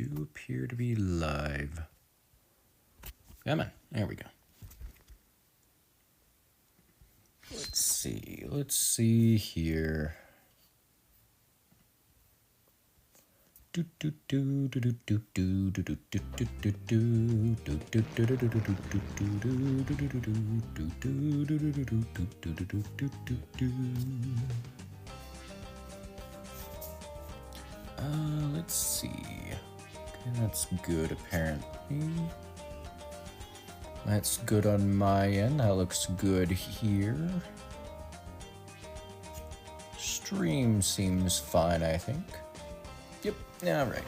do appear to be live. Come on, there we go. Let's see here. Let's see. Okay, that's good apparently. That's good on my end. That looks good here. Stream seems fine, I think. Yep, alright.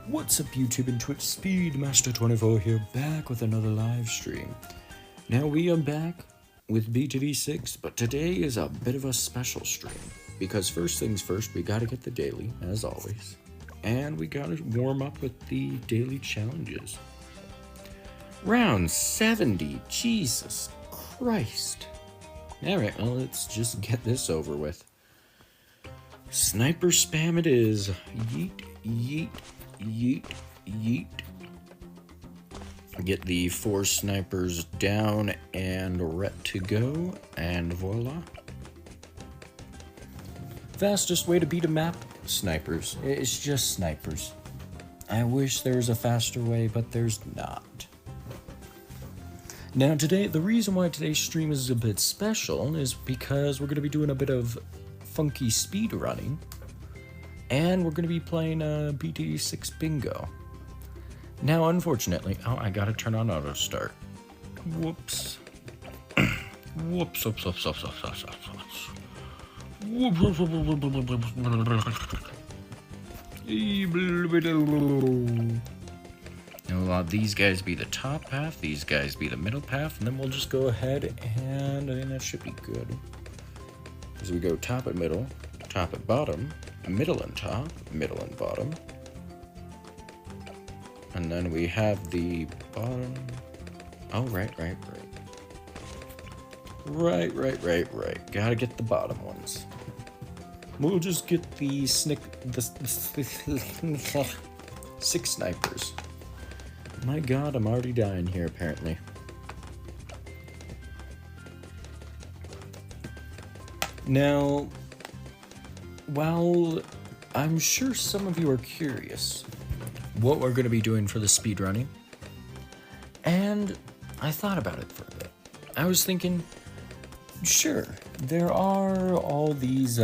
What's up, YouTube and Twitch? Speedmaster24 here, back with another live stream. Now we are back with BTD6, but today is a bit of a special stream. Because first things first, we gotta get the daily, as always. And we gotta warm up with the daily challenges. Round 70, Jesus Christ. Alright, well, let's just get this over with. Sniper spam it is. Yeet, yeet, yeet, yeet. Get the 4 snipers down and ready to go, and voila. Fastest way to beat a map? Snipers. It's just snipers. I wish there was a faster way, but there's not. Now today, the reason why today's stream is a bit special is because we're going to be doing a bit of funky speed running, and we're going to be playing BTD6 bingo. Now, unfortunately, I gotta turn on auto start. Whoops. Whoops, whoops, whoops, whoops, whoops, whoops, whoops. Now, these guys be the top half, these guys be the middle half, and then we'll just go ahead and I think that should be good. As we go top and middle, top and bottom, middle and top, middle and bottom. And then we have the bottom. Oh, right. Right. Gotta get the bottom ones. We'll just get the 6 snipers. My god, I'm already dying here, apparently. Now, while I'm sure some of you are curious what we're going to be doing for the speedrunning, and I thought about it for a bit. I was thinking, sure, there are all these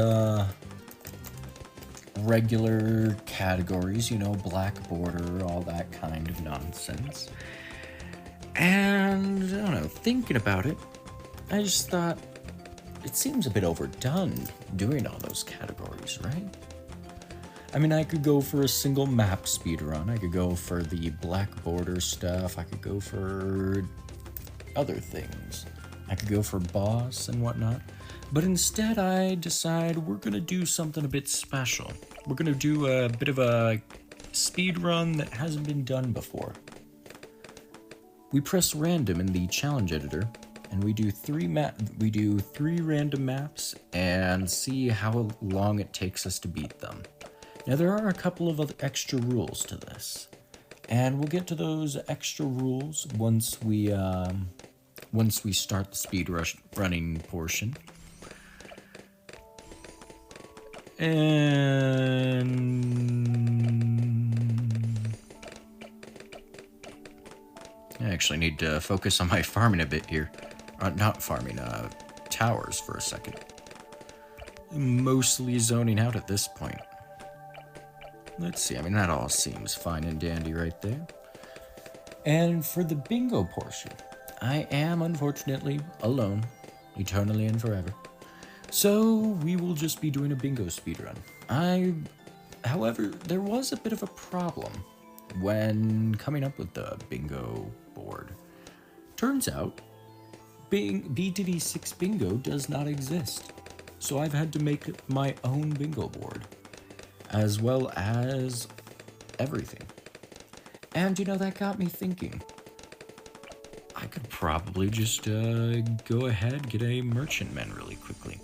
regular categories, you know, black border, all that kind of nonsense. And, I don't know, thinking about it, I just thought, it seems a bit overdone doing all those categories, right? I mean, I could go for a single map speedrun, I could go for the black border stuff, I could go for other things. I could go for boss and whatnot. But instead, I decide we're gonna do something a bit special. We're gonna do a bit of a speedrun that hasn't been done before. We press random in the challenge editor, and we do 3 random maps and see how long it takes us to beat them. Now, there are a couple of other extra rules to this, and we'll get to those extra rules once we start the speed running portion. And I actually need to focus on my farming a bit here. Not farming, towers for a second. I'm mostly zoning out at this point. Let's see, I mean, that all seems fine and dandy right there. And for the bingo portion, I am unfortunately alone, eternally and forever. So we will just be doing a bingo speedrun. However, there was a bit of a problem when coming up with the bingo board. Turns out, BTD6 bingo does not exist. So I've had to make my own bingo board, as well as everything. And you know, that got me thinking. I could probably just go ahead, get a merchantman really quickly.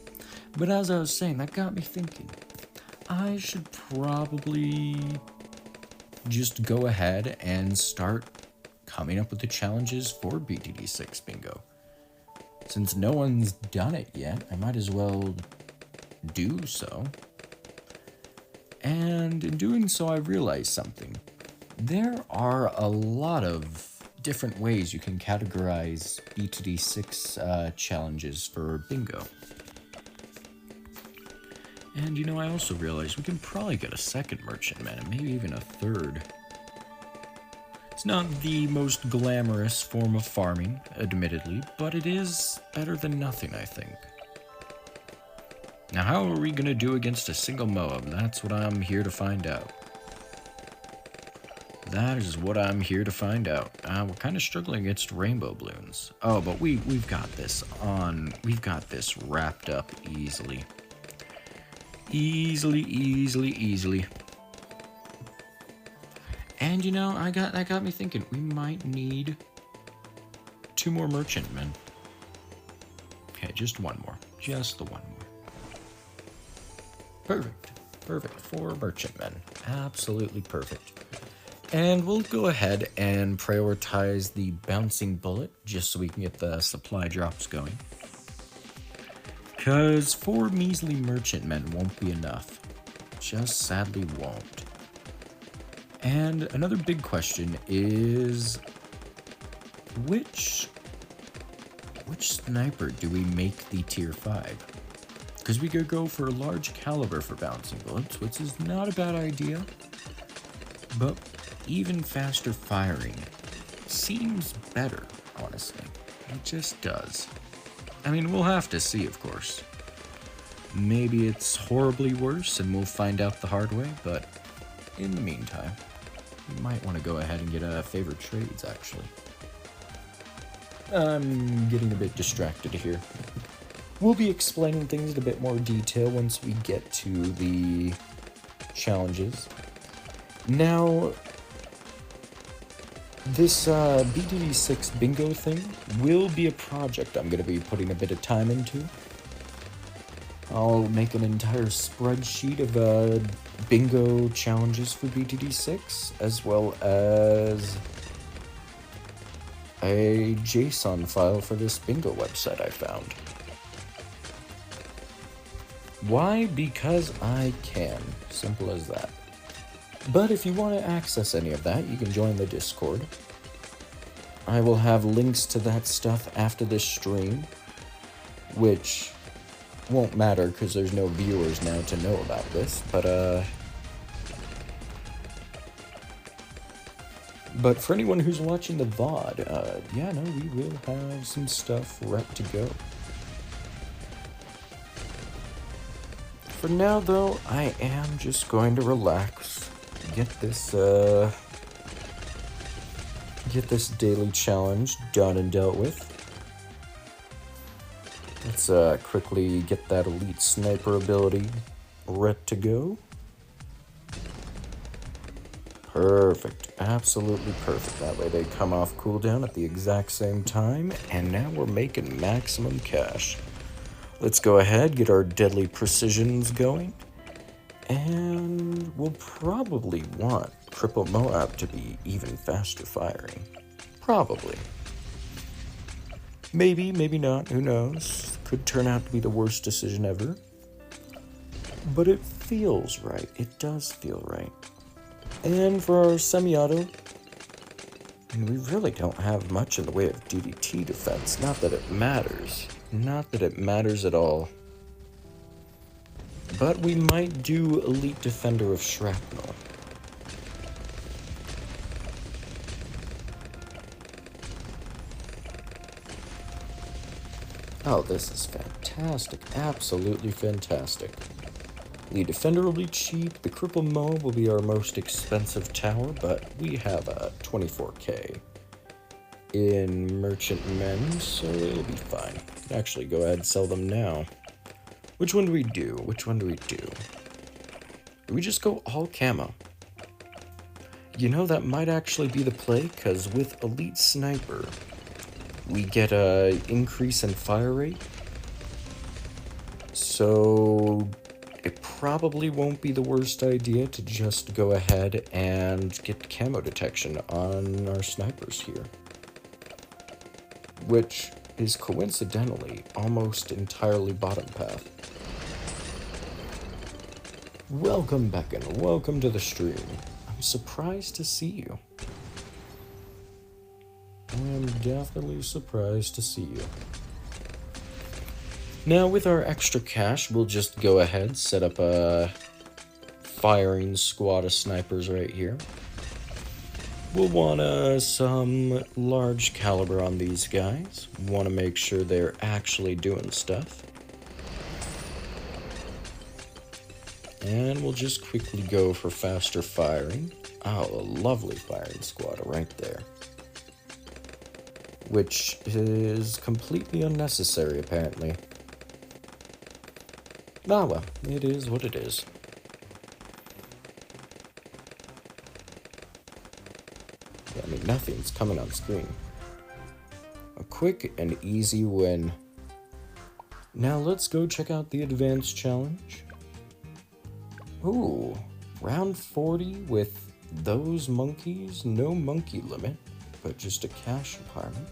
But as I was saying, that got me thinking. I should probably just go ahead and start coming up with the challenges for BTD6 bingo. Since no one's done it yet, I might as well do so. And in doing so, I realized something. There are a lot of different ways you can categorize BTD6 challenges for bingo. And you know, I also realized we can probably get a second merchantman, and maybe even a third. It's not the most glamorous form of farming, admittedly, but it is better than nothing, I think. Now, how are we gonna do against a single Moab? That's what I'm here to find out. That is what I'm here to find out. We're kind of struggling against rainbow balloons. Oh, but we've got this wrapped up easily. Easily. And you know, that got me thinking, we might need 2 more merchantmen. Okay, just one more. Just the one more. Perfect. 4 merchantmen. Absolutely perfect. And we'll go ahead and prioritize the bouncing bullet, just so we can get the supply drops going. Because 4 measly merchantmen won't be enough. Just sadly won't. And another big question is, which sniper do we make the tier 5? Because we could go for a large caliber for bouncing bullets, which is not a bad idea. But even faster firing seems better, honestly. It just does. I mean, we'll have to see, of course. Maybe it's horribly worse and we'll find out the hard way, but in the meantime, you might want to go ahead and get favorite trades, actually. I'm getting a bit distracted here. We'll be explaining things in a bit more detail once we get to the challenges. Now, this BTD6 bingo thing will be a project I'm going to be putting a bit of time into. I'll make an entire spreadsheet of bingo challenges for BTD6, as well as a JSON file for this bingo website I found. Why? Because I can. Simple as that. But if you want to access any of that, you can join the Discord. I will have links to that stuff after this stream, which won't matter because there's no viewers now to know about this, but for anyone who's watching the VOD, yeah, no, we will have some stuff ready to go. For now, though, I am just going to relax, get this daily challenge done and dealt with. Let's quickly get that elite sniper ability ready to go. Perfect, absolutely perfect. That way they come off cooldown at the exact same time, and now we're making maximum cash. Let's go ahead, get our deadly precisions going, and we'll probably want Triple Moab to be even faster firing. Probably. Maybe, maybe not, who knows? Could turn out to be the worst decision ever. But it feels right, it does feel right. And for our semi-auto, we really don't have much in the way of DDT defense, not that it matters. Not that it matters at all. But we might do Elite Defender of Shrapnel. Oh, this is fantastic. Absolutely fantastic. The Defender will be cheap. The Cripple Moab will be our most expensive tower, but we have a 24k in Merchantmen, so it'll be fine. Actually, go ahead and sell them now. Which one do we do? Do we just go all camo? You know, that might actually be the play, because with Elite Sniper, we get a increase in fire rate. So it probably won't be the worst idea to just go ahead and get camo detection on our snipers here. Which is coincidentally almost entirely bottom path. Welcome, Beacon. Welcome to the stream. I'm surprised to see you. I am definitely surprised to see you. Now, with our extra cash, we'll just go ahead, set up a firing squad of snipers right here. We'll want some large caliber on these guys. Want to make sure they're actually doing stuff. And we'll just quickly go for faster firing. Oh, a lovely firing squad right there. Which is completely unnecessary, apparently. Ah, well, it is what it is. Yeah, I mean, nothing's coming on screen. A quick and easy win. Now let's go check out the advanced challenge. Ooh, round 40 with those monkeys. No monkey limit, but just a cash requirement.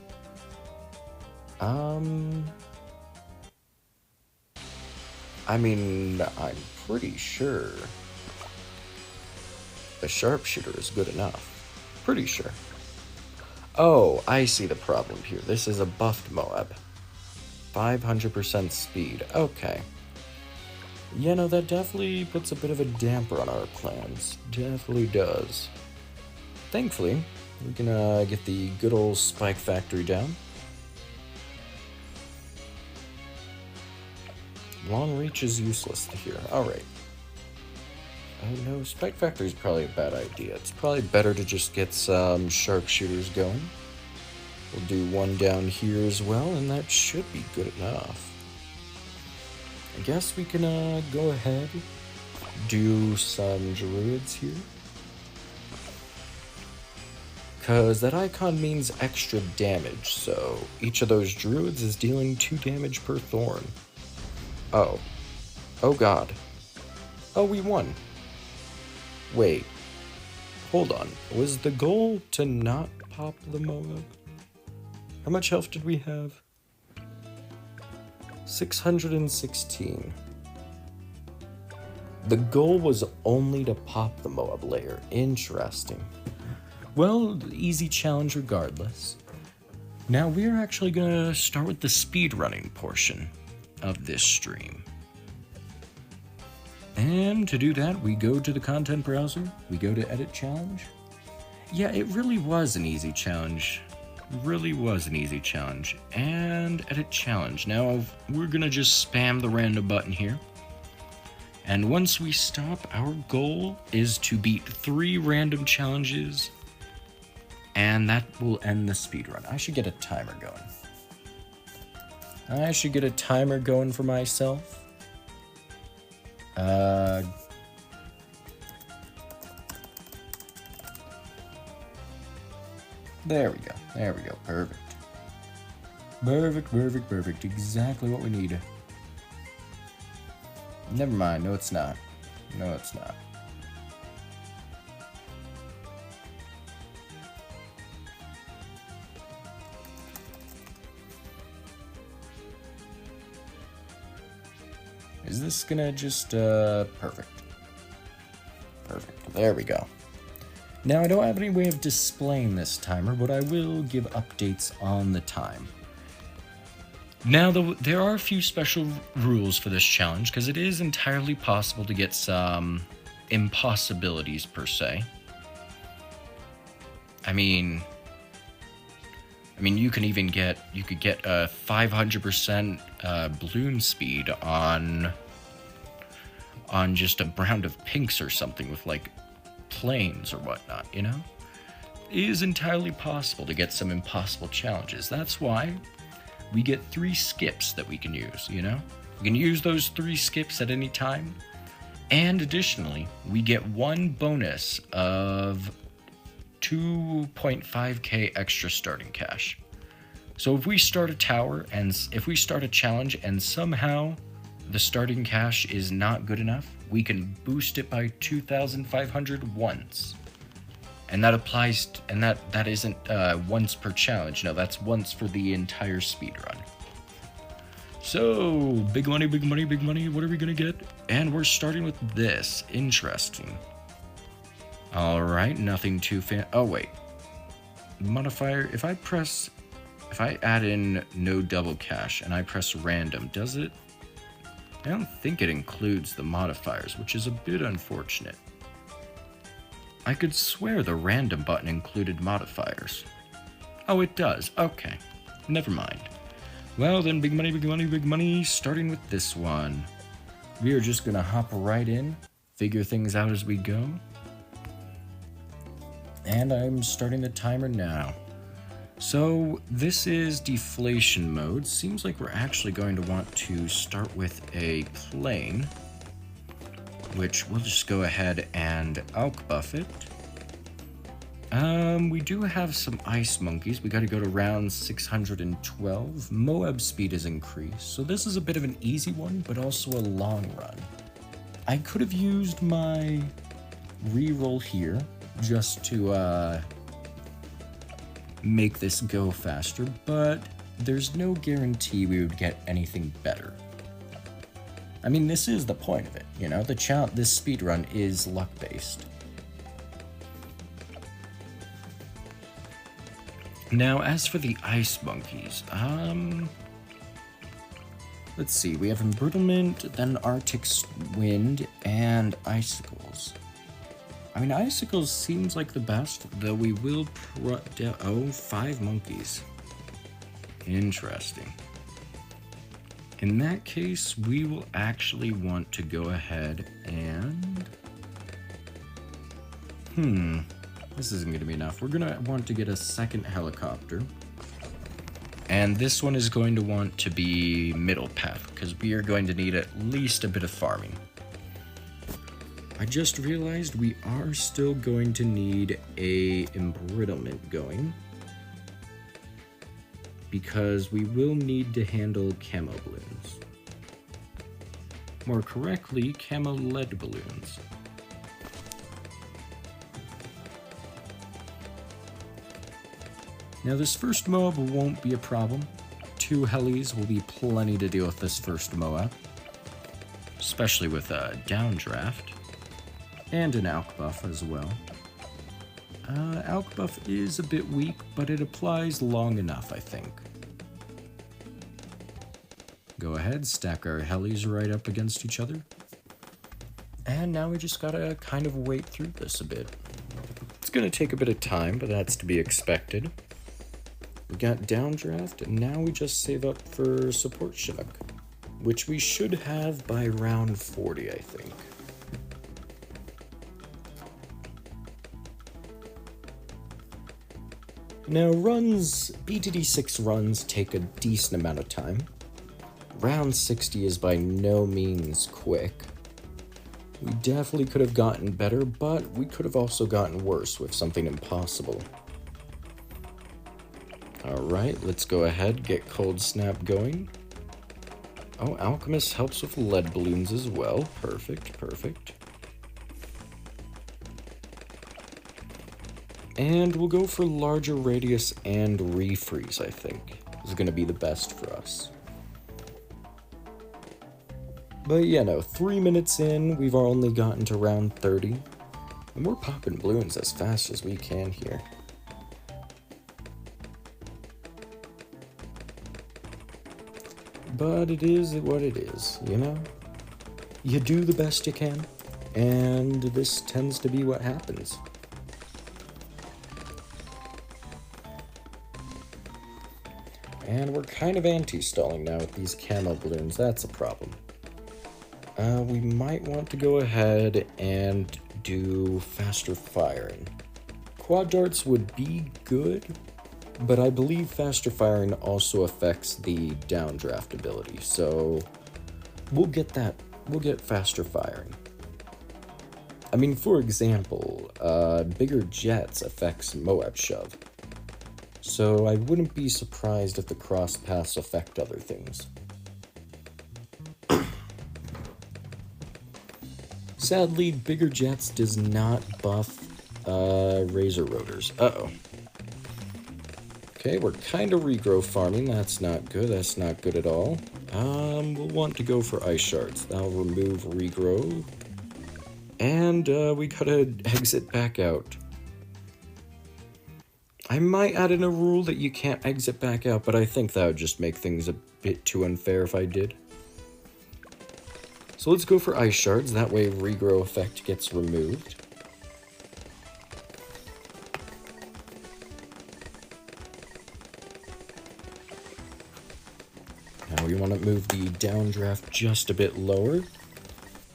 I mean, I'm pretty sure a sharpshooter is good enough. Pretty sure. Oh, I see the problem here. This is a buffed Moab. 500% speed. Okay. Yeah, no, that definitely puts a bit of a damper on our plans. Definitely does. Thankfully, we can get the good old spike factory down. Long reach is useless here. Alright. Oh no, spike factory is probably a bad idea. It's probably better to just get some sharpshooters going. We'll do one down here as well, and that should be good enough. I guess we can go ahead, do some druids here. Because that icon means extra damage, so each of those druids is dealing 2 damage per thorn. Oh. Oh god. Oh, we won. Wait. Hold on. Was the goal to not pop the Moab? How much health did we have? 616. The goal was only to pop the Moab layer. Interesting. Well, easy challenge regardless. Now we're actually gonna start with the speedrunning portion of this stream. And to do that, we go to the content browser, we go to edit challenge. Yeah, it really was an easy challenge. Really was an easy challenge. And edit challenge. Now we're gonna just spam the random button here. And once we stop, our goal is to beat 3 random challenges, and that will end the speedrun. I should get a timer going. I should get a timer going for myself. There we go. There we go. Perfect. Perfect, perfect, perfect. Exactly what we need. Never mind. No, it's not. No, it's not. Is this gonna just, perfect. Perfect. There we go. Now, I don't have any way of displaying this timer, but I will give updates on the time. Now, there are a few special rules for this challenge, because it is entirely possible to get some impossibilities, per se. I mean, you can even get a 500% balloon speed on just a round of pinks or something with, like, planes or whatnot, you know? It is entirely possible to get some impossible challenges. That's why we get 3 skips that we can use, you know? We can use those 3 skips at any time. And additionally, we get 1 bonus of 2.5k extra starting cash. So if we start a tower and if we start a challenge and somehow the starting cash is not good enough, we can boost it by 2,500 once. And that applies, and that isn't once per challenge. No, that's once for the entire speedrun. So, big money, big money, big money. What are we gonna get? And we're starting with this. Interesting. All right, nothing too oh wait. Modifier. If I add in no double cash and I press random, does it? I don't think it includes the modifiers, which is a bit unfortunate. I could swear the random button included modifiers. Oh, it does. Okay. Never mind. Well, then, big money, big money, big money, starting with this one. We are just gonna hop right in, figure things out as we go. And I'm starting the timer now. So, this is deflation mode. Seems like we're actually going to want to start with a plane, which we'll just go ahead and alk buff it. We do have some ice monkeys. We gotta go to round 612. Moab speed is increased, so this is a bit of an easy one, but also a long run. I could have used my reroll here just to make this go faster, but there's no guarantee we would get anything better. I mean, this is the point of it, you know? This speedrun is luck-based. Now, as for the ice monkeys, let's see, we have embrittlement, then Arctic wind, and icicles. I mean, icicles seems like the best, though we will 5 monkeys. Interesting. In that case, we will actually want to go ahead and... This isn't going to be enough. We're going to want to get a second helicopter. And this one is going to want to be middle path, because we are going to need at least a bit of farming. I just realized we are still going to need a embrittlement going, because we will need to handle camo balloons. More correctly, camo lead balloons. Now this first Moab won't be a problem. 2 helis will be plenty to deal with this first Moab, especially with a downdraft, and an alk buff as well. Alk buff is a bit weak, but it applies long enough, I think. Go ahead, stack our helis right up against each other. And now we just gotta kind of wait through this a bit. It's gonna take a bit of time, but that's to be expected. We got downdraft, and now we just save up for support Chinook, which we should have by round 40, I think. Now BTD6 runs take a decent amount of time. Round 60 is by no means quick. We definitely could have gotten better, but we could have also gotten worse with something impossible. Alright, let's go ahead, get Cold Snap going. Oh, Alchemist helps with lead balloons as well. Perfect, perfect. And we'll go for larger radius and refreeze, I think. This is going to be the best for us. But yeah, no, 3 minutes in, we've only gotten to round 30. And we're popping balloons as fast as we can here. But it is what it is, you know? You do the best you can, and this tends to be what happens. And we're kind of anti-stalling now with these camo balloons, that's a problem. We might want to go ahead and do faster firing. Quad darts would be good, but I believe faster firing also affects the downdraft ability, so we'll get that. We'll get faster firing. I mean, for example, bigger jets affects Moab shove, so I wouldn't be surprised if the cross paths affect other things. sadly, Bigger Jets does not buff razor rotors. Uh-oh. Okay, we're kind of regrow farming. That's not good. That's not good at all. We'll want to go for ice shards. That'll remove regrow. And we gotta exit back out. I might add in a rule that you can't exit back out, but I think that would just make things a bit too unfair if I did. So let's go for ice shards. That way regrow effect gets removed. Now we want to move the downdraft just a bit lower.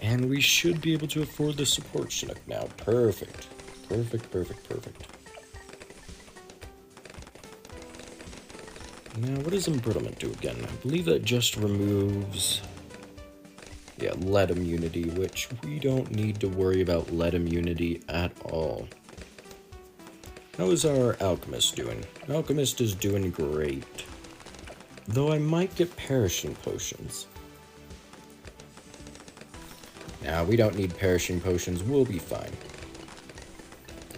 And we should be able to afford the support Chinook now. Perfect. Perfect, perfect, perfect. Now, what does embrittlement do again? I believe that just removes... yeah, lead immunity, which we don't need to worry about lead immunity at all. How is our Alchemist doing? Alchemist is doing great. Though I might get Perishing Potions. Now, we don't need Perishing Potions, we'll be fine.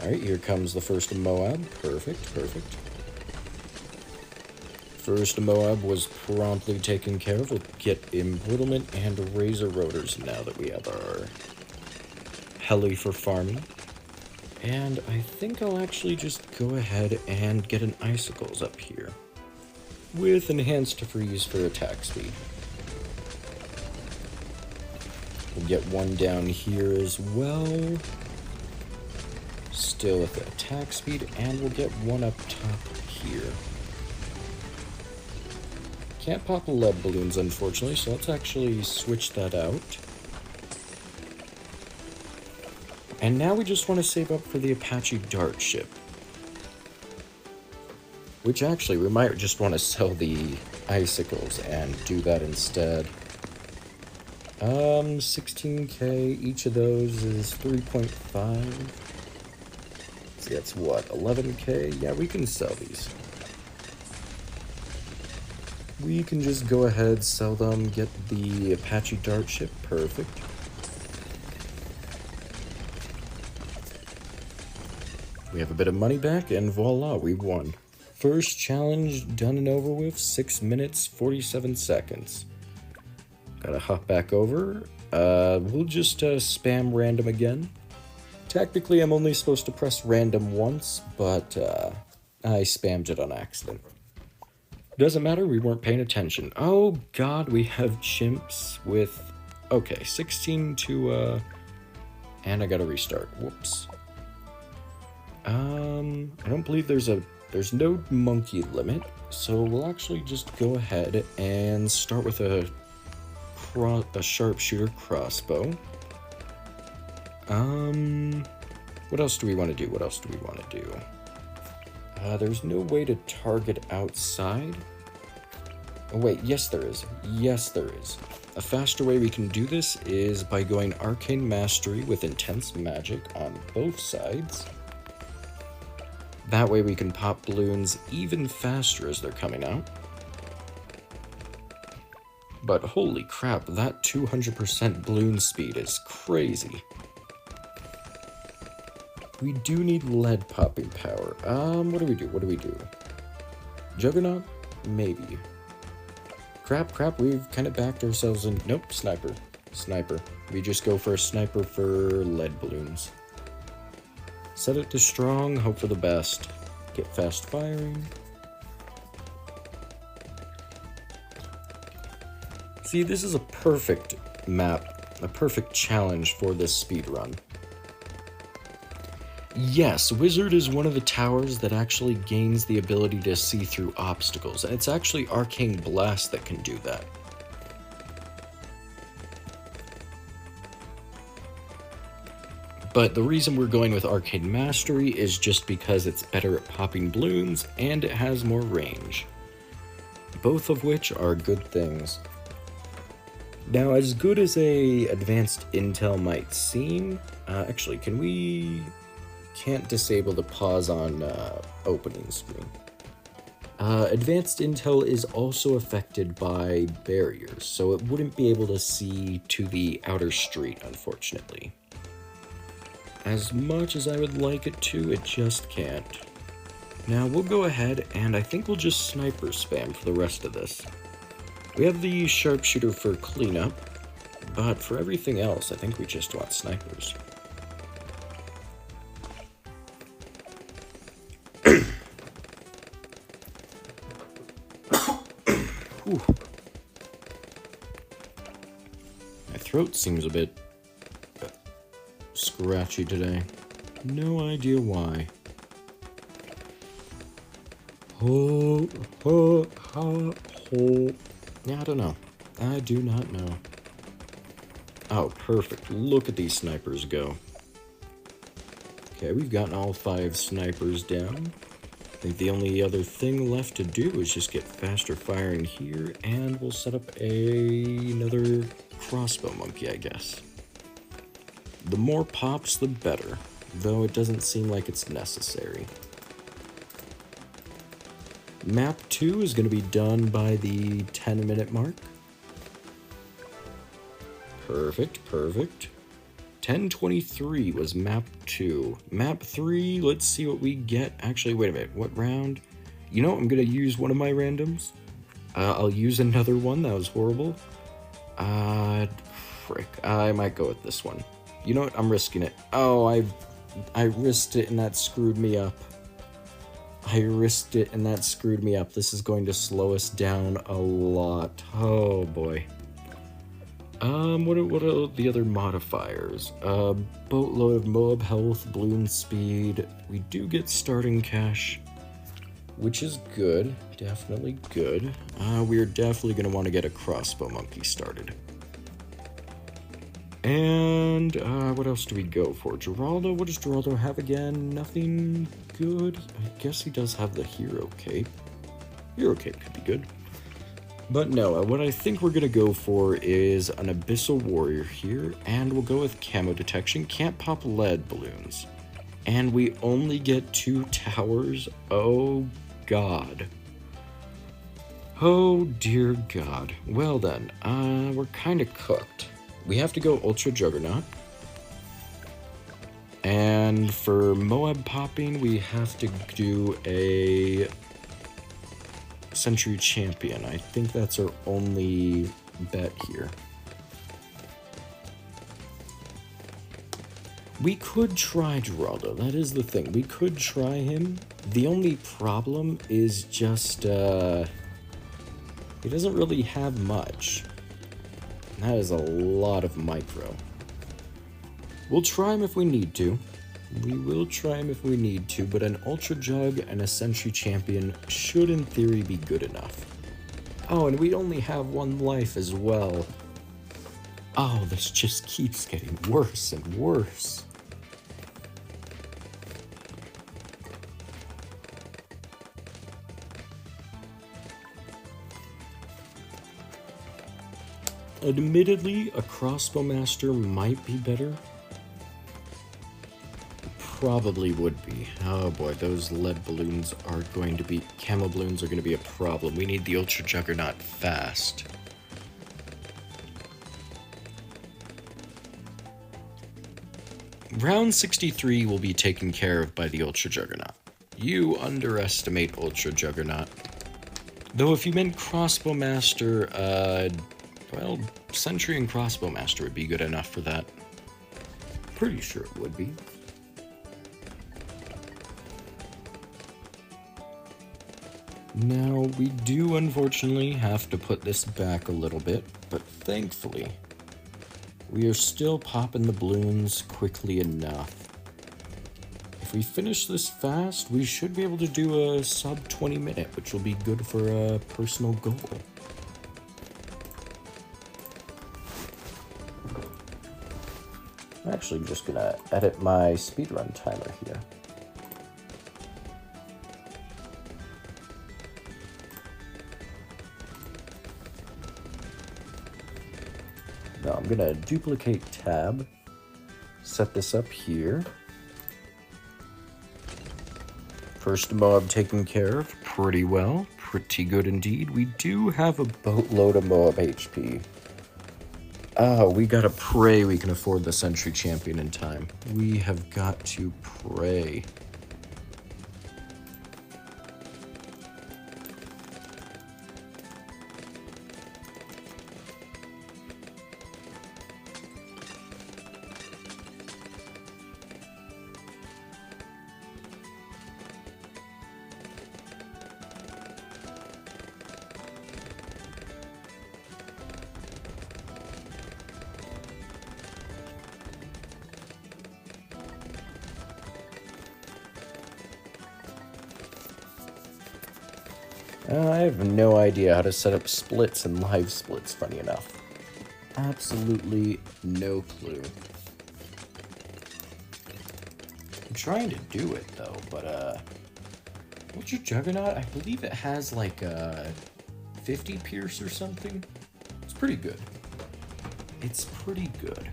Alright, here comes the first Moab. Perfect, perfect. First Moab was promptly taken care of. We'll get embrittlement and razor rotors now that we have our heli for farming. And I think I'll actually just go ahead and get an icicles up here with enhanced freeze for attack speed. We'll get one down here as well, still with the attack speed, and we'll get one up top here. Can't pop lead balloons, unfortunately, so let's actually switch that out. And now we just want to save up for the Apache Dart ship. Which actually, we might just want to sell the icicles and do that instead. 16k, each of those is 3.5. So that's what, 11k? Yeah, we can sell these. We can just go ahead, sell them, get the Apache Dart ship. Perfect. We have a bit of money back, and voila, we won. First challenge done and over with, 6 minutes, 47 seconds. Gotta hop back over. We'll just spam random again. Technically, I'm only supposed to press random once, but I spammed it on accident. Doesn't matter, we weren't paying attention. Oh god, we have chimps with... okay, 16 to, and I gotta restart. Whoops. I don't believe there's no monkey limit, so we'll actually just go ahead and start with a sharpshooter crossbow. What else do we want to do? What else do we want to do? There's no way to target outside. Oh wait, yes there is. Yes there is. A faster way we can do this is by going Arcane Mastery with Intense Magic on both sides. That way we can pop balloons even faster as they're coming out. But holy crap, that 200% balloon speed is crazy. We do need lead popping power. What do we do? What do we do? Juggernaut? Maybe. Crap, we've kind of backed ourselves in... nope, sniper. Sniper. We just go for a sniper for lead balloons. Set it to strong, hope for the best. Get fast firing. See, this is a perfect map, a perfect challenge for this speedrun. Yes, Wizard is one of the towers that actually gains the ability to see through obstacles, and it's actually Arcane Blast that can do that. But the reason we're going with Arcane Mastery is just because it's better at popping balloons, and it has more range. Both of which are good things. Now, as good as a advanced intel might seem, actually, can we... can't disable the pause on opening screen. Advanced intel is also affected by barriers, so it wouldn't be able to see to the outer street, unfortunately. As much as I would like it to, it just can't. Now we'll go ahead and I think we'll just sniper spam for the rest of this. We have the sharpshooter for cleanup, but for everything else, I think we just want snipers. My throat seems a bit scratchy today. No idea why. Yeah, I don't know. I do not know. Oh, perfect. Look at these snipers go. Okay, we've gotten all 5 snipers down. I think the only other thing left to do is just get faster firing here, and we'll set up another crossbow monkey, I guess. The more pops, the better, though it doesn't seem like it's necessary. Map 2 is going to be done by the 10-minute mark. Perfect, perfect. 10:23 was map 2. Map 3, let's see what we get. Actually, wait a minute, what round? You know, I'm going to use one of my randoms. I'll use another one, that was horrible. Frick, I might go with this one. You know what, I'm risking it. Oh, I risked it and that screwed me up. I risked it and that screwed me up. This is going to slow us down a lot. Oh boy. What are the other modifiers? Boatload of Moab health, balloon speed. We do get starting cash, which is good. Definitely good. We're definitely going to want to get a crossbow monkey started. And, what else do we go for? Geraldo, what does Geraldo have again? Nothing good? I guess he does have the hero cape. Hero cape could be good. But no, what I think we're gonna go for is an Abyssal Warrior here, and we'll go with camo detection. Can't pop lead balloons. And we only get 2 towers? Oh, God. Oh, dear God. Well then, we're kinda cooked. We have to go Ultra Juggernaut. And for Moab popping, we have to do a Century Champion. I think that's our only bet here. We could try Geraldo, that is the thing. We could try him. The only problem is just, he doesn't really have much. That is a lot of micro. We'll try him if we need to. We will try him if we need to, but an Ultra Jug and a Century Champion should in theory be good enough. Oh, and we only have 1 life as well. Oh, this just keeps getting worse and worse. Admittedly, a Crossbow Master might be better. Probably would be. Oh boy, those lead balloons are going to be... Camo balloons are going to be a problem. We need the Ultra Juggernaut fast. Round 63 will be taken care of by the Ultra Juggernaut. You underestimate Ultra Juggernaut. Though if you meant Crossbow Master, well, Sentry and Crossbow Master would be good enough for that. Pretty sure it would be. Now, we do unfortunately have to put this back a little bit, but thankfully, we are still popping the balloons quickly enough. If we finish this fast, we should be able to do a sub 20 minute, which will be good for a personal goal. I'm actually just gonna edit my speedrun timer here. Now I'm gonna duplicate tab, set this up here. First Moab taken care of pretty well, pretty good indeed. We do have a boatload of Moab HP. We gotta pray we can afford the Century Champion in time. We have got to pray. I have no idea how to set up splits and live splits, funny enough. Absolutely no clue. I'm trying to do it, though, but, what's your Juggernaut? I believe it has, like, 50 Pierce or something. It's pretty good. It's pretty good.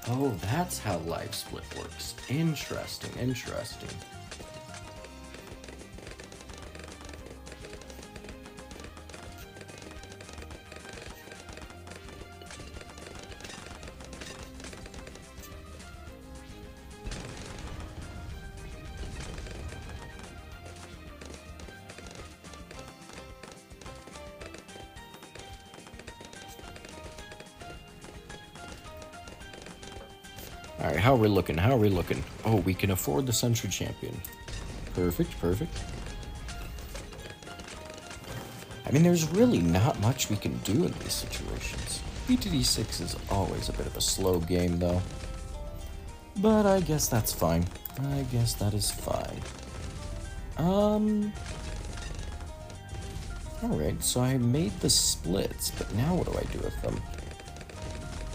Oh, that's how live split works. Interesting, interesting. Alright, how are we looking? How are we looking? Oh, we can afford the Century Champion. Perfect, perfect. I mean, there's really not much we can do in these situations. BTD6 is always a bit of a slow game, though. But I guess that's fine. I guess that is fine. Alright, so I made the splits, but now what do I do with them?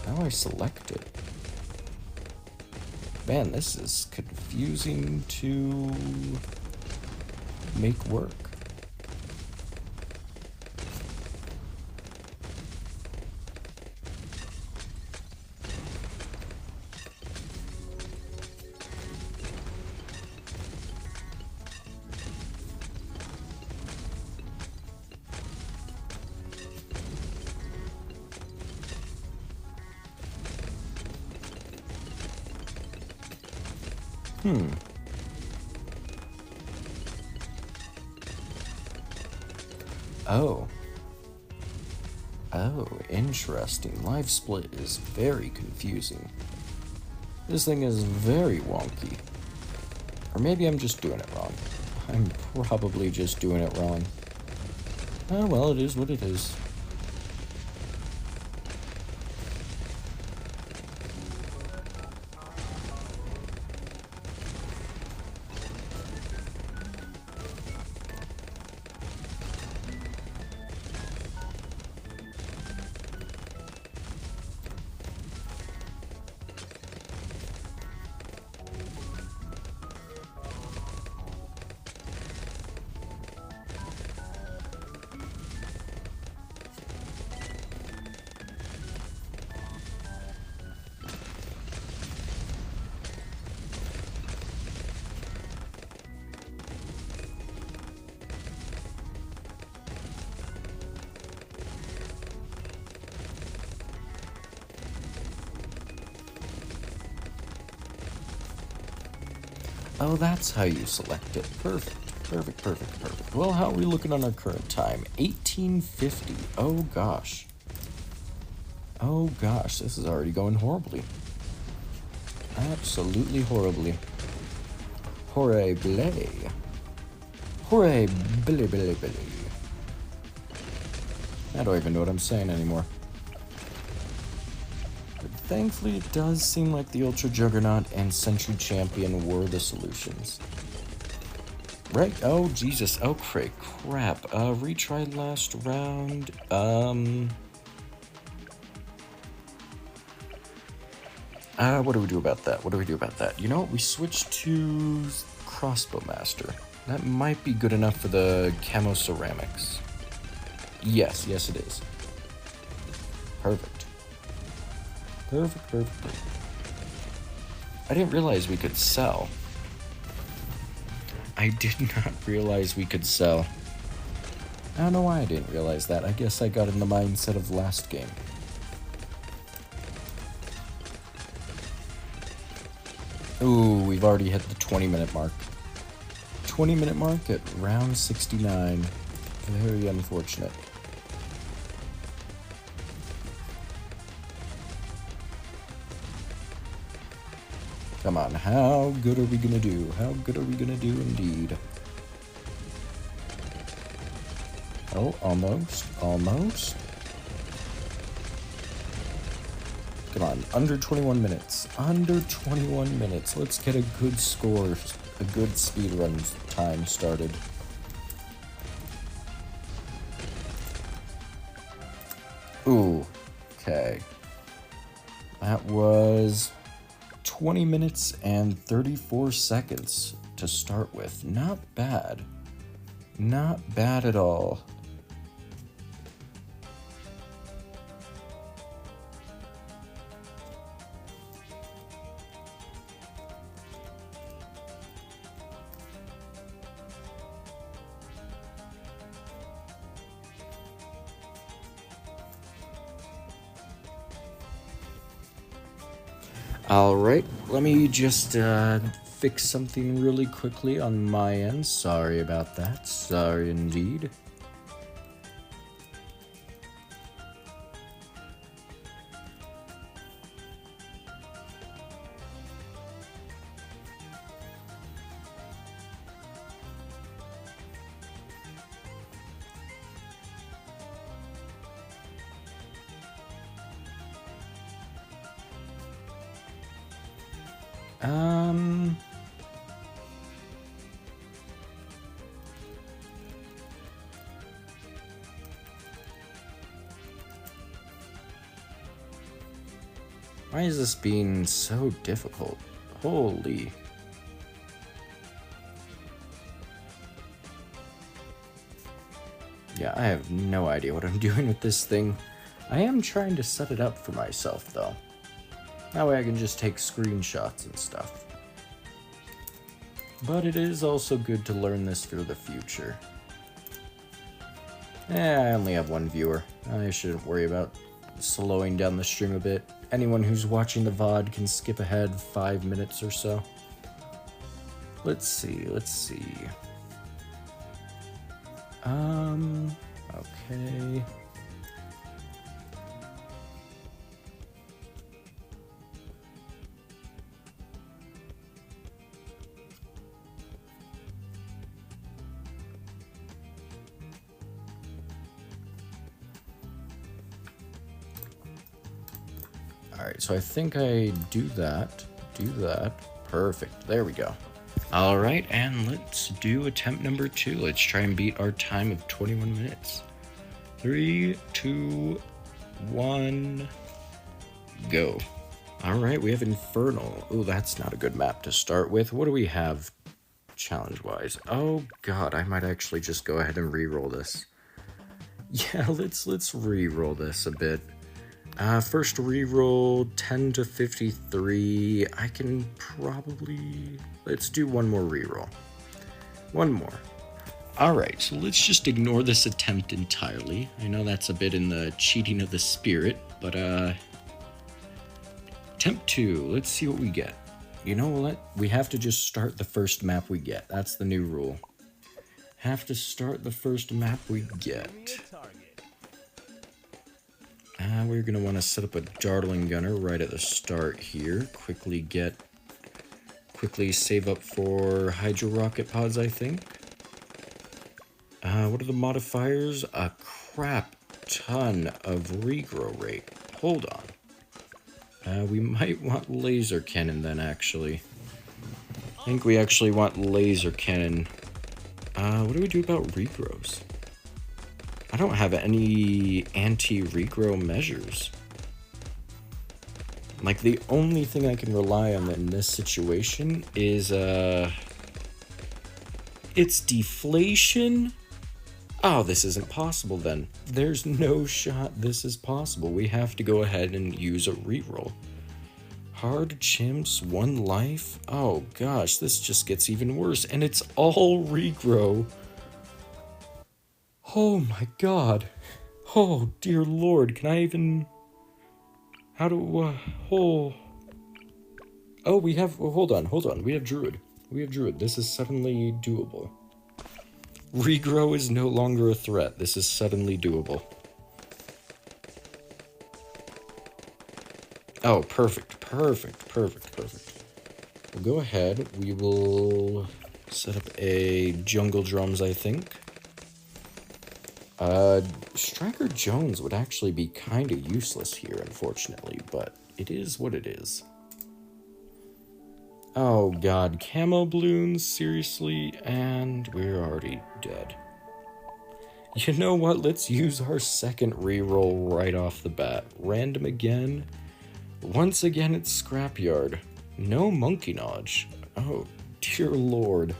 How do I select it? Man, this is confusing to make work. Oh. Oh, interesting. Live split is very confusing. This thing is very wonky. Or maybe I'm just doing it wrong. I'm probably just doing it wrong. Oh, well, it is what it is. Oh, that's how you select it. Perfect. Perfect, perfect, perfect. Well, how are we looking on our current time? 1850. Oh, gosh. Oh, gosh. This is already going horribly. Absolutely horribly. Horrible. Horrible. I don't even know what I'm saying anymore. But thankfully, it does seem like the Ultra Juggernaut and Sentry Champion were the solutions. Right? Oh, Jesus. Oh, crap. Retry last round. What do we do about that? What do we do about that? You know what? We switched to Crossbow Master. That might be good enough for the Camo Ceramics. Yes, yes it is. Perfect. Perfect. I didn't realize we could sell. I did not realize we could sell. I don't know why I didn't realize that. I guess I got in the mindset of last game. Ooh, we've already hit the 20-minute mark. 20-minute mark at round 69. Very unfortunate. Come on, how good are we gonna do? How good are we gonna do indeed? Oh, almost. Come on, under 21 minutes. Under 21 minutes. Let's get a good score, a good speedrun time started. Ooh, okay. That was 20 minutes and 34 seconds to start with. Not bad. Not bad at all. Alright, let me just fix something really quickly on my end. Sorry about that. Sorry indeed. Why is this being so difficult? Holy. Yeah, I have no idea what I'm doing with this thing. I am trying to set it up for myself, though. That way I can just take screenshots and stuff. But it is also good to learn this for the future. I only have one viewer. I shouldn't worry about slowing down the stream a bit. Anyone who's watching the VOD can skip ahead 5 minutes or so. Let's see. Okay. Alright, so I think I do that. Perfect. There we go. Alright, and let's do attempt number 2. Let's try and beat our time of 21 minutes. 3, 2, 1, go. Alright, we have Infernal. Ooh, that's not a good map to start with. What do we have challenge-wise? Oh god, I might actually just go ahead and re-roll this. Yeah, let's re-roll this a bit. First reroll 10 to 53. I can probably... Let's do one more reroll. One more. Alright, so let's just ignore this attempt entirely. I know that's a bit in the cheating of the spirit, but attempt 2, let's see what we get. You know what? We have to just start the first map we get. That's the new rule. Have to start the first map we get. We're going to want to set up a Dartling Gunner right at the start here. Quickly save up for Hydro Rocket Pods, I think. What are the modifiers? Crap. ton of regrow rate. Hold on. We might want laser cannon then, actually. I think we actually want laser cannon. What do we do about regrows? I don't have any anti-regrow measures. Like, the only thing I can rely on in this situation is, it's deflation? Oh, this isn't possible then. There's no shot this is possible. We have to go ahead and use a reroll. Hard chimps, 1 life? Oh gosh, this just gets even worse. And it's all regrow. Oh my god. Oh dear lord, can I even... How do, oh... Oh, we have, hold on. We have Druid. This is suddenly doable. Regrow is no longer a threat. This is suddenly doable. Oh, perfect. We'll go ahead. We will set up a jungle drums, I think. Striker Jones would actually be kind of useless here, unfortunately, but it is what it is. Oh god, camo balloons, seriously, and we're already dead. You know what, let's use our second reroll right off the bat. Random again. Once again, it's Scrapyard. No Monkey Nodge. Oh, dear lord.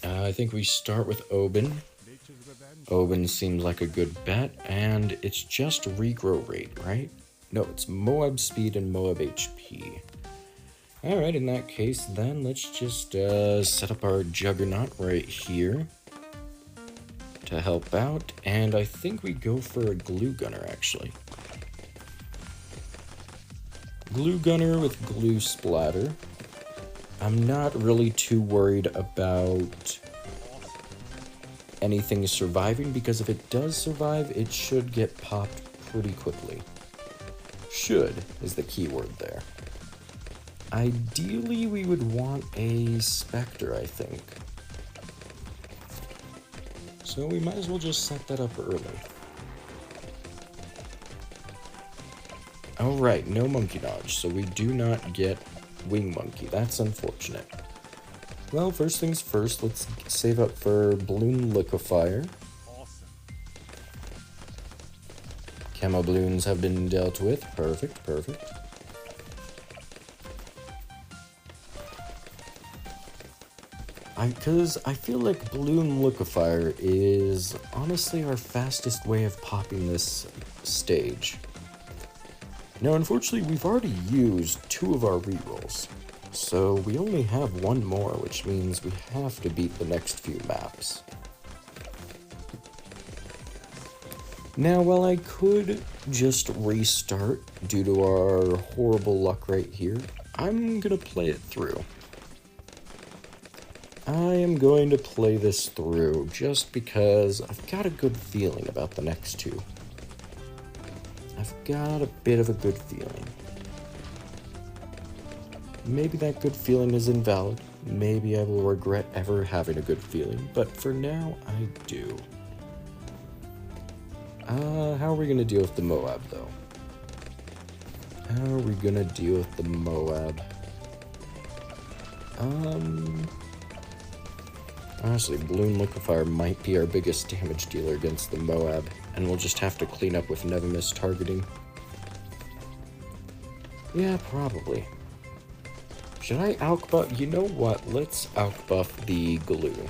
I think we start with Oben. Oben seems like a good bet, and it's just regrow rate, right? No, it's Moab speed and Moab HP. Alright, in that case, then let's just set up our Juggernaut right here to help out, and I think we go for a Glue Gunner, actually. Glue Gunner with Glue Splatter. I'm not really too worried about anything surviving, because if it does survive, it should get popped pretty quickly. Should is the key word there. Ideally, we would want a Spectre, I think. So we might as well just set that up early. Alright, no Monkey Dodge, so we do not get Wing Monkey. That's unfortunate. Well, first things first, let's save up for Balloon Liquefier. Camo balloons have been dealt with. Perfect. Because I feel like Balloon Liquefier is honestly our fastest way of popping this stage. Now, unfortunately, we've already used 2 of our rerolls, so we only have 1 more, which means we have to beat the next few maps. Now, while I could just restart due to our horrible luck right here, I'm gonna play it through. I am going to play this through just because I've got a good feeling about the next 2. I've got a bit of a good feeling. Maybe that good feeling is invalid. Maybe I will regret ever having a good feeling, but for now, I do. How are we gonna deal with the Moab, though? Honestly, Balloon Liquefier might be our biggest damage dealer against the Moab, and we'll just have to clean up with never miss targeting. Yeah, probably. Should I outbuff? You know what? Let's outbuff the glue.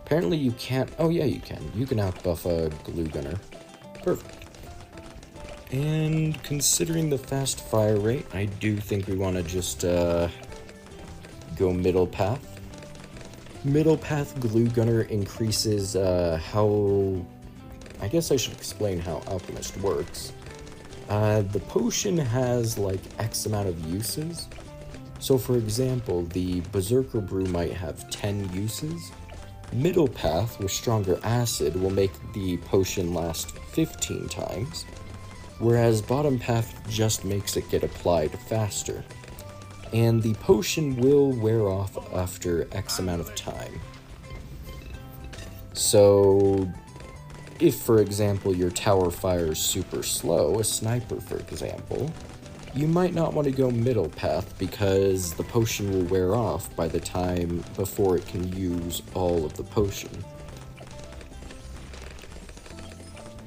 Apparently you can't... Oh yeah, you can. You can outbuff a Glue Gunner. Perfect. And considering the fast fire rate, I do think we want to just go middle path. Middle path Glue Gunner increases how... I guess I should explain how Alchemist works. The potion has like X amount of uses. So for example, the Berserker Brew might have 10 uses. Middle path with stronger acid will make the potion last 15 times, whereas bottom path just makes it get applied faster. and the potion will wear off after X amount of time. So, if, for example, your tower fires super slow, a sniper, for example, you might not want to go middle path because the potion will wear off by the time before it can use all of the potion.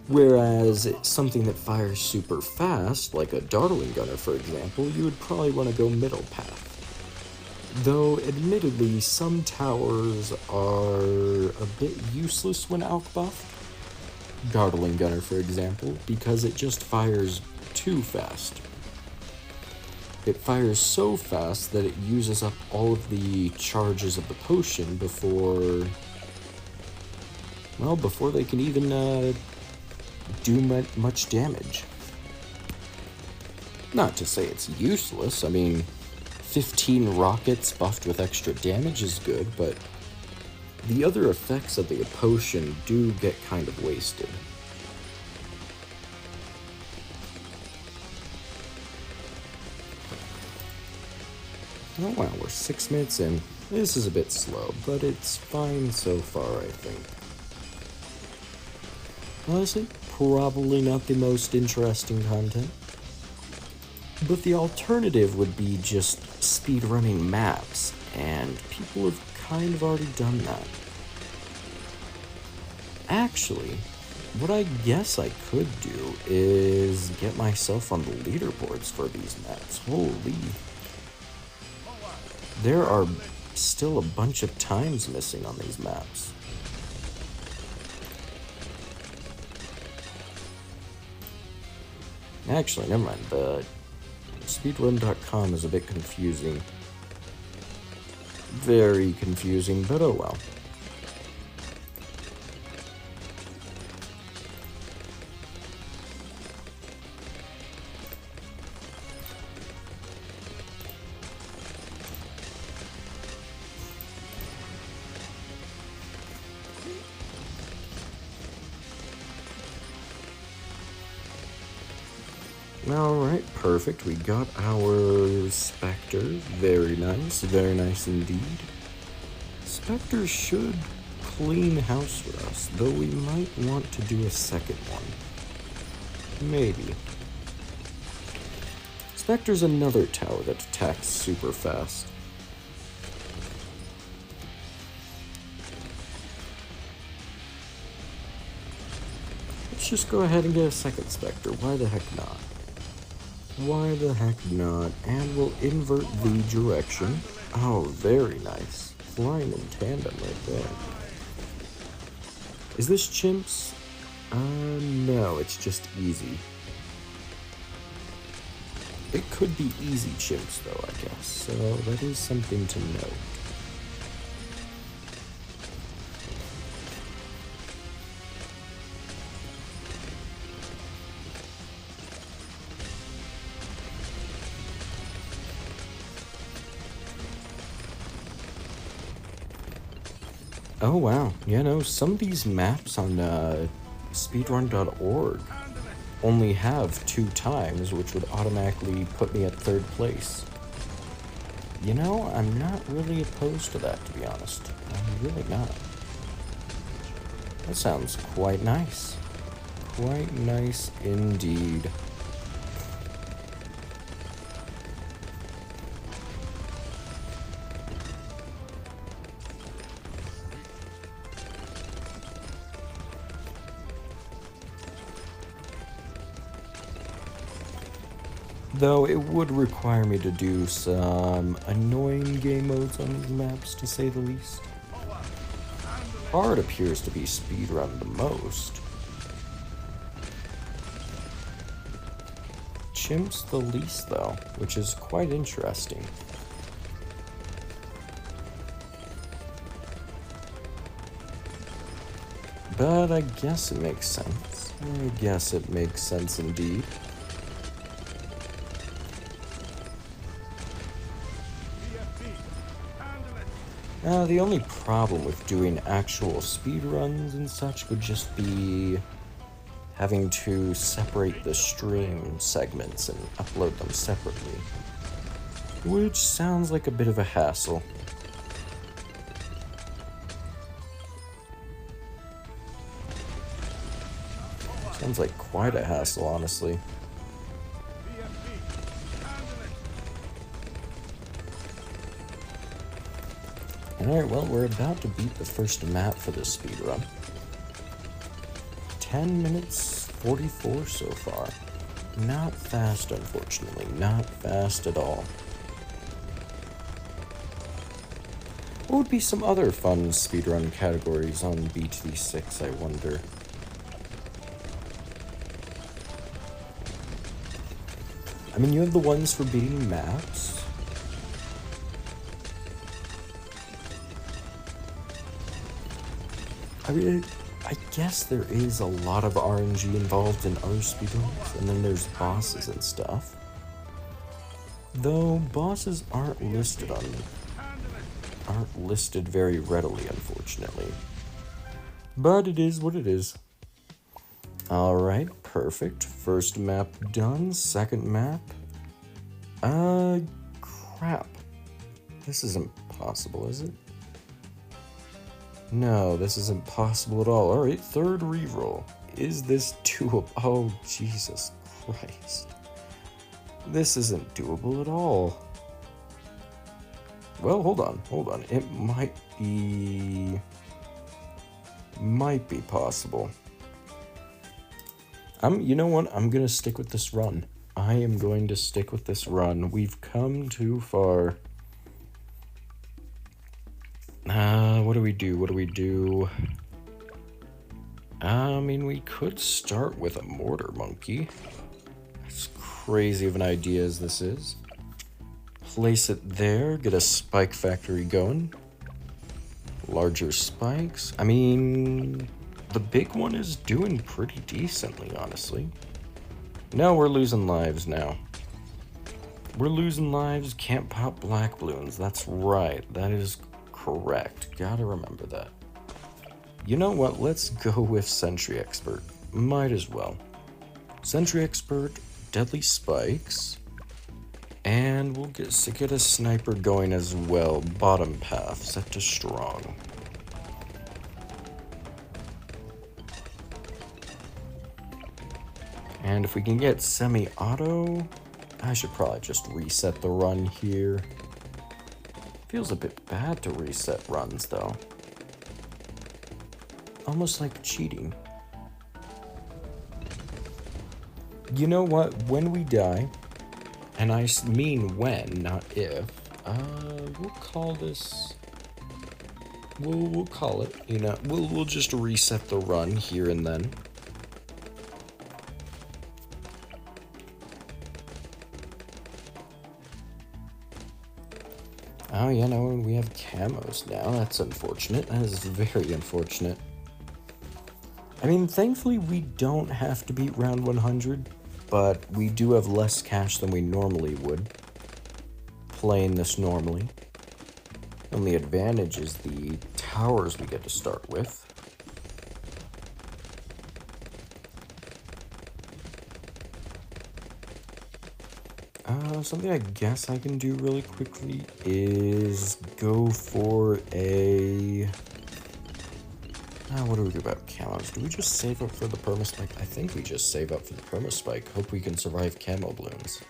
Whereas something that fires super fast, like a dartling gunner for example, you would probably want to go middle path. Though, admittedly, some towers are a bit useless when outbuffed. Dartling gunner for example, because it just fires too fast. It fires so fast that it uses up all of the charges of the potion before they can even do much damage. Not to say it's useless, I mean, 15 rockets buffed with extra damage is good, but the other effects of the potion do get kind of wasted. Oh wow, we're 6 minutes in. This is a bit slow, but it's fine so far, I think. Honestly, probably not the most interesting content. But the alternative would be just speedrunning maps, and people have kind of already done that. Actually, what I guess I could do is get myself on the leaderboards for these maps. Holy. There are still a bunch of times missing on these maps. Actually, never mind. The speedrun.com is a bit confusing. Very confusing, but oh well. Alright, perfect. We got our Spectre. Very nice indeed. Spectre should clean house for us, though we might want to do a second one. Maybe. Spectre's another tower that attacks super fast. Let's just go ahead and get a second Spectre. Why the heck not? Why the heck not? And we'll invert the direction. Oh, very nice. Flying in tandem right there. Is this chimps? No, it's just easy. It could be easy chimps though, I guess, so that is something to note. Oh wow, you know, some of these maps on speedrun.org only have 2 times, which would automatically put me at 3rd place. You know, I'm not really opposed to that, to be honest. I'm really not. That sounds quite nice. Quite nice indeed. Though it would require me to do some annoying game modes on these maps, to say the least. Hard appears to be speedrun the most. Chimps the least, though, which is quite interesting. But I guess it makes sense. I guess it makes sense indeed. The only problem with doing actual speedruns and such would just be having to separate the stream segments and upload them separately. which sounds like a bit of a hassle. Sounds like quite a hassle, honestly. Alright, well, we're about to beat the first map for this speedrun. 10 minutes 44 so far. Not fast, unfortunately. Not fast at all. What would be some other fun speedrun categories on BTD6, I wonder? I mean, you have the ones for beating maps. I mean, I guess there is a lot of RNG involved in other speedruns, and then there's bosses and stuff. Though bosses aren't listed very readily, unfortunately. But it is what it is. Alright, perfect. First map done. Second map. Crap. This isn't possible, is it? No, this isn't possible at all. Alright, third reroll. Is this doable? Oh, Jesus Christ. This isn't doable at all. Well, hold on. It might be possible. You know what? I'm gonna stick with this run. I am going to stick with this run. We've come too far. What do we do? I mean, we could start with a mortar monkey. As crazy of an idea as this is. Place it there, get a spike factory going. Larger spikes. I mean, the big one is doing pretty decently, honestly. No, we're losing lives now. We're losing lives, can't pop black balloons. That's right, that is correct. Gotta remember that. You know what? Let's go with Sentry Expert. Might as well. Sentry Expert, Deadly Spikes, and we'll get a sniper going as well. Bottom path, set to strong. And if we can get semi-auto, I should probably just reset the run here. Feels a bit bad to reset runs, though. Almost like cheating. You know what? When we die, and I mean when, not if, we'll call this... We'll call it, you know, we'll just reset the run here and then. Oh yeah, no, we have camos now. That's unfortunate. That is very unfortunate. I mean, thankfully we don't have to beat round 100, but we do have less cash than we normally would, playing this normally. Only advantage is the towers we get to start with. Something I guess I can do really quickly is go for a... what do we do about camos? Do we just save up for the perma-spike? I think we just save up for the perma-spike. Hope we can survive camo balloons.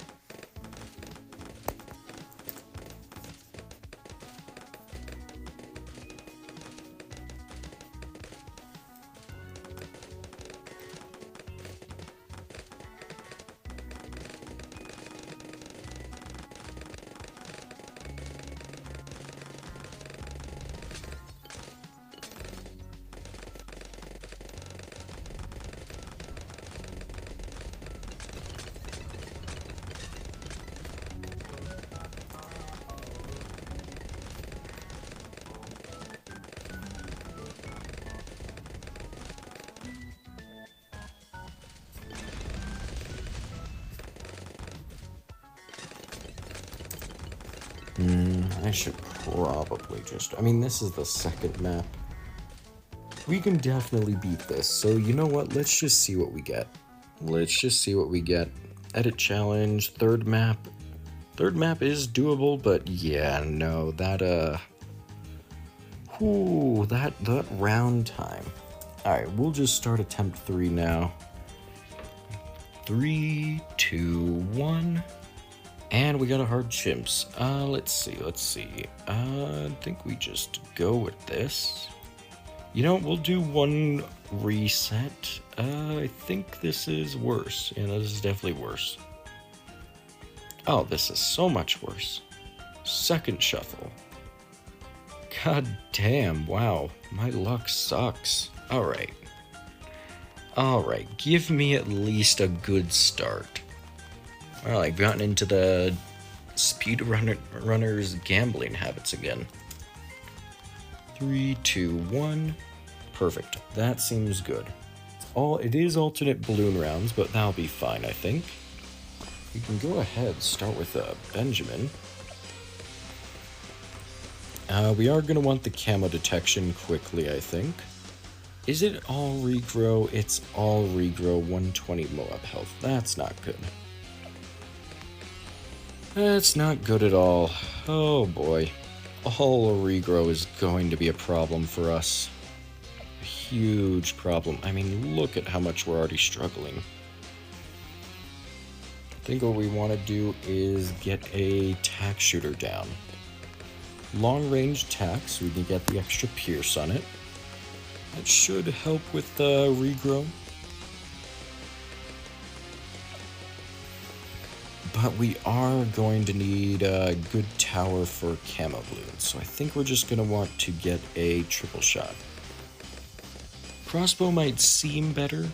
I should probably just... I mean, this is the second map. We can definitely beat this, so you know what? Let's just see what we get. Let's just see what we get. Edit challenge, third map. Third map is doable, but yeah, no, that that round time. Alright, we'll just start attempt 3 now. 3, 2, 1. And we got a hard chimps. Let's see. I think we just go with this. You know, we'll do one reset. I think this is worse. Yeah, this is definitely worse. Oh, this is so much worse. Second shuffle. God damn, wow. My luck sucks. Alright. Alright, give me at least a good start. Well, I've gotten into the speedrunner's gambling habits again. 3, 2, 1. Perfect. That seems good. It is alternate balloon rounds, but that'll be fine, I think. We can go ahead, start with Benjamin. We are going to want the camo detection quickly, I think. Is it all regrow? It's all regrow, 120 Moab health. That's not good. That's not good at all. Oh boy. All regrow is going to be a problem for us. A huge problem. I mean, look at how much we're already struggling. I think what we want to do is get a tack shooter down. Long range tack, so we can get the extra pierce on it. That should help with the regrow. But we are going to need a good tower for camo balloons, so I think we're just going to want to get a triple shot. Crossbow might seem better,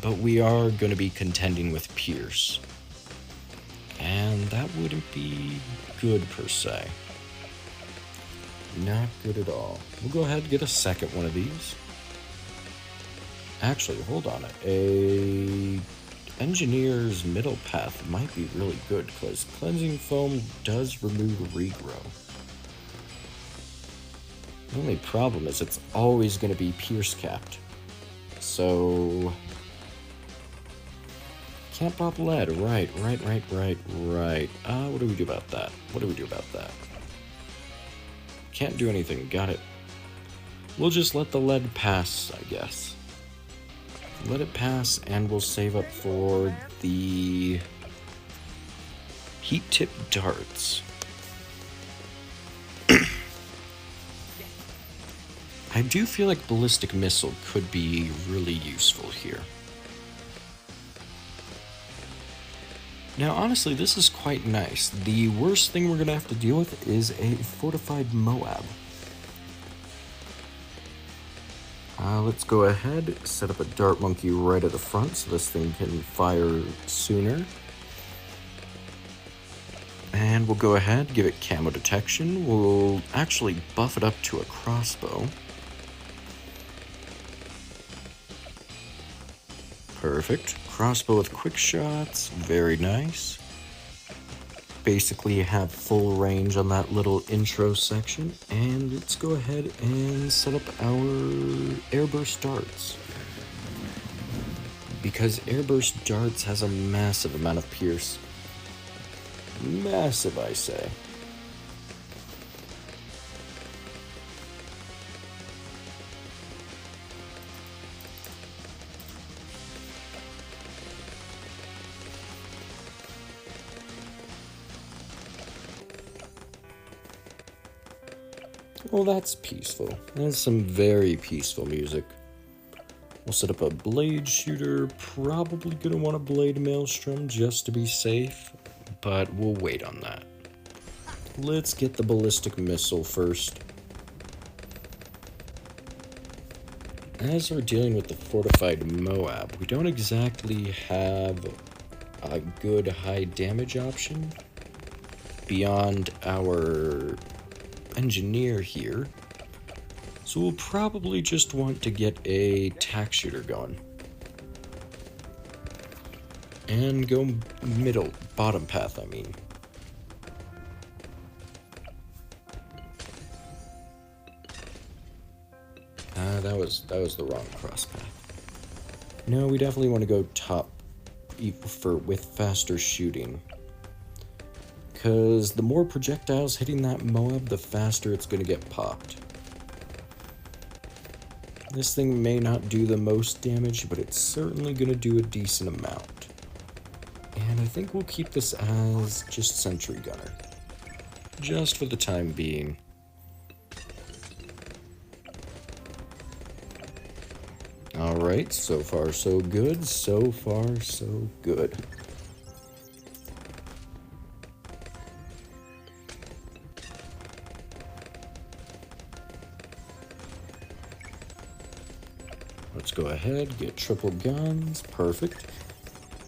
but we are going to be contending with pierce. And that wouldn't be good per se. Not good at all. We'll go ahead and get a second one of these. Actually, hold on. A engineer's middle path might be really good because cleansing foam does remove regrow. The only problem is it's always going to be pierce capped. So can't pop lead. Right. What do we do about that? Can't do anything. Got it. We'll just let the lead pass, I guess. Let it pass, and we'll save up for the heat tip darts. I do feel like ballistic missile could be really useful here. Now, honestly, this is quite nice. The worst thing we're going to have to deal with is a fortified Moab. Let's go ahead, set up a dart monkey right at the front so this thing can fire sooner. And we'll go ahead, give it camo detection. We'll actually buff it up to a crossbow. Perfect. Crossbow with quick shots, very nice. Basically have full range on that little intro section, and let's go ahead and set up our airburst darts. Because airburst darts has a massive amount of pierce. Massive, I say. Well, that's peaceful. That's some very peaceful music. We'll set up a blade shooter. Probably gonna want a blade maelstrom just to be safe, but we'll wait on that. Let's get the ballistic missile first. As we're dealing with the fortified Moab, we don't exactly have a good high damage option beyond our engineer here, so we'll probably just want to get a tack shooter going and go bottom path, I mean. That was the wrong cross path. No, we definitely want to go top with faster shooting, because the more projectiles hitting that Moab, the faster it's going to get popped. This thing may not do the most damage, but it's certainly going to do a decent amount. And I think we'll keep this as just Sentry Gunner, just for the time being. Alright, so far so good, so far so good. Let's go ahead, get triple guns, perfect.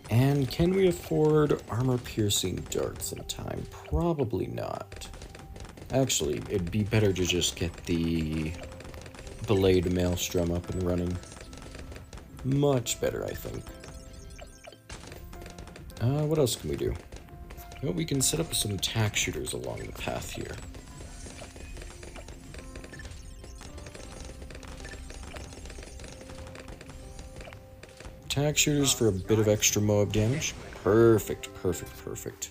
And can we afford armor-piercing darts in time? Probably not. Actually, it'd be better to just get the Belayed Maelstrom up and running. Much better, I think. What else can we do? Well, we can set up some tack shooters along the path here. Tack shooters for a bit of extra Moab damage. Perfect, perfect, perfect.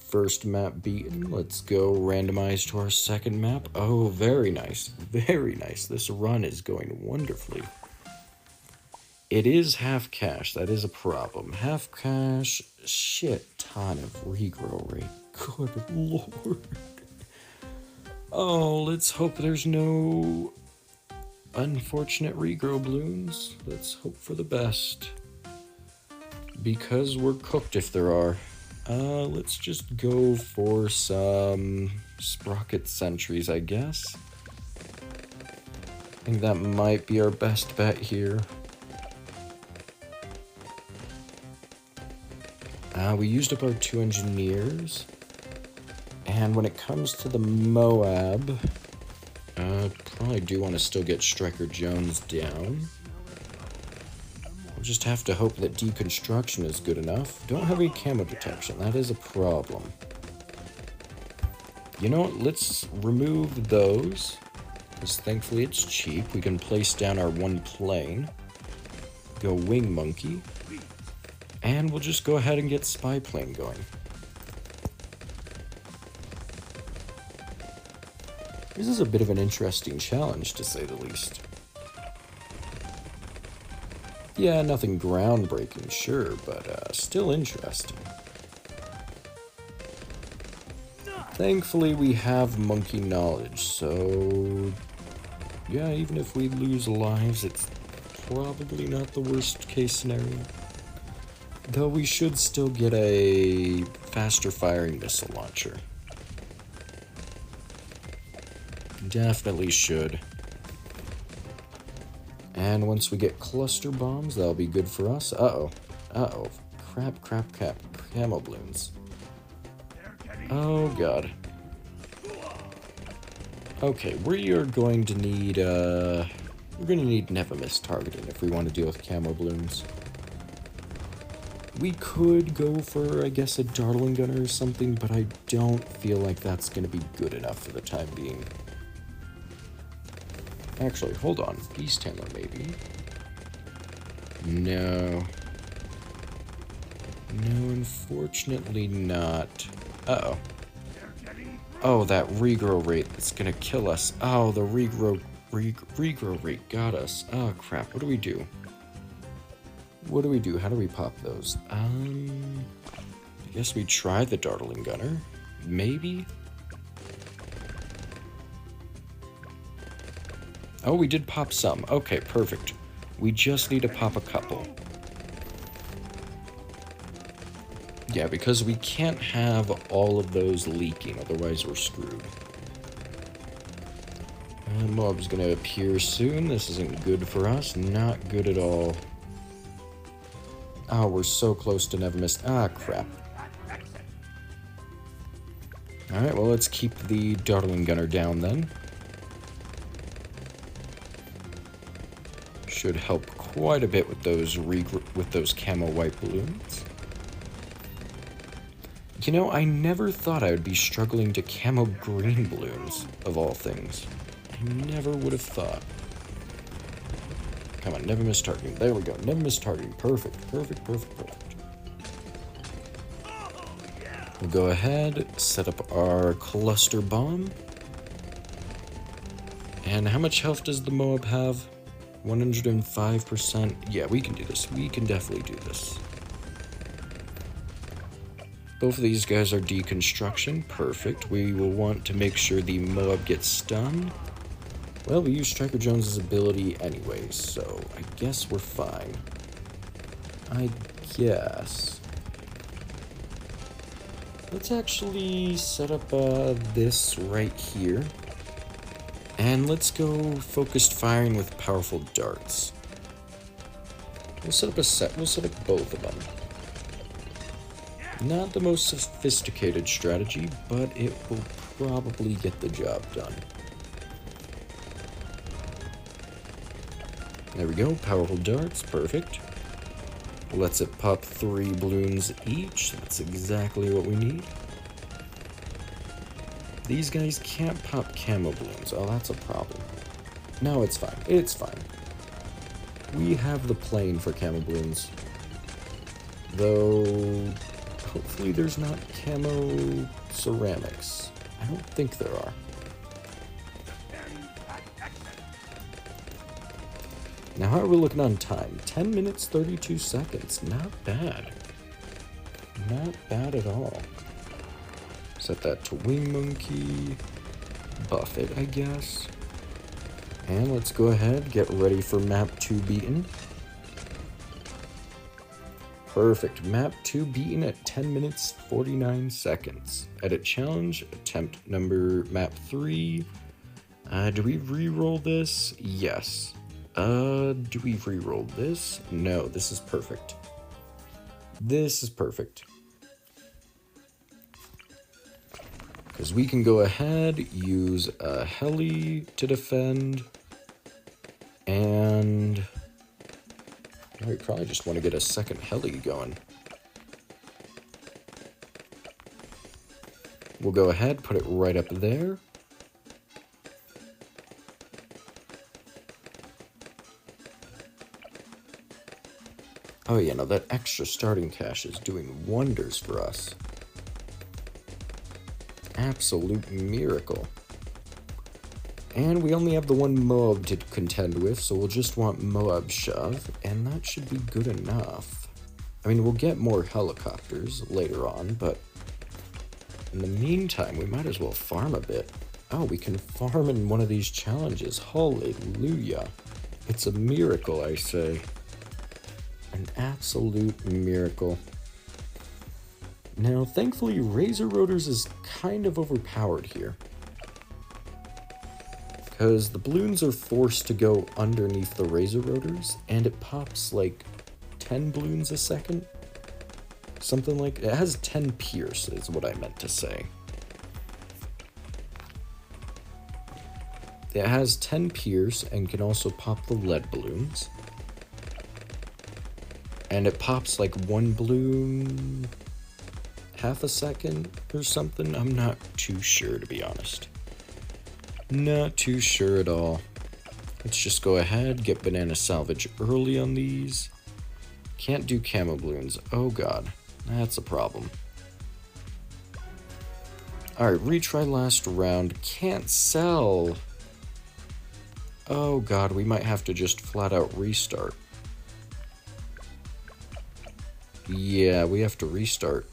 First map beaten. Let's go randomize to our second map. Oh, very nice. Very nice. This run is going wonderfully. It is half cash. That is a problem. Half cash, shit ton of regrow rate. Good lord. Oh, let's hope there's no unfortunate regrow balloons. Let's hope for the best. Because we're cooked if there are. Let's just go for some sprocket sentries, I guess. I think that might be our best bet here. We used up our 2 engineers. And when it comes to the Moab, probably do want to still get Striker Jones down. We'll just have to hope that deconstruction is good enough. Don't have any camo detection. That is a problem. You know what? Let's remove those. Because thankfully it's cheap. We can place down our 1 plane. Go Wing Monkey. And we'll just go ahead and get Spy Plane going. This is a bit of an interesting challenge, to say the least. Yeah, nothing groundbreaking, sure, but still interesting. Thankfully, we have monkey knowledge, so yeah, even if we lose lives, it's probably not the worst case scenario. Though we should still get a faster firing missile launcher. Definitely should. And once we get cluster bombs, that'll be good for us. Uh-oh. Uh-oh. Crap, crap, crap. Camo balloons. Oh, God. Okay, we are going to need, we're going to need Never-Miss targeting if we want to deal with camo balloons. We could go for, I guess, a Dartling Gunner or something, but I don't feel like that's going to be good enough for the time being. Actually, hold on. Beast Handler, maybe. No. No, unfortunately not. Uh-oh. Oh, that regrow rate that's gonna kill us. Oh, the regrow rate got us. Oh, crap. What do we do? What do we do? How do we pop those? I guess we try the Dartling Gunner. Maybe? Oh, we did pop some. Okay, perfect. We just need to pop a couple. Yeah, because we can't have all of those leaking, otherwise we're screwed. And Mob's gonna appear soon. This isn't good for us. Not good at all. Oh, we're so close to Never-Miss. Ah, crap. Alright, well, let's keep the Dartling Gunner down then. Should help quite a bit with those camo white balloons. You know, I never thought I would be struggling to camo green balloons, of all things. I never would have thought. Come on, Never-Miss targeting. There we go. Never-Miss targeting. Perfect, perfect, perfect, perfect. We'll go ahead, set up our cluster bomb. And how much health does the Moab have? 105%. Yeah, we can do this. We can definitely do this. Both of these guys are deconstruction. Perfect. We will want to make sure the Moab gets stunned. Well, we use Striker Jones's ability anyways, so I guess we're fine. I guess. Let's actually set up this right here. And let's go focused firing with powerful darts. We'll set up we'll set up both of them. Not the most sophisticated strategy, but it will probably get the job done. There we go, powerful darts, perfect. Lets it pop 3 balloons each, that's exactly what we need. These guys can't pop camo balloons. Oh, that's a problem. No, it's fine. It's fine. We have the plane for camo balloons. Though, hopefully there's not camo ceramics. I don't think there are. Now, how are we looking on time? 10 minutes, 32 seconds. Not bad. Not bad at all. Set that to Wing Monkey. Buff it, I guess. And let's go ahead, get ready for map 2 beaten. Perfect. Map 2 beaten at 10 minutes, 49 seconds. Edit challenge, attempt number map 3. Do we re-roll this? Yes. Do we re-roll this? No, this is perfect. This is perfect. Because we can go ahead, use a heli to defend, and we probably just want to get a second heli going. We'll go ahead, put it right up there. Oh yeah, no, that extra starting cash is doing wonders for us. Absolute miracle. And we only have the one Moab to contend with, so we'll just want Moab shove, and that should be good enough. I mean, we'll get more helicopters later on, but in the meantime, we might as well farm a bit. Oh, we can farm in one of these challenges. Hallelujah. It's a miracle, I say. An absolute miracle. Now, thankfully, Razor Rotors is kind of overpowered here. Because the balloons are forced to go underneath the Razor Rotors, and it pops like 10 balloons a second. Something like... It has 10 pierce, is what I meant to say. It has 10 pierce and can also pop the lead balloons. And it pops like 1 balloon... half a second or something? I'm not too sure, to be honest. Not too sure at all. Let's just go ahead, get banana salvage early on these. Can't do camo balloons. Oh god, that's a problem. Alright, retry last round. Can't sell. Oh god, we might have to just flat out restart. Yeah, we have to restart.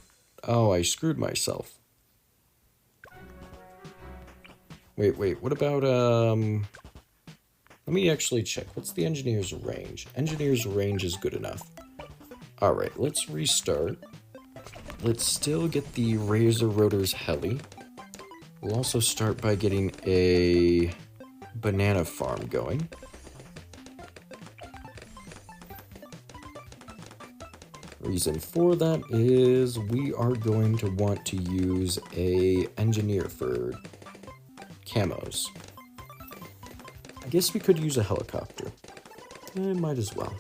Oh, I screwed myself. Wait, what about, let me actually check. What's the engineer's range? Engineer's range is good enough. Alright, let's restart. Let's still get the Razor Rotors heli. We'll also start by getting a banana farm going. Reason for that is we are going to want to use a engineer for camos. I guess we could use a helicopter. Might as well.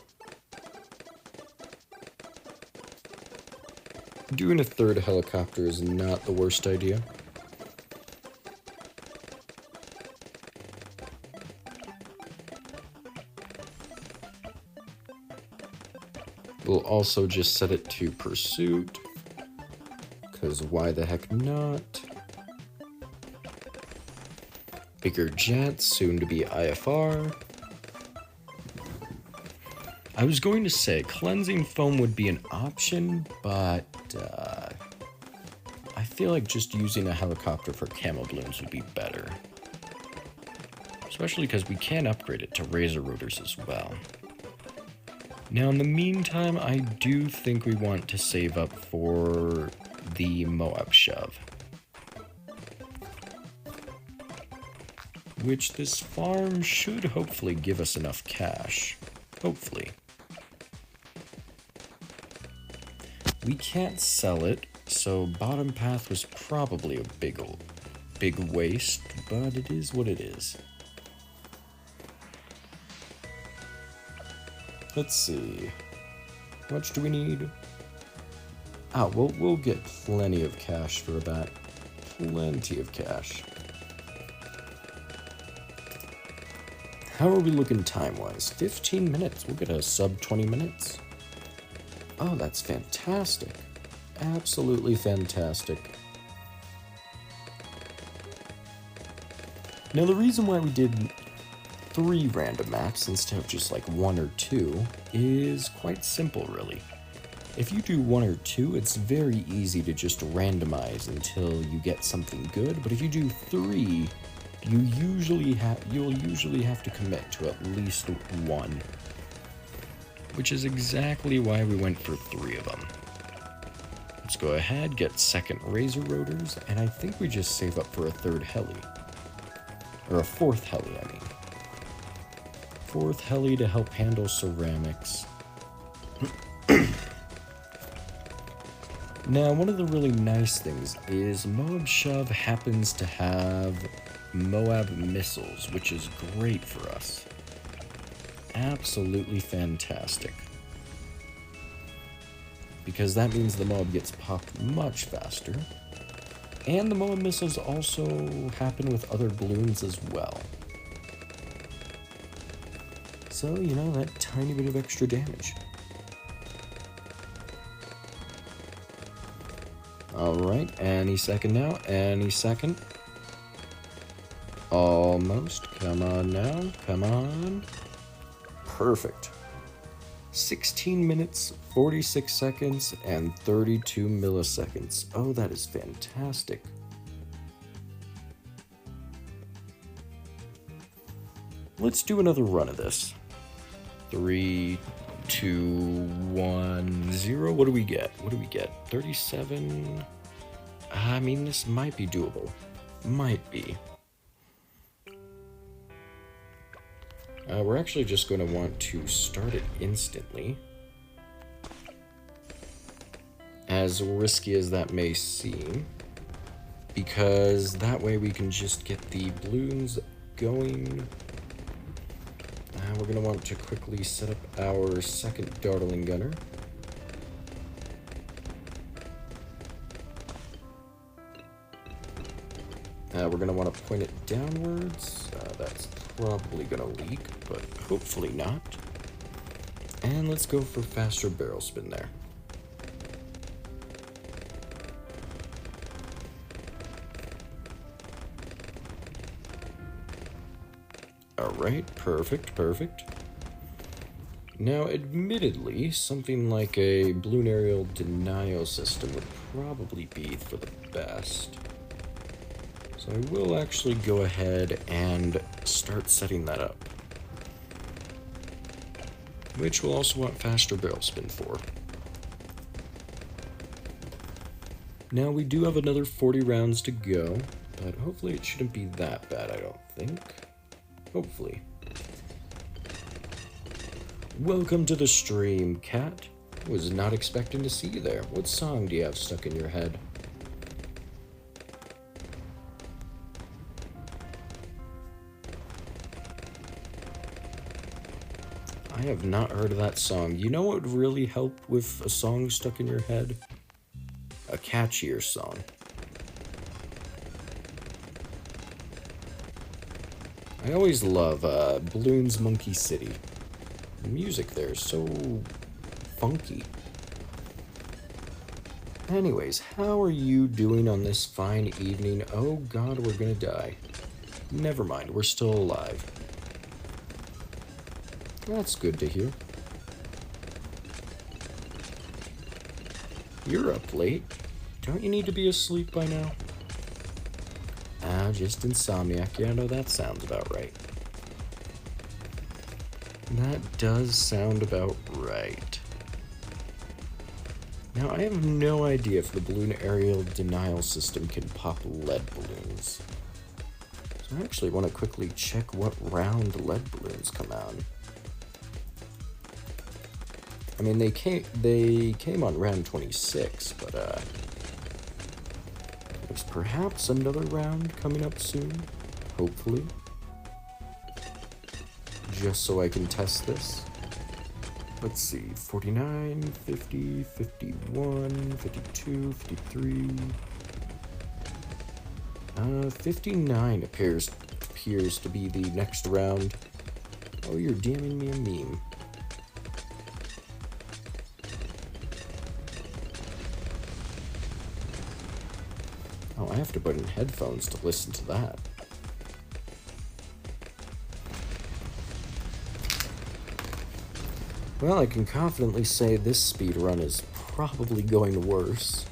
Doing a third helicopter is not the worst idea. We'll also just set it to pursuit, because why the heck not? Bigger jets, soon to be IFR. I was going to say cleansing foam would be an option, but I feel like just using a helicopter for camo balloons would be better. Especially because we can upgrade it to razor rotors as well. Now in the meantime, I do think we want to save up for the Moab shove. Which this farm should hopefully give us enough cash. Hopefully. We can't sell it, so bottom path was probably a big waste, but it is what it is. Let's see. How much do we need? Oh, we'll get plenty of cash for that. Plenty of cash. How are we looking time-wise? 15 minutes. We'll get a sub 20 minutes. Oh, that's fantastic. Absolutely fantastic. Now, the reason why we did 3 random maps instead of just like 1 or 2 is quite simple, really. If you do 1 or 2, it's very easy to just randomize until you get something good, but if you do 3, you'll usually have to commit to at least 1. Which is exactly why we went for 3 of them. Let's go ahead, get second razor rotors, and I think we just save up for a 3rd heli. Or a 4th heli, I mean. 4th heli to help handle ceramics. Now, one of the really nice things is Moab Shove happens to have Moab missiles, which is great for us. Absolutely fantastic. Because that means the Moab gets popped much faster. And the Moab missiles also happen with other balloons as well. So, you know, that tiny bit of extra damage. Alright, any second now, any second. Almost, come on now, come on. Perfect. 16 minutes, 46 seconds, and 32 milliseconds. Oh, that is fantastic. Let's do another run of this. 3, 2, 1, 0. What do we get? What do we get? 37. I mean, this might be doable. Might be. We're actually just going to want to start it instantly. As risky as that may seem. Because that way we can just get the balloons going. We're going to want to quickly set up our second Dartling gunner. We're going to want to point it downwards. That's probably going to leak, but hopefully not. And let's go for faster barrel spin there. Alright, perfect, perfect. Now, admittedly, something like a balloon aerial denial system would probably be for the best. So I will actually go ahead and start setting that up. Which we'll also want faster barrel spin for. Now, we do have another 40 rounds to go, but hopefully it shouldn't be that bad, I don't think. Hopefully. Welcome to the stream, Cat. Was not expecting to see you there. What song do you have stuck in your head? I have not heard of that song. You know what would really help with a song stuck in your head? A catchier song. I always love Balloons Monkey City. The music there is so funky. Anyways, how are you doing on this fine evening? Oh god, we're gonna die. Never mind, we're still alive. That's good to hear. You're up late. Don't you need to be asleep by now? Ah, just insomniac. Yeah, no, that sounds about right. That does sound about right. Now, I have no idea if the balloon aerial denial system can pop lead balloons. So I actually want to quickly check what round lead balloons come out. I mean, they came on round 26, but there's perhaps another round coming up soon, hopefully. Just so I can test this. Let's see, 49, 50, 51, 52, 53. 59 appears to be the next round. Oh, you're DMing me a meme. Oh, I have to put in headphones to listen to that. Well, I can confidently say this speedrun is probably going worse.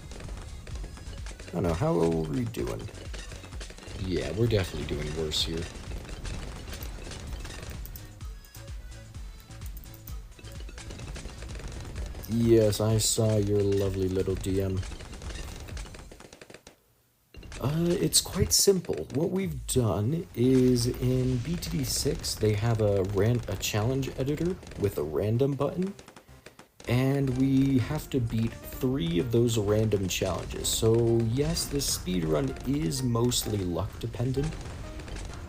I don't know, how are we doing? Yeah, we're definitely doing worse here. Yes, I saw your lovely little DM. It's quite simple. What we've done is in BTD6, they have a challenge editor with a random button, and we have to beat 3 of those random challenges. So yes, this speedrun is mostly luck dependent,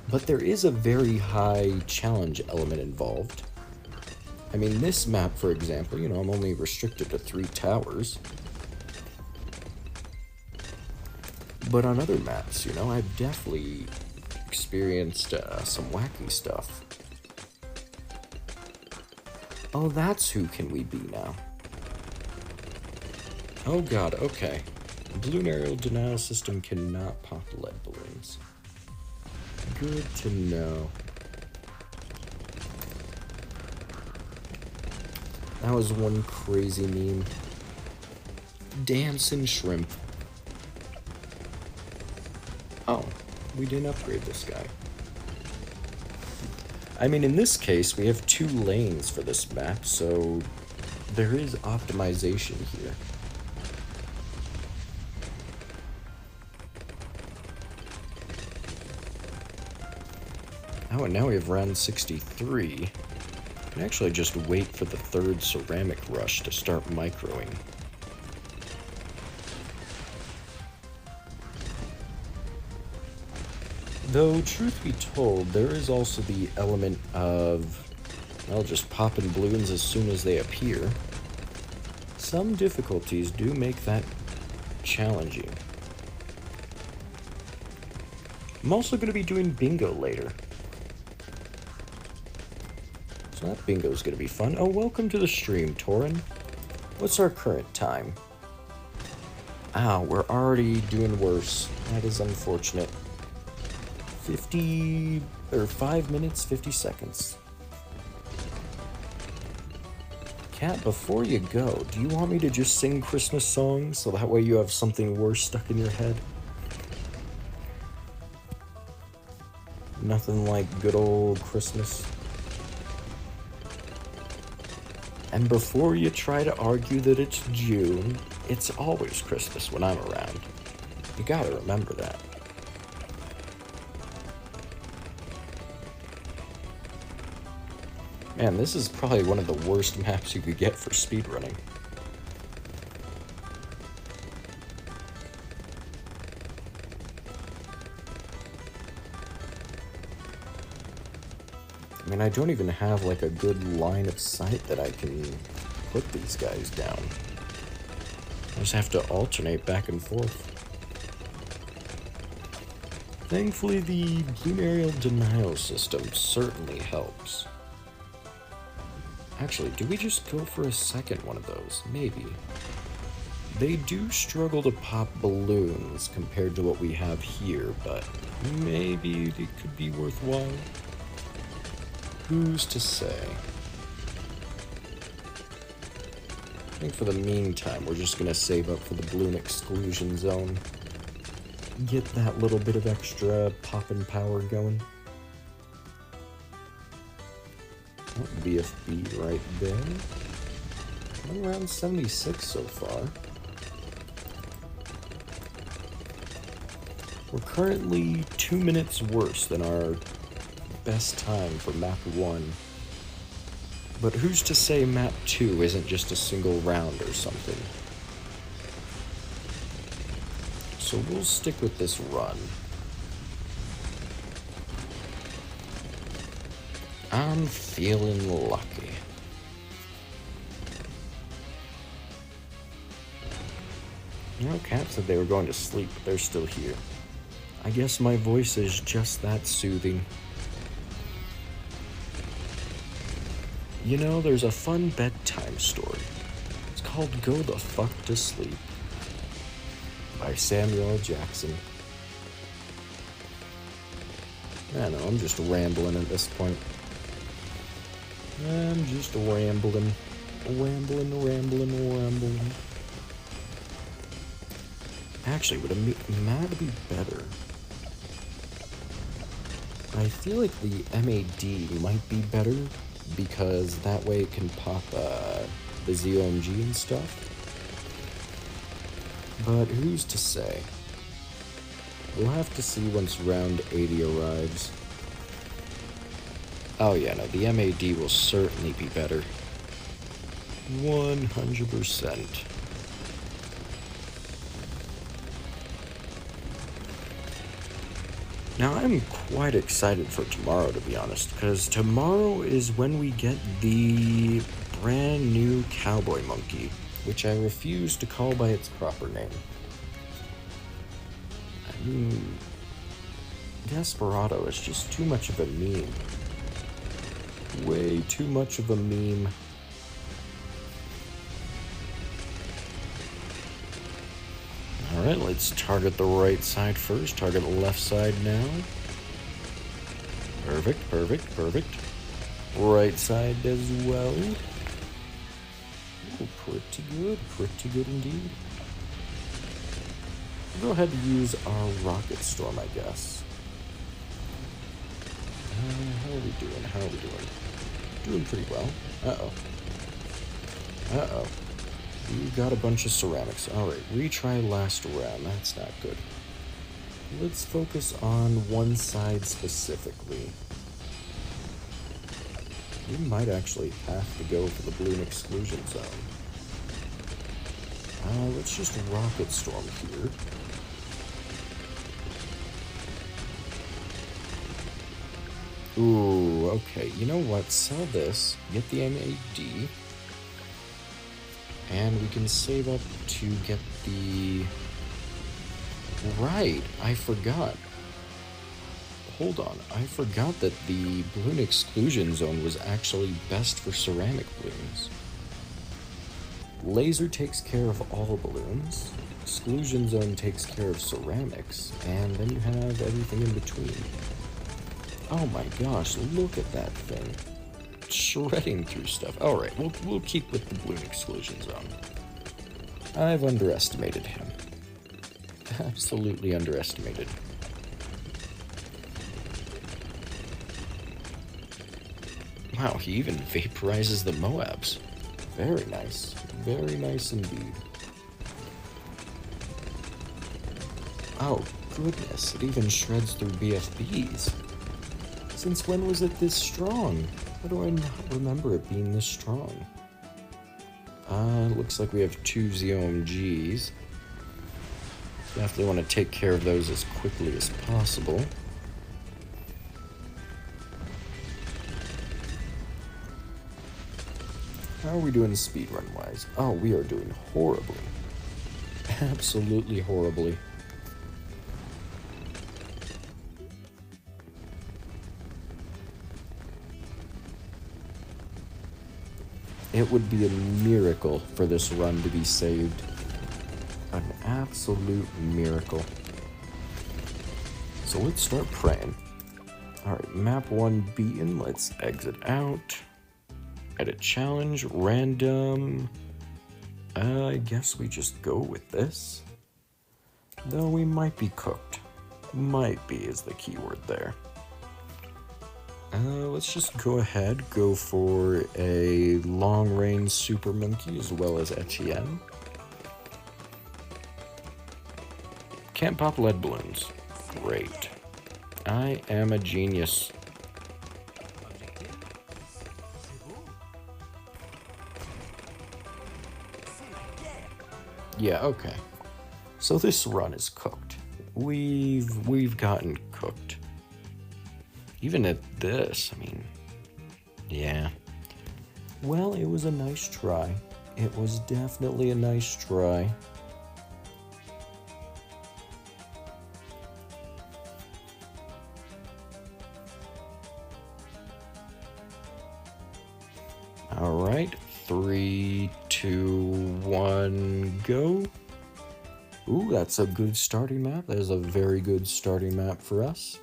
but there is a very high challenge element involved. I mean, this map, for example, you know, I'm only restricted to 3 towers. But on other maps, you know, I've definitely experienced some wacky stuff. Oh, that's who can we be now. Oh god, okay. Balloon aerial denial system cannot pop lead balloons. Good to know. That was one crazy meme. Dancing shrimp. Oh, we didn't upgrade this guy. I mean, in this case, we have 2 lanes for this map, so there is optimization here. Oh, and now we have round 63. We can actually just wait for the 3rd ceramic rush to start microing. Though, truth be told, there is also the element of, well, just popping balloons as soon as they appear. Some difficulties do make that challenging. I'm also going to be doing bingo later. So that bingo is going to be fun. Oh, welcome to the stream, Torin. What's our current time? Ow, we're already doing worse. That is unfortunate. 5 minutes, 50 seconds. Kat, before you go, do you want me to just sing Christmas songs so that way you have something worse stuck in your head? Nothing like good old Christmas. And before you try to argue that it's June, it's always Christmas when I'm around. You gotta remember that. Man, this is probably one of the worst maps you could get for speedrunning. I mean, I don't even have like a good line of sight that I can put these guys down. I just have to alternate back and forth. Thankfully, the balloon aerial denial system certainly helps. Actually, do we just go for a second one of those? Maybe. They do struggle to pop balloons compared to what we have here, but maybe it could be worthwhile. Who's to say? I think for the meantime, we're just gonna save up for the balloon exclusion zone. Get that little bit of extra poppin' power going. Oh, BFB right there. I'm around 76 so far. We're currently 2 minutes worse than our best time for map 1. But who's to say map 2 isn't just a single round or something? So we'll stick with this run. I'm feeling lucky. You know, Cat said they were going to sleep, but they're still here. I guess my voice is just that soothing. You know, there's a fun bedtime story. It's called Go the Fuck to Sleep by Samuel Jackson. I don't know, I'm just rambling at this point. I'm just rambling. Rambling. Actually, would a MAD be better? I feel like the MAD might be better because that way it can pop the ZOMG and stuff. But who's to say? We'll have to see once round 80 arrives. Oh yeah, no, the MAD will certainly be better. 100%. Now, I'm quite excited for tomorrow, to be honest, because tomorrow is when we get the brand new cowboy monkey, which I refuse to call by its proper name. I mean, Desperado is just too much of a meme. Way too much of a meme. Alright, let's target the right side first. Target the left side now. Perfect. Right side as well. Ooh, pretty good indeed. We'll go ahead and use our rocket storm, I guess. How are we doing? Doing pretty well. Uh-oh. We got a bunch of ceramics. Alright, retry last round. That's not good. Let's focus on one side specifically. We might actually have to go for the balloon exclusion zone. Let's just rocket storm here. Ooh, okay. You know what? Sell this. Get the MAD. And we can save up to get the... Right, I forgot. Hold on, I forgot that the balloon exclusion zone was actually best for ceramic balloons. Laser takes care of all balloons, exclusion zone takes care of ceramics, and then you have everything in between. Oh my gosh, look at that thing. Shredding through stuff. Alright, we'll keep with the balloon exclusion zone. I've underestimated him. Absolutely underestimated. Wow, he even vaporizes the Moabs. Very nice indeed. Oh goodness, it even shreds through BFBs. Since when was it this strong? How do I not remember it being this strong? Looks like we have 2 ZOMGs. Definitely want to take care of those as quickly as possible. How are we doing speedrun-wise? Oh, we are doing horribly. Absolutely horribly. It would be a miracle for this run to be saved. An absolute miracle. So let's start praying. Alright, map 1 beaten. Let's exit out. Edit challenge, random. I guess we just go with this. Though we might be cooked. Might be is the keyword there. Let's just go ahead, go for a long-range Super Monkey as well as Etienne. Can't pop lead balloons. Great. I am a genius. Yeah, okay. So this run is cooked. We've gotten cooked. Even at this, I mean, yeah. Well, it was a nice try. It was definitely a nice try. All right, 3, 2, 1, go. Ooh, that's a good starting map. That is a very good starting map for us.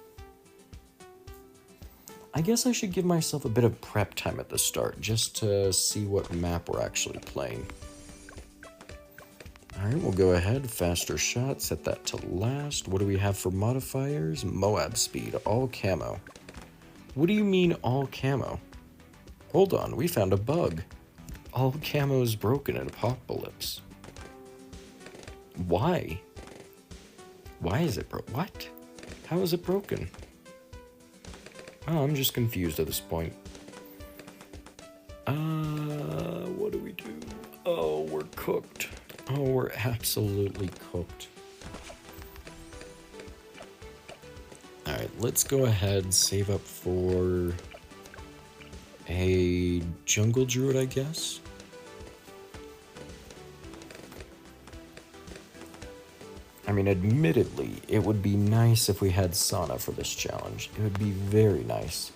I guess I should give myself a bit of prep time at the start, just to see what map we're actually playing. Alright, we'll go ahead, faster shot, set that to last. What do we have for modifiers? Moab speed, all camo. What do you mean all camo? Hold on, we found a bug. All camo is broken in Apocalypse. Why? Why is it broken? What? How is it broken? Oh, I'm just confused at this point. What do we do? Oh, we're cooked. Oh, we're absolutely cooked. Alright, let's go ahead, save up for a jungle druid, I guess. I mean, admittedly, it would be nice if we had Sana for this challenge. It would be very nice.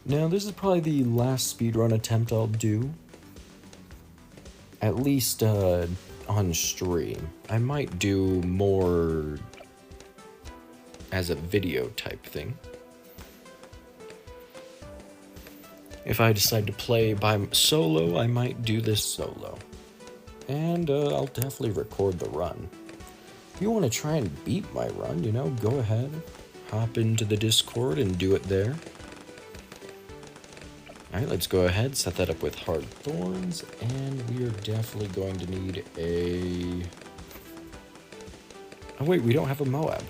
Now, this is probably the last speedrun attempt I'll do. At least, on stream. I might do more as a video type thing. If I decide to play by solo, I might do this solo. And I'll definitely record the run. If you want to try and beat my run, you know, go ahead. Hop into the Discord and do it there. Alright, let's go ahead, set that up with hard thorns, and we are definitely going to need a... Oh wait, we don't have a Moab.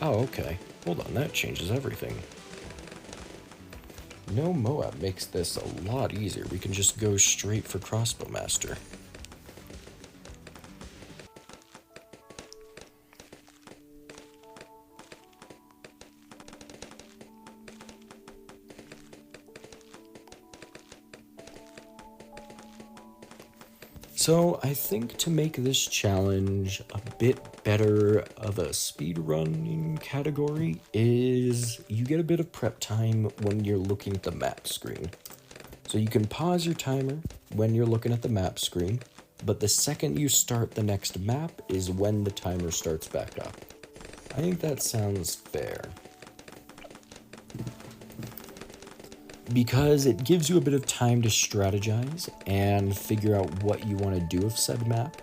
Oh, okay. Hold on, that changes everything. No Moab makes this a lot easier. We can just go straight for Crossbow Master. So I think to make this challenge a bit better of a speedrunning category is you get a bit of prep time when you're looking at the map screen. So you can pause your timer when you're looking at the map screen, but the second you start the next map is when the timer starts back up. I think that sounds fair. Because it gives you a bit of time to strategize and figure out what you want to do with said map.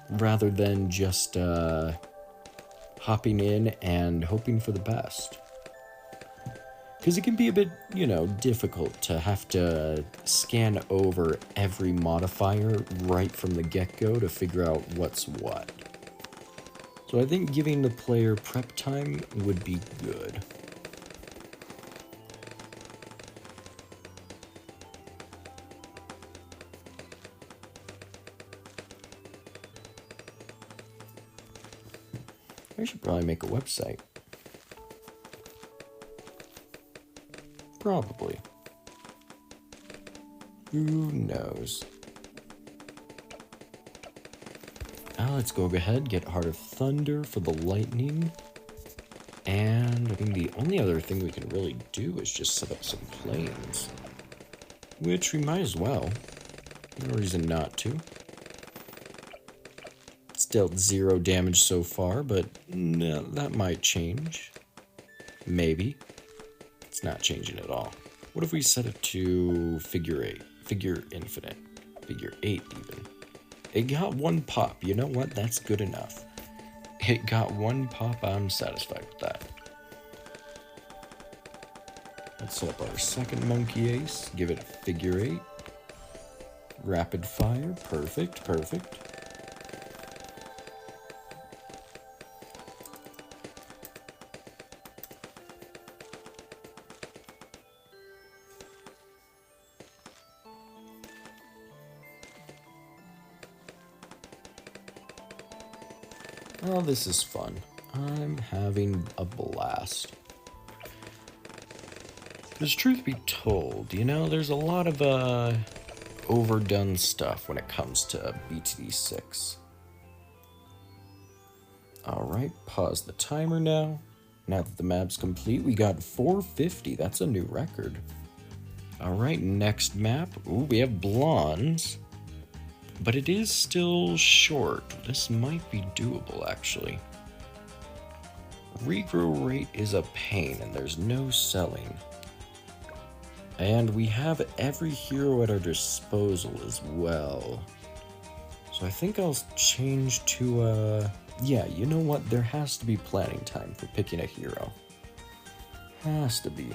Rather than just hopping in and hoping for the best. Because it can be a bit, you know, difficult to have to scan over every modifier right from the get-go to figure out what's what. So I think giving the player prep time would be good. I should probably make a website. Probably. Who knows? Now let's go ahead, get Heart of Thunder for the lightning. And I mean, the only other thing we can really do is just set up some planes. which we might as well. No reason not to. It's dealt 0 damage so far, but no, that might change. Maybe. It's not changing at all. What if we set it to figure 8? Figure infinite. Figure 8 even. It got 1 pop. You know what? That's good enough. It got 1 pop. I'm satisfied with that. Let's set up our second monkey ace. Give it a figure 8. Rapid fire. Perfect, perfect. Oh, this is fun. I'm having a blast. Because truth be told, you know, there's a lot of overdone stuff when it comes to BTD6. Alright, pause the timer now. Now that the map's complete, we got 450. That's a new record. Alright, next map. Ooh, we have blondes. But it is still short. This might be doable, actually. Regrow rate is a pain, and there's no selling. And we have every hero at our disposal as well. So I think I'll change to, yeah, you know what? There has to be planning time for picking a hero. Has to be.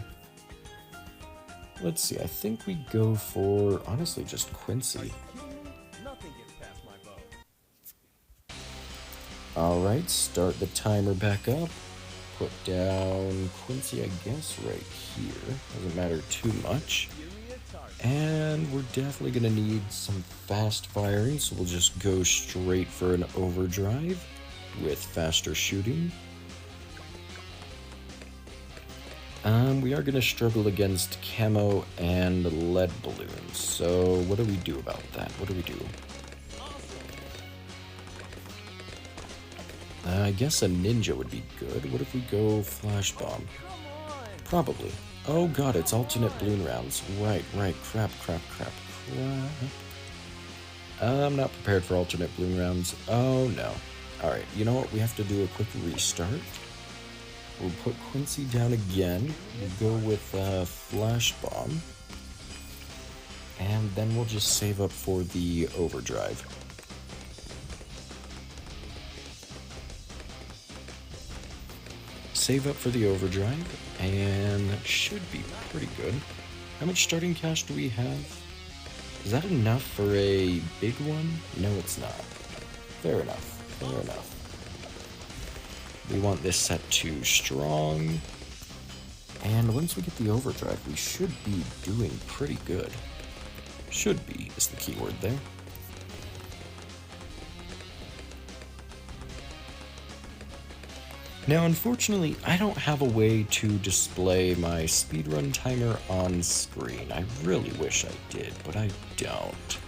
Let's see, I think we go for, honestly, just Quincy. Alright, start the timer back up. Put down Quincy, I guess, right here. Doesn't matter too much. And we're definitely going to need some fast firing, so we'll just go straight for an overdrive with faster shooting. We are going to struggle against camo and lead balloons, so what do we do about that? What do we do? I guess a ninja would be good. What if we go flash bomb? Probably. Oh god, it's alternate balloon rounds. Right. Crap. I'm not prepared for alternate balloon rounds. Oh no. Alright, you know what? We have to do a quick restart. We'll put Quincy down again. We'll go with flash bomb. And then we'll just save up for the overdrive. Save up for the overdrive, and that should be pretty good. How much starting cash do we have? Is that enough for a big one? No, it's not. Fair enough. We want this set to strong. And once we get the overdrive, we should be doing pretty good. Should be is the key word there. Now, unfortunately, I don't have a way to display my speedrun timer on screen. I really wish I did, but I don't.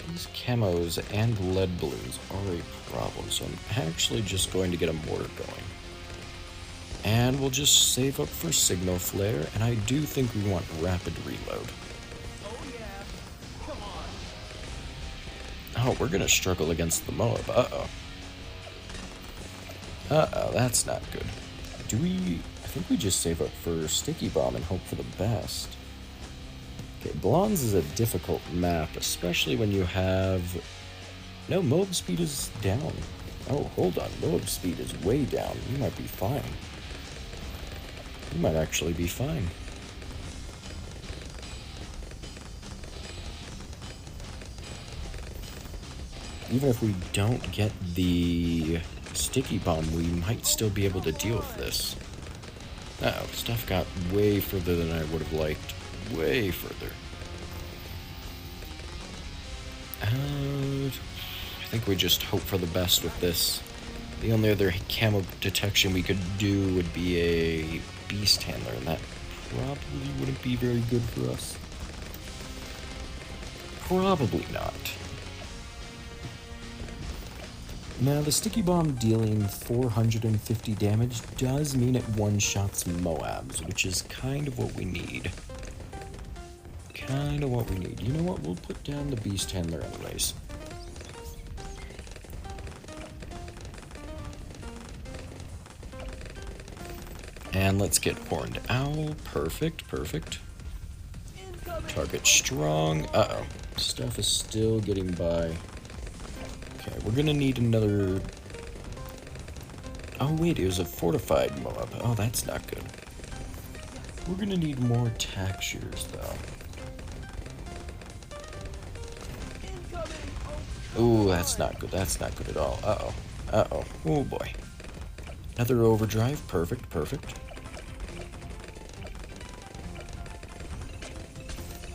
These camos and lead balloons are a problem, so I'm actually just going to get a mortar going. And we'll just save up for signal flare, and I do think we want rapid reload. Oh, we're gonna struggle against the Moab. Uh-oh, that's not good. I think we just save up for Sticky Bomb and hope for the best. Okay, Blondes is a difficult map, especially when you have... No, Moab speed is down. Oh, hold on, Moab speed is way down. You might be fine. You might actually be fine. Even if we don't get the Sticky Bomb, we might still be able to deal with this. Uh-oh, stuff got way further than I would have liked. Way further. I think we just hope for the best with this. The only other camo detection we could do would be a Beast Handler, and that probably wouldn't be very good for us. Probably not. Now, the sticky bomb dealing 450 damage does mean it one-shots Moabs, which is kind of what we need. Kind of what we need. You know what? We'll put down the beast handler anyways. And let's get Horned Owl. Perfect, perfect. Target strong. Uh-oh. Stuff is still getting by. Okay, we're gonna need another... Oh wait, it was a fortified Moab. Oh, that's not good. We're gonna need more taxures, though. Ooh, that's not good. That's not good at all. Uh-oh. Uh-oh. Oh, boy. Another overdrive. Perfect, perfect.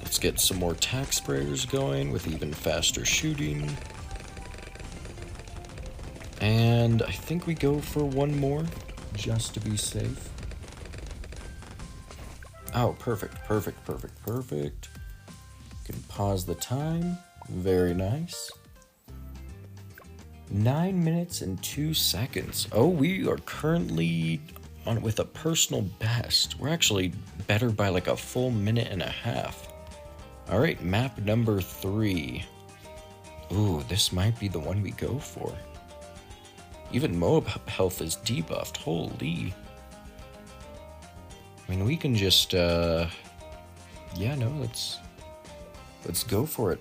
Let's get some more tack sprayers going with even faster shooting. And I think we go for one more, just to be safe. Oh, perfect, perfect, perfect, perfect. Can pause the time. Very nice. 9 minutes and 2 seconds. Oh, we are currently on with a personal best. We're actually better by like a full minute and a half. All right, map number 3. Ooh, this might be the one we go for. Even Moab health is debuffed. Holy. I mean, we can just, yeah, no, let's go for it.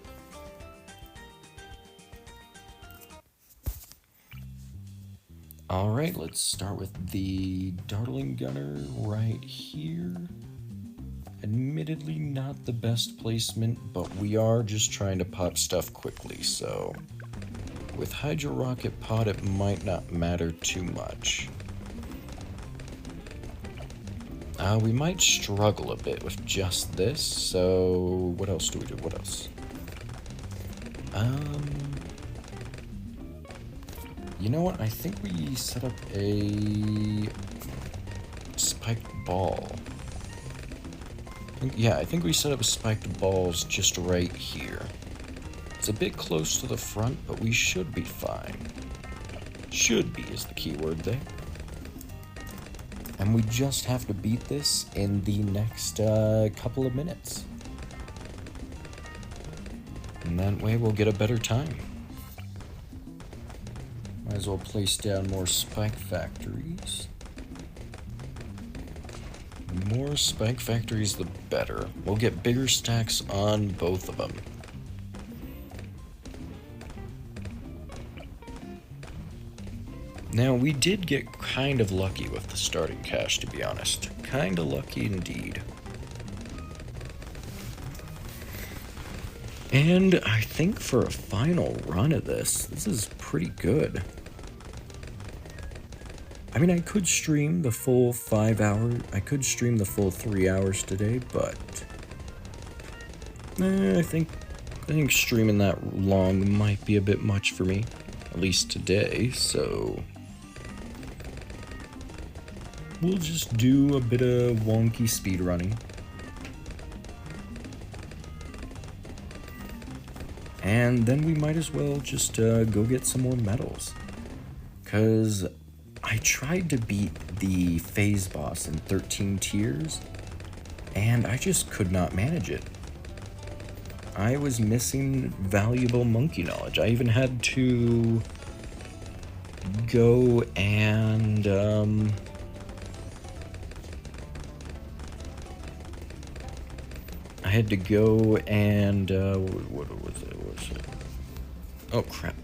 All right, let's start with the Dartling Gunner right here. Admittedly, not the best placement, but we are just trying to pop stuff quickly, so with Hydro Rocket Pod, it might not matter too much. We might struggle a bit with just this, so what else do we do? What else? You know what? I think we set up a spiked ball. I think we set up spiked balls just right here. It's a bit close to the front, but we should be fine. Should be is the key word there. And we just have to beat this in the next couple of minutes. And that way we'll get a better time. Might as well place down more spike factories. The more spike factories, the better. We'll get bigger stacks on both of them. Now, we did get kind of lucky with the starting cash, to be honest. Kind of lucky indeed. And I think for a final run of this is pretty good. I mean, I could stream the full 5 hours. I could stream the full 3 hours today, but I think streaming that long might be a bit much for me, at least today. So we'll just do a bit of wonky speedrunning. And then we might as well just go get some more medals. Because I tried to beat the phase boss in 13 tiers, and I just could not manage it. I was missing valuable monkey knowledge. I even had to go and what was it? Oh crap.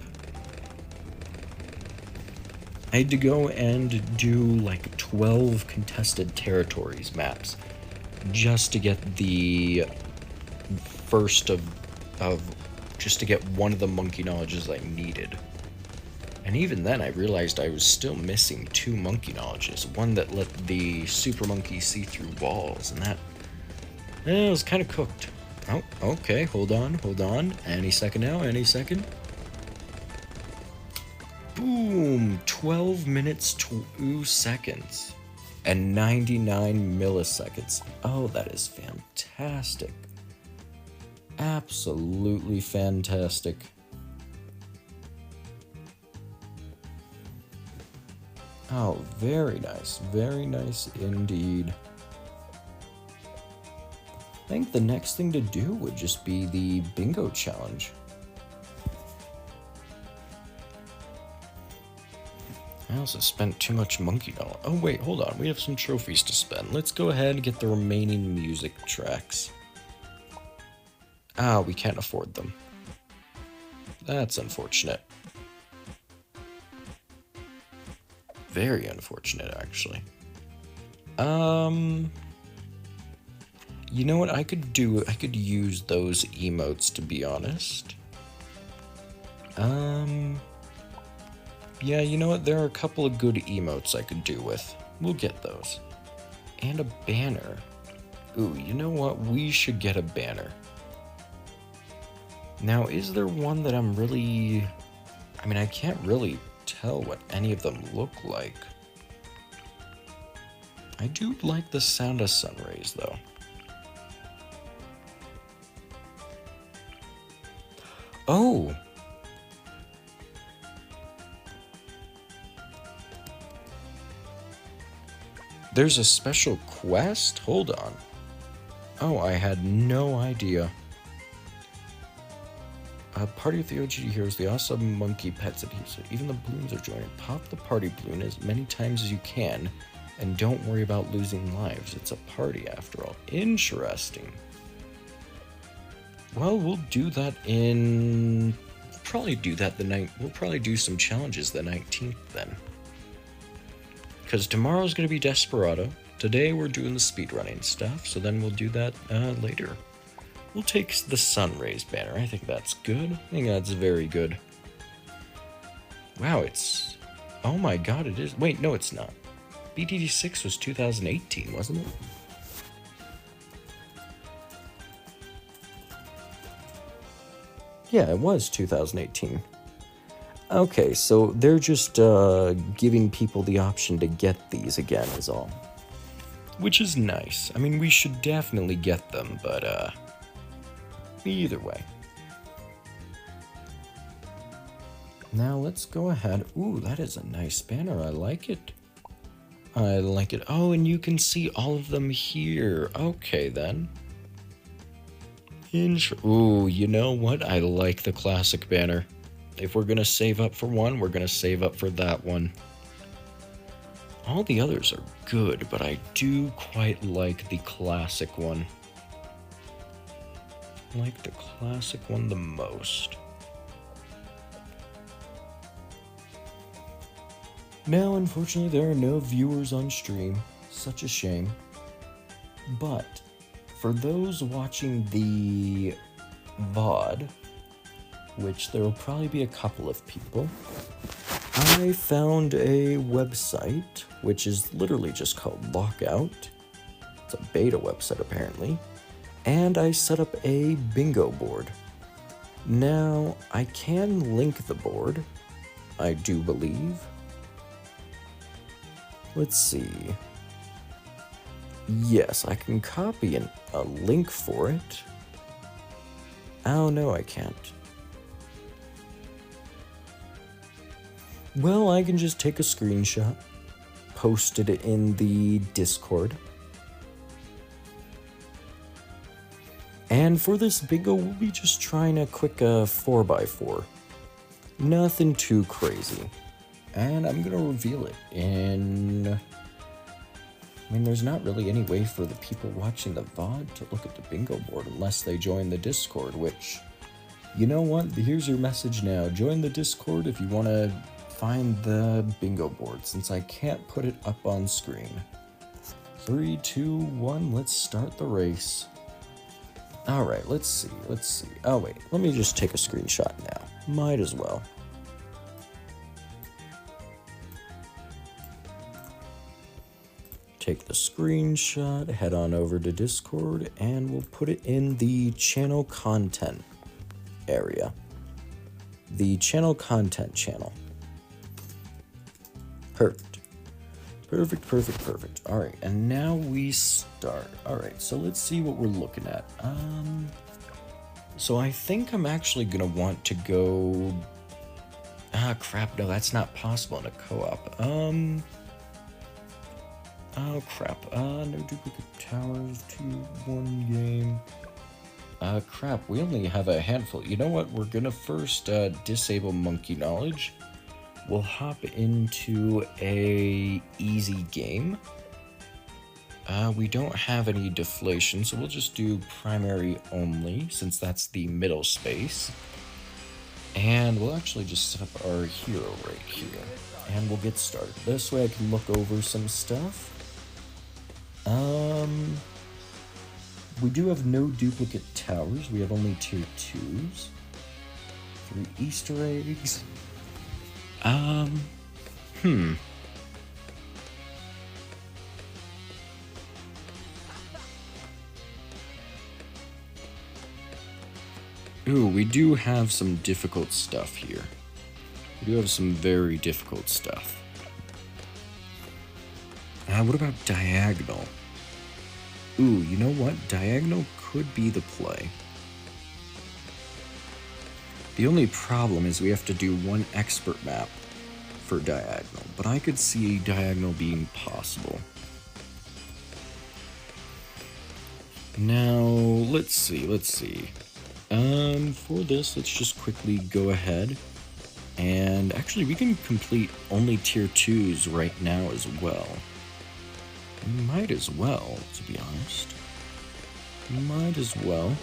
I had to go and do like 12 contested territories maps just to get the first of just to get one of the monkey knowledges I needed. And even then I realized I was still missing 2 monkey knowledges, one that let the super monkey see through walls, and that was kind of cooked. Oh, okay, hold on. Any second now, any second. Boom! 12 minutes, 2 seconds. And 99 milliseconds. Oh, that is fantastic. Absolutely fantastic. Oh, very nice. Very nice indeed. I think the next thing to do would just be the bingo challenge. I also spent too much monkey doll. Oh wait, hold on. We have some trophies to spend. Let's go ahead and get the remaining music tracks. Ah, we can't afford them. That's unfortunate. Very unfortunate, actually. You know what I could do? I could use those emotes, to be honest. Yeah, you know what? There are a couple of good emotes I could do with. We'll get those. And a banner. Ooh, you know what? We should get a banner. Now, is there one that I'm really... I mean, I can't really tell what any of them look like. I do like the sound of sun rays, though. Oh! There's a special quest? Hold on. Oh, I had no idea. Party with the OG heroes, the awesome monkey pets adhesive. Even the balloons are joining. Pop the party balloon as many times as you can, and don't worry about losing lives. It's a party after all. Interesting. Well, we'll do that in... Probably do that the night. We'll probably do some challenges the 19th then. Because tomorrow's going to be Desperado. Today we're doing the speedrunning stuff, so then we'll do that later. We'll take the sun rays banner. I think that's good. I think that's very good. Wow, it's... Oh my god, it is... Wait, no, it's not. BTD6 was 2018, wasn't it? Yeah, it was 2018. Okay, so they're just giving people the option to get these again is all. Which is nice. I mean, we should definitely get them, but either way. Now let's go ahead. Ooh, that is a nice banner. I like it. I like it. Oh, and you can see all of them here. Okay, then. Ooh, you know what? I like the classic banner. If we're gonna save up for one, we're gonna save up for that one. All the others are good, but I do quite like the classic one. I like the classic one the most. Now, unfortunately, there are no viewers on stream. Such a shame. But for those watching the VOD, which there will probably be a couple of people, I found a website, which is literally just called Lockout. It's a beta website, apparently. And I set up a bingo board. Now, I can link the board, I do believe. Let's see. Yes, I can copy a link for it. Oh, no, I can't. Well, I can just take a screenshot, post it in the Discord. And for this bingo, we'll be just trying a quick 4x4. Nothing too crazy. And I'm gonna reveal it in... I mean, there's not really any way for the people watching the VOD to look at the bingo board unless they join the Discord, which... You know what? Here's your message now. Join the Discord if you want to find the bingo board, since I can't put it up on screen. 3, 2, 1, let's start the race. Alright, let's see. Oh wait, let me just take a screenshot now. Might as well. Take the screenshot, head on over to Discord, and we'll put it in the channel content area. The channel content channel. Perfect. Alright, and now we start. Alright, so let's see what we're looking at. So I think I'm actually gonna want to go... Ah, crap, no, that's not possible in a co-op. Oh crap, no duplicate towers, 2-1 game. Crap, we only have a handful. You know what, we're gonna first disable monkey knowledge. We'll hop into a easy game. We don't have any deflation, so we'll just do primary only, since that's the middle space. And we'll actually just set up our hero right here. And we'll get started. This way I can look over some stuff. We do have no duplicate towers. We have only tier 2s. 3 Easter eggs. Ooh, we do have some difficult stuff here. We do have some very difficult stuff. What about diagonal? Ooh, you know what? Diagonal could be the play. The only problem is we have to do one expert map for diagonal, but I could see diagonal being possible. Now, let's see. For this, let's just quickly go ahead. And actually, we can complete only tier 2s right now as well. Might as well, to be honest. Might as well.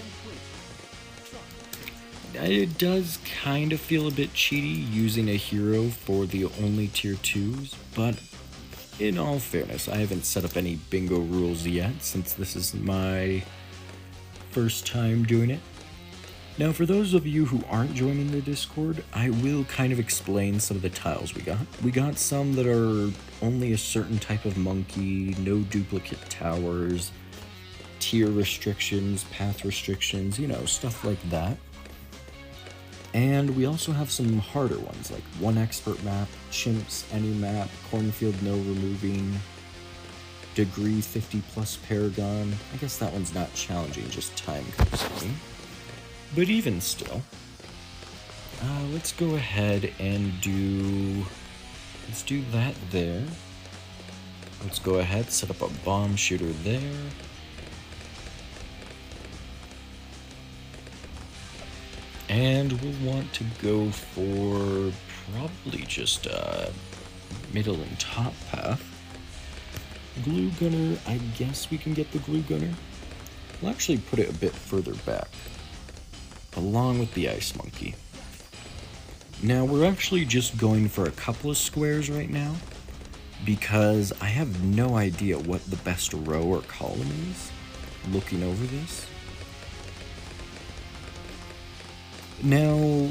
It does kind of feel a bit cheaty using a hero for the only tier 2s, but in all fairness, I haven't set up any bingo rules yet since this is my first time doing it. Now, for those of you who aren't joining the Discord, I will kind of explain some of the tiles we got. We got some that are only a certain type of monkey, no duplicate towers, tier restrictions, path restrictions, you know, stuff like that. And we also have some harder ones, like one expert map, chimps, any map, cornfield no removing, degree 50 plus paragon. I guess that one's not challenging, just time consuming. But even still, let's go ahead and let's do that there. Let's go ahead, set up a bomb shooter there. And we'll want to go for probably just middle and top path. Glue gunner, I guess we can get the glue gunner. We'll actually put it a bit further back, along with the ice monkey. Now we're actually just going for a couple of squares right now, because I have no idea what the best row or column is, looking over this. Now,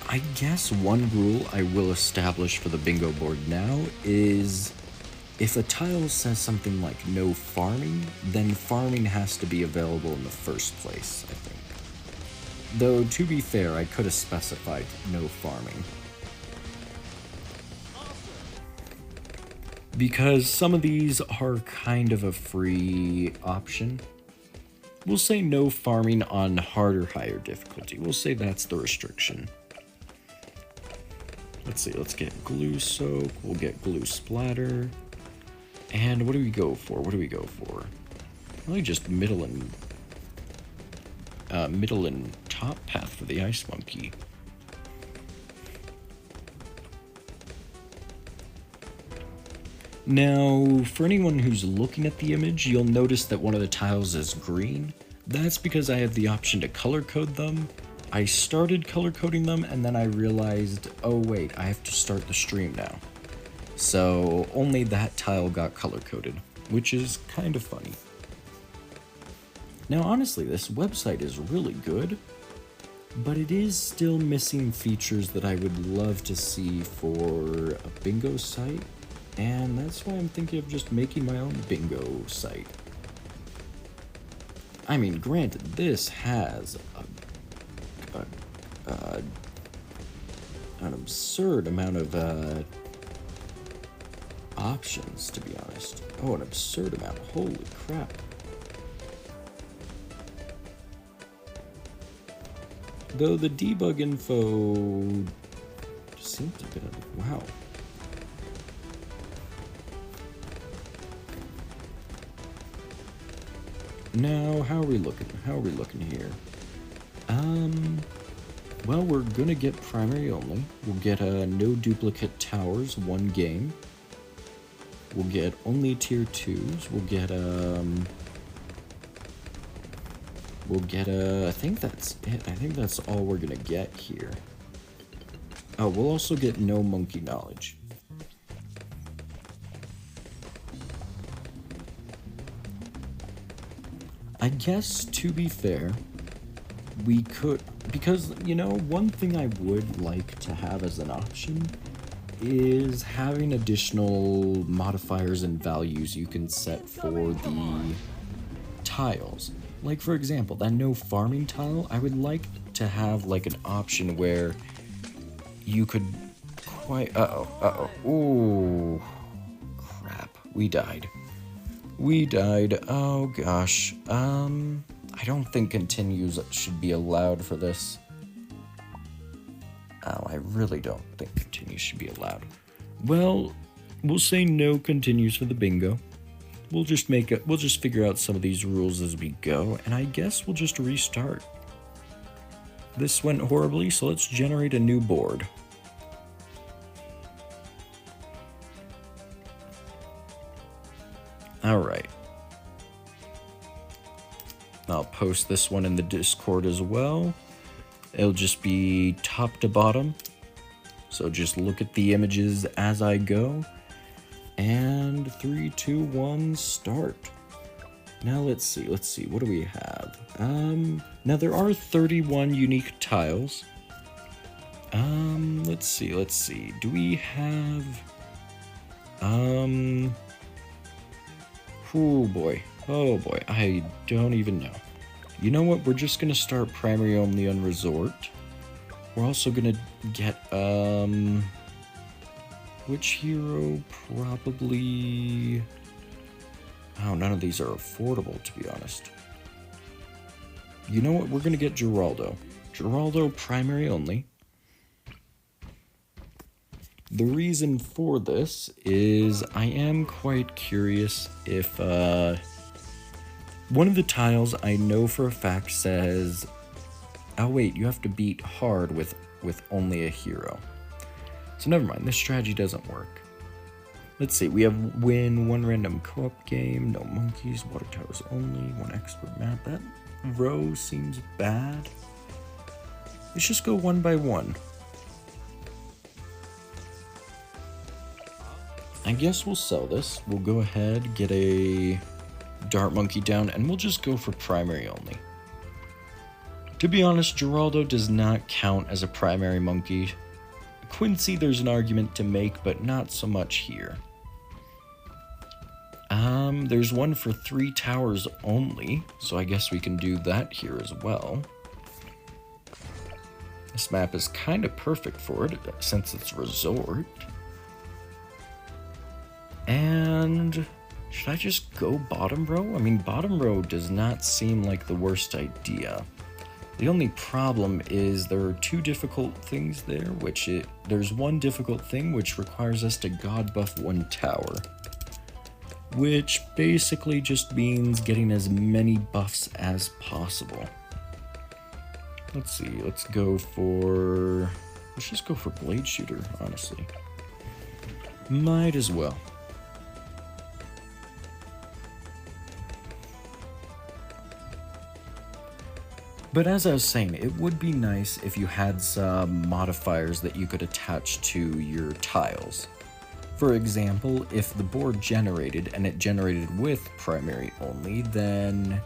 I guess one rule I will establish for the bingo board now is if a tile says something like no farming, then farming has to be available in the first place, I think. Though, to be fair, I could have specified no farming. Because some of these are kind of a free option. We'll say no farming on hard or higher difficulty. We'll say that's the restriction. Let's see, let's get glue soak, we'll get glue splatter. And what do we go for? Really just middle and top path for the ice monkey. Now, for anyone who's looking at the image, you'll notice that one of the tiles is green. That's because I have the option to color code them. I started color coding them and then I realized, oh wait, I have to start the stream now. So only that tile got color coded, which is kind of funny. Now honestly, this website is really good, but it is still missing features that I would love to see for a bingo site. And that's why I'm thinking of just making my own bingo site. I mean, granted, this has an absurd amount of options, to be honest. Oh, an absurd amount. Holy crap. Though the debug info seems a bit of, wow. Now, how are we looking? How are we looking here? Well, we're gonna get primary only. We'll get no duplicate towers, 1 game. We'll get only tier 2s. We'll get I think that's it. I think that's all we're gonna get here. Oh, we'll also get no monkey knowledge. I guess, to be fair, we could, because, you know, one thing I would like to have as an option is having additional modifiers and values you can set for the tiles. Like, for example, that no farming tile, I would like to have, like, an option where you could quite... Ooh. Crap. We died. Oh, gosh. I don't think continues should be allowed for this. Oh, I really don't think continues should be allowed. Well, we'll say no continues for the bingo. We'll just figure out some of these rules as we go, and I guess we'll just restart. This went horribly, so let's generate a new board. Alright. I'll post this one in the Discord as well. It'll just be top to bottom. So just look at the images as I go. And 3, 2, 1, start. Now let's see, what do we have? Now there are 31 unique tiles. Let's see, do we have, oh boy, I don't even know. You know what, we're just gonna start primary only on resort. We're also gonna get, which hero? Probably... Oh, none of these are affordable, to be honest. You know what? We're going to get Geraldo. Geraldo primary only. The reason for this is I am quite curious if... one of the tiles I know for a fact says... Oh, wait, you have to beat hard with only a hero. So never mind, this strategy doesn't work. Let's see, we have win, 1 random co-op game, no monkeys, water towers only, 1 expert map. That row seems bad. Let's just go 1 by 1. I guess we'll sell this. We'll go ahead, get a dart monkey down, and we'll just go for primary only. To be honest, Geraldo does not count as a primary monkey. Quincy, there's an argument to make, but not so much here. There's one for 3 towers only, so I guess we can do that here as well. This map is kind of perfect for it, since it's resort. And should I just go bottom row? I mean, bottom row does not seem like the worst idea. The only problem is there are 2 difficult things there, there's one difficult thing which requires us to god buff 1 tower. Which basically just means getting as many buffs as possible. Let's see, let's just go for Blade Shooter, honestly. Might as well. But as I was saying, it would be nice if you had some modifiers that you could attach to your tiles. For example, if the board generated and it generated with primary only, then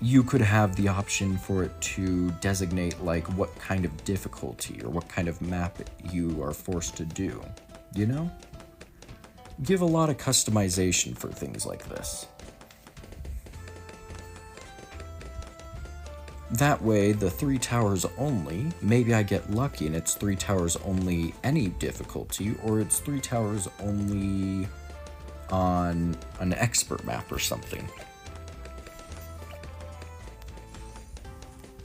you could have the option for it to designate like what kind of difficulty or what kind of map you are forced to do, you know? Give a lot of customization for things like this. That way, the 3 towers only, maybe I get lucky and it's 3 towers only any difficulty, or it's 3 towers only on an expert map or something.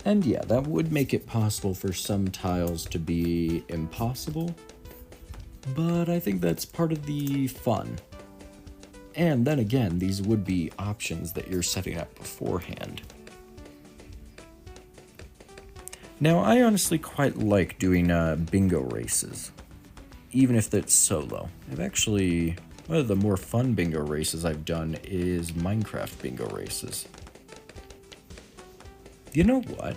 And yeah, that would make it possible for some tiles to be impossible, but I think that's part of the fun. And then again, these would be options that you're setting up beforehand. Now, I honestly quite like doing bingo races, even if that's solo. One of the more fun bingo races I've done is Minecraft bingo races. You know what?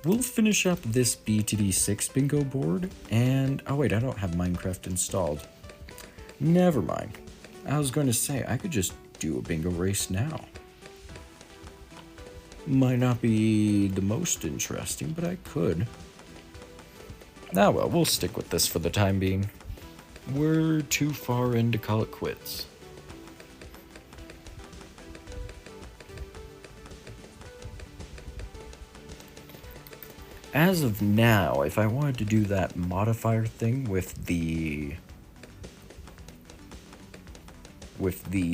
We'll finish up this BTD6 bingo board, and oh wait, I don't have Minecraft installed. Never mind. I was going to say, I could just do a bingo race now. Might not be the most interesting, but I could. Ah well, we'll stick with this for the time being. We're too far in to call it quits. As of now, if I wanted to do that modifier thing with the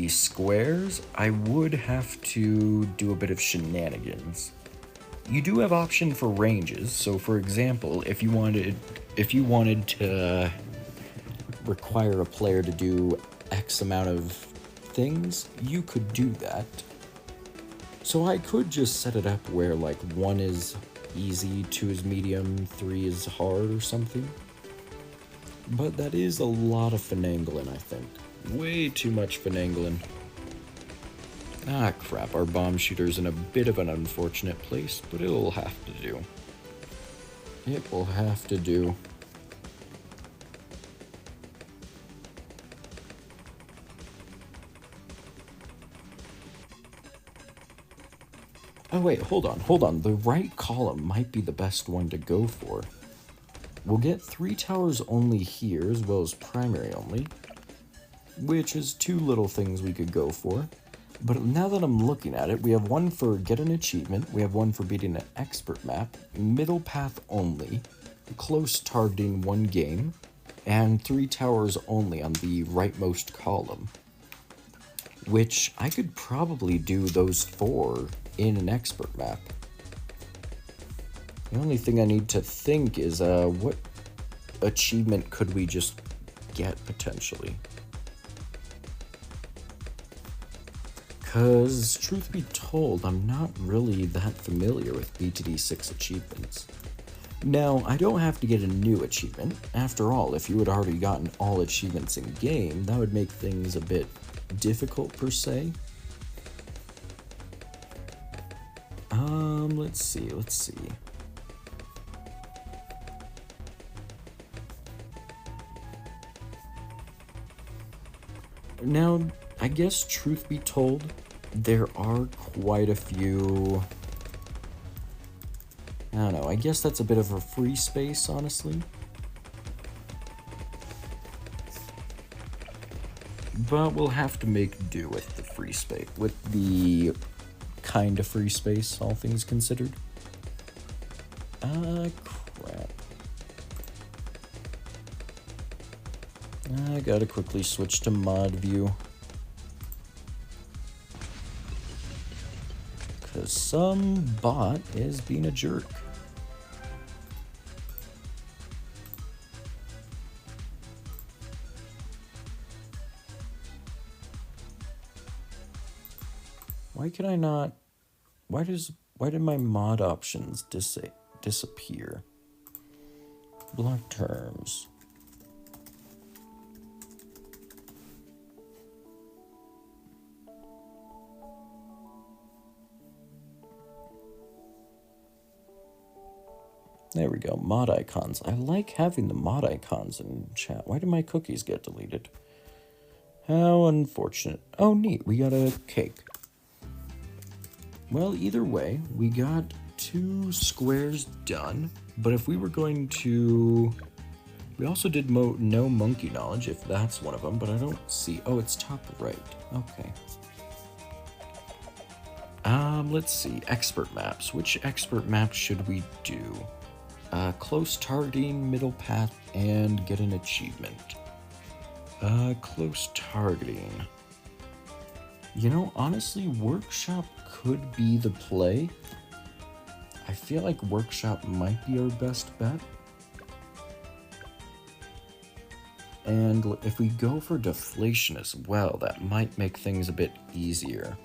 squares, I would have to do a bit of shenanigans. You do have option for ranges, so for example, if you wanted to require a player to do X amount of things, you could do that. So I could just set it up where like 1 is easy, 2 is medium, 3 is hard or something. But that is a lot of finagling, I think. Way too much finagling. Ah crap, our bomb shooter's in a bit of an unfortunate place, but it'll have to do. It will have to do. Oh wait, hold on. The right column might be the best one to go for. We'll get 3 towers only here, as well as primary only, which is 2 little things we could go for. But now that I'm looking at it, we have 1 for get an achievement, we have 1 for beating an expert map, middle path only, close targeting 1 game, and 3 towers only on the rightmost column. Which I could probably do those 4 in an expert map. The only thing I need to think is what achievement could we just get potentially? Because, truth be told, I'm not really that familiar with BTD6 achievements. Now, I don't have to get a new achievement. After all, if you had already gotten all achievements in game, that would make things a bit difficult per se. Let's see. Now, I guess truth be told, there are quite a few... I don't know, I guess that's a bit of a free space, honestly. But we'll have to make do with the free space, with the kind of free space, all things considered. Crap. I gotta quickly switch to mod view. Because some bot is being a jerk. Why can I not... Why did my mod options disappear? Block terms. There we go, mod icons. I like having the mod icons in chat. Why did my cookies get deleted? How unfortunate. Oh, neat, we got a cake. Well, either way, we got 2 squares done, but if we were going to... We also did no monkey knowledge, if that's one of them, but I don't see... Oh, it's top right. Okay. Let's see. Expert maps. Which expert maps should we do? Close targeting, middle path, and get an achievement. Close targeting. You know, honestly, workshop could be the play. I feel like workshop might be our best bet. And if we go for deflation as well, that might make things a bit easier.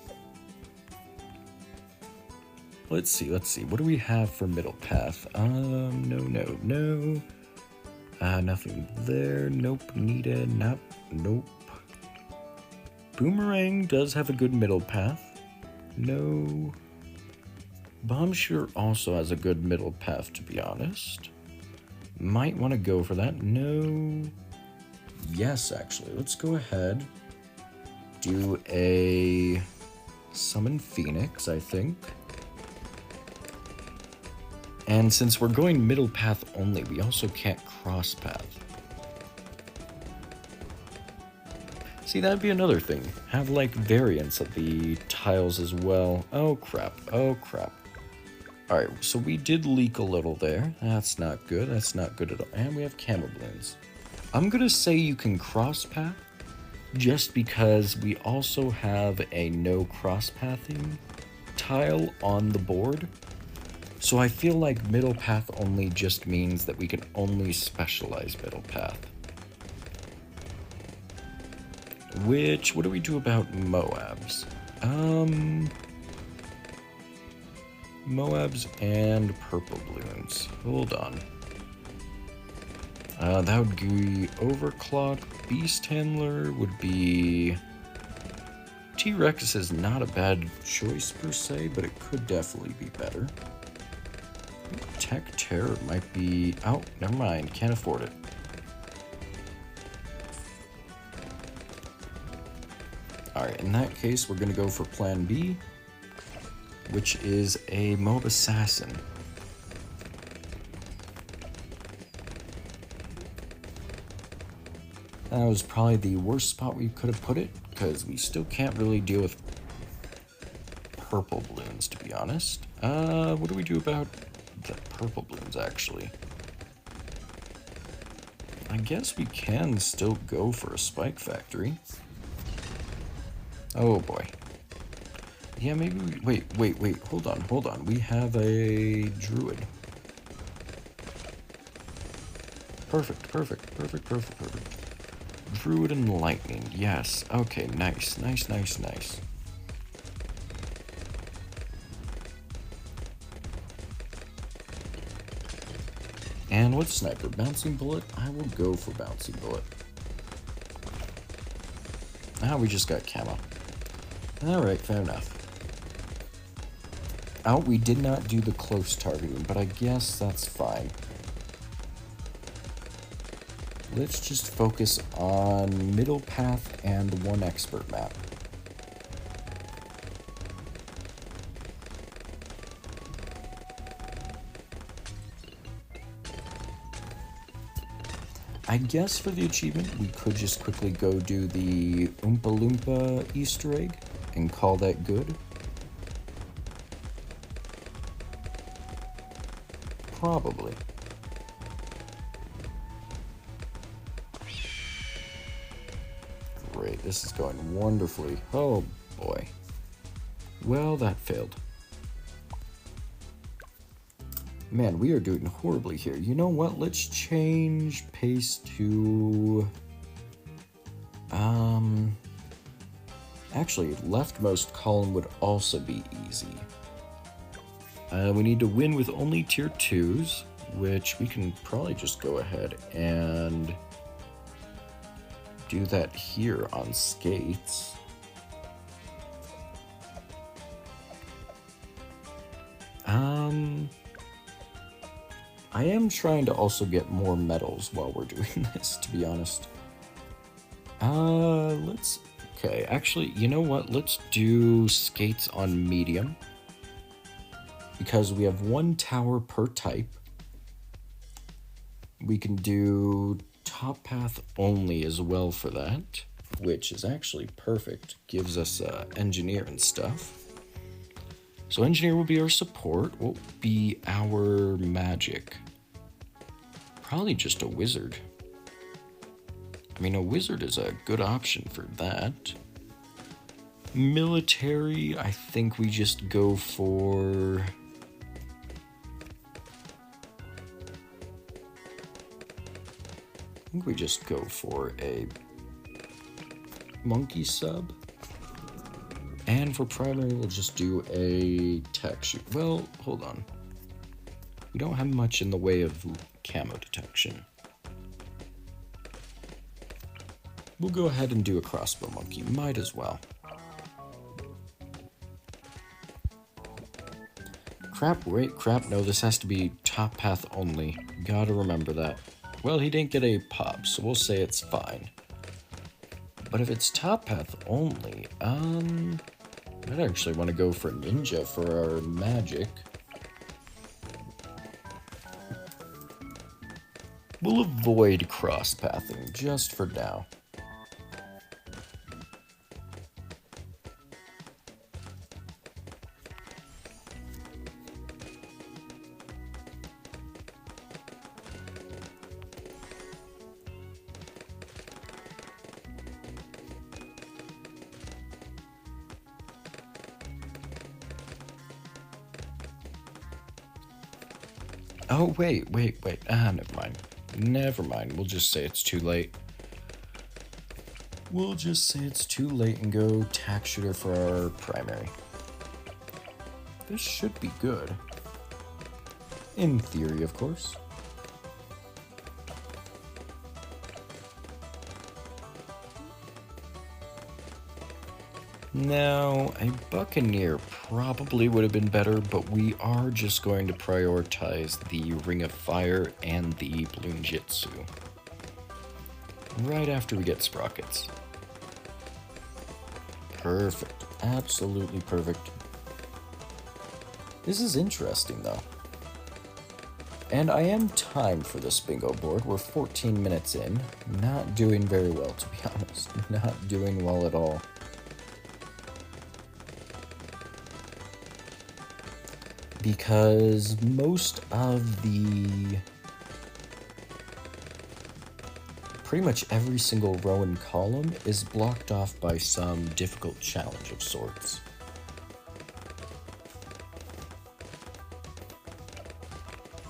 Let's see. What do we have for middle path? No. Nothing there. Nope. Needed. Nope. Boomerang does have a good middle path. No. Bomb Shooter also has a good middle path, to be honest. Might want to go for that. No. Yes, actually. Let's go ahead. Do a Summon Phoenix, I think. And since we're going middle path only, we also can't cross path. See, that'd be another thing. Have, like, variants of the tiles as well. Oh, crap. Alright, so we did leak a little there. That's not good. That's not good at all. And we have camo balloons. I'm gonna say you can cross path, just because we also have a no cross pathing tile on the board. So I feel like middle path only just means that we can only specialize middle path. Which, what do we do about Moabs? Moabs and purple balloons. Hold on. That would be Overclock. Beast Handler would be... T-Rex is not a bad choice per se, but it could definitely be better. Tech Terror might be... Oh, never mind. Can't afford it. Alright, in that case, we're going to go for Plan B, which is a Mob Assassin. That was probably the worst spot we could have put it, because we still can't really deal with purple balloons, to be honest. What do we do about the purple balloons, actually? I guess we can still go for a Spike Factory. Oh boy. Yeah, maybe we... Wait, hold on. We have a Druid. Perfect. Druid and Lightning, yes. Okay, nice. And what sniper? Bouncing Bullet? I will go for Bouncing Bullet. Ah, we just got camo. Alright, fair enough. Oh, we did not do the close targeting, but I guess that's fine. Let's just focus on middle path and one expert map. I guess for the achievement, we could just quickly go do the Oompa Loompa Easter egg and call that good. Probably. Great, this is going wonderfully. Oh boy. Well, that failed. Man, we are doing horribly here. You know what? Let's change pace to... Actually, leftmost column would also be easy. We need to win with only tier 2s, which we can probably just go ahead and do that here on skates. I am trying to also get more medals while we're doing this, to be honest. Okay, actually, you know what? Let's do skates on medium. Because we have one tower per type. We can do top path only as well for that, which is actually perfect. Gives us engineer and stuff. So engineer will be our support. What will be our magic? Probably just a wizard. I mean, a wizard is a good option for that. Military, I think we just go for... think we just go for a monkey sub. And for primary, we'll just do a tech shoot. Well, hold on. We don't have much in the way of camo detection. We'll go ahead and do a crossbow monkey. Might as well. Crap, wait, crap. No, this has to be top path only. Gotta remember that. Well, he didn't get a pop, so we'll say it's fine. But if it's top path only, I'd actually want to go for ninja for our magic. We'll avoid cross-pathing just for now. Oh, wait. Never mind. Never mind. We'll just say it's too late. We'll just say it's too late and go tack shooter for our primary. This should be good. In theory, of course. Now, a buccaneer probably would have been better, but we are just going to prioritize the Ring of Fire and the Balloon Jitsu. Right after we get sprockets. Perfect. Absolutely perfect. This is interesting, though. And I am timed for this bingo board. We're 14 minutes in. Not doing very well, to be honest. Not doing well at all. Because most of the... pretty much every single row and column is blocked off by some difficult challenge of sorts.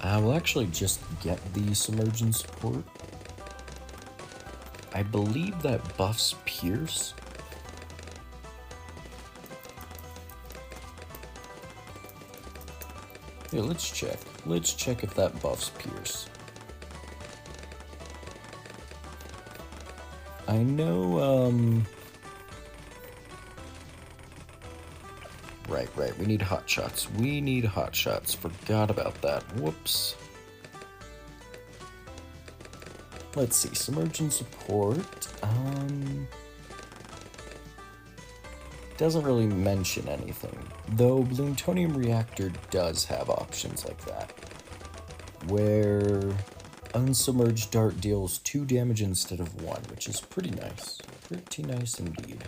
We'll actually just get the submergence support. I believe that buffs Pierce. Here, let's check. Let's check if that buffs Pierce. I know, Right, we need hot shots. We need hot shots. Forgot about that. Whoops. Let's see, submergence support, doesn't really mention anything, though Plutonium Reactor does have options like that, where unsubmerged dart deals 2 damage instead of 1, which is pretty nice. Pretty nice indeed.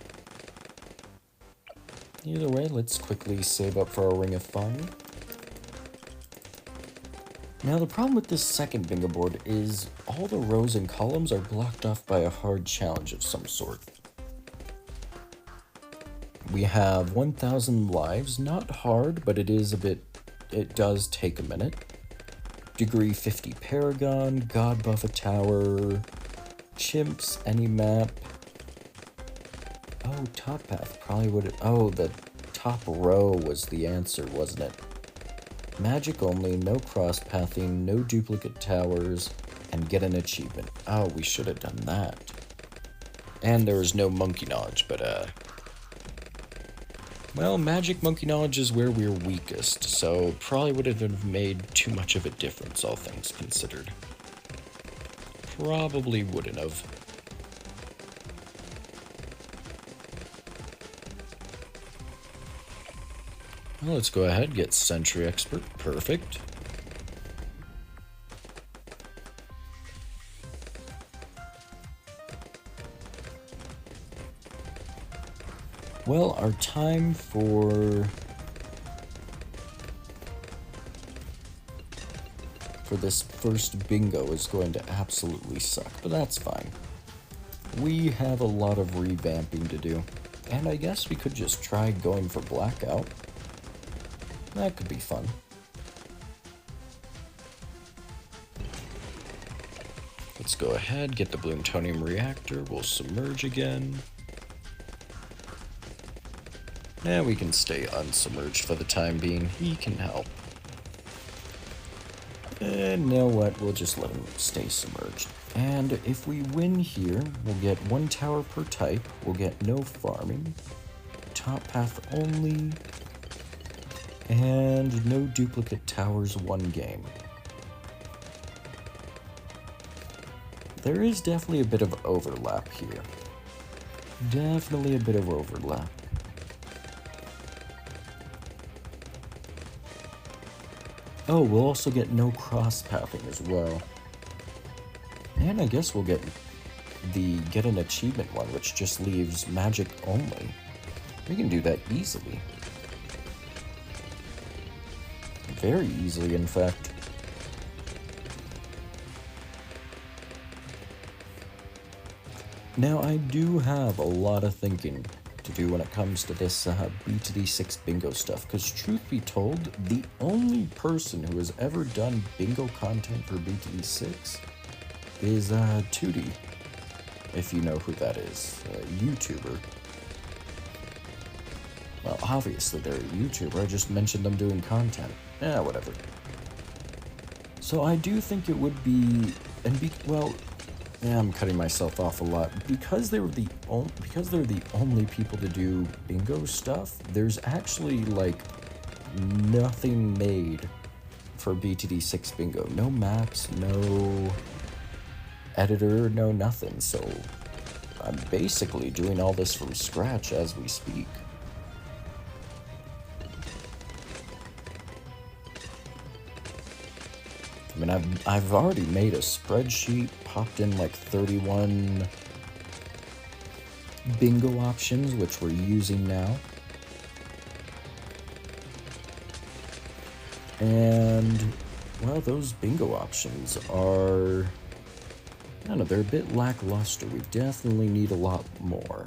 Either way, let's quickly save up for our Ring of Fire. Now, the problem with this second bingo board is all the rows and columns are blocked off by a hard challenge of some sort. We have 1,000 lives, not hard, but it does take a minute. Degree 50 Paragon, God Buff a Tower, Chimps, any map. Oh, top path probably would. Oh, the top row was the answer, wasn't it? Magic only, no cross-pathing, no duplicate towers, and get an achievement. Oh, we should have done that. And there was no monkey knowledge, but, well, magic monkey knowledge is where we're weakest, so probably wouldn't have made too much of a difference, all things considered. Probably wouldn't have. Well, let's go ahead and get Sentry Expert. Perfect. Well, our time for this first bingo is going to absolutely suck, but that's fine. We have a lot of revamping to do, and I guess we could just try going for Blackout. That could be fun. Let's go ahead, get the plutonium reactor. We'll submerge again. And we can stay unsubmerged for the time being. He can help. And you know what? We'll just let him stay submerged. And if we win here, we'll get 1 tower per type. We'll get no farming. Top path only. And no duplicate towers 1 game. There is definitely a bit of overlap here. Definitely a bit of overlap. Oh, we'll also get no cross-pathing as well. And I guess we'll get an achievement one, which just leaves magic only. We can do that easily. Very easily, in fact. Now, I do have a lot of thinking to do when it comes to this BTD6 bingo stuff, because truth be told, the only person who has ever done bingo content for BTD6 is 2D, if you know who that is, a YouTuber. Well, obviously they're a YouTuber, I just mentioned them doing content. Yeah, whatever. So I do think it would be, well, yeah, I'm cutting myself off a lot. Because they're the only people to do bingo stuff, there's actually, like, nothing made for BTD6 bingo. No maps, no editor, no nothing. So I'm basically doing all this from scratch as we speak. I mean, I've already made a spreadsheet, popped in like 31 bingo options, which we're using now. And, well, those bingo options are, I don't know, they're a bit lackluster. We definitely need a lot more.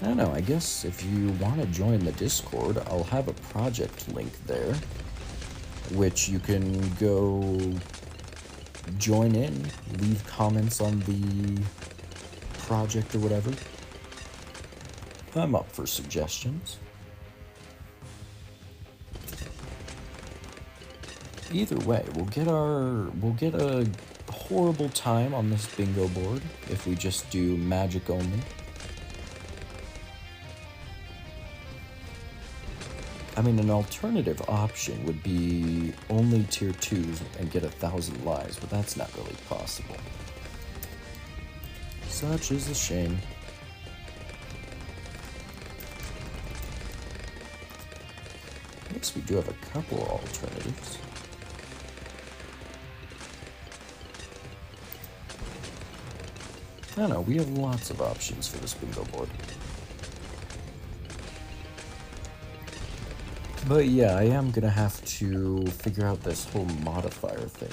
I don't know, I guess if you want to join the Discord, I'll have a project link there, which you can go join in, leave comments on the project or whatever. I'm up for suggestions. Either way, we'll get a horrible time on this bingo board if we just do magic only. I mean, an alternative option would be only tier 2s and get 1,000 lives, but that's not really possible. Such is a shame. I guess we do have a couple of alternatives. I don't know, we have lots of options for this bingo board. But yeah, I am gonna have to figure out this whole modifier thing.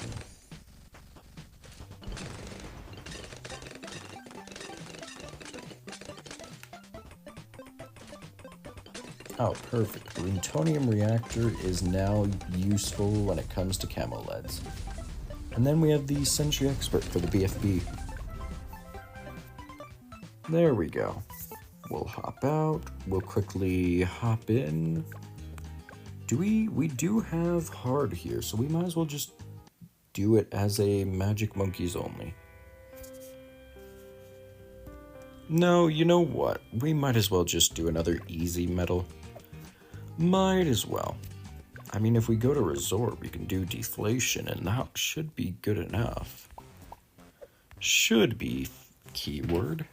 Oh, perfect. The plutonium reactor is now useful when it comes to camo LEDs. And then we have the Sentry Expert for the BFB. There we go. We'll hop out. We'll quickly hop in. We do have hard here, so we might as well just do it as a Magic Monkeys only. No, you know what? We might as well just do another easy medal. Might as well. I mean, if we go to resort, we can do deflation, and that should be good enough. Should be keyword.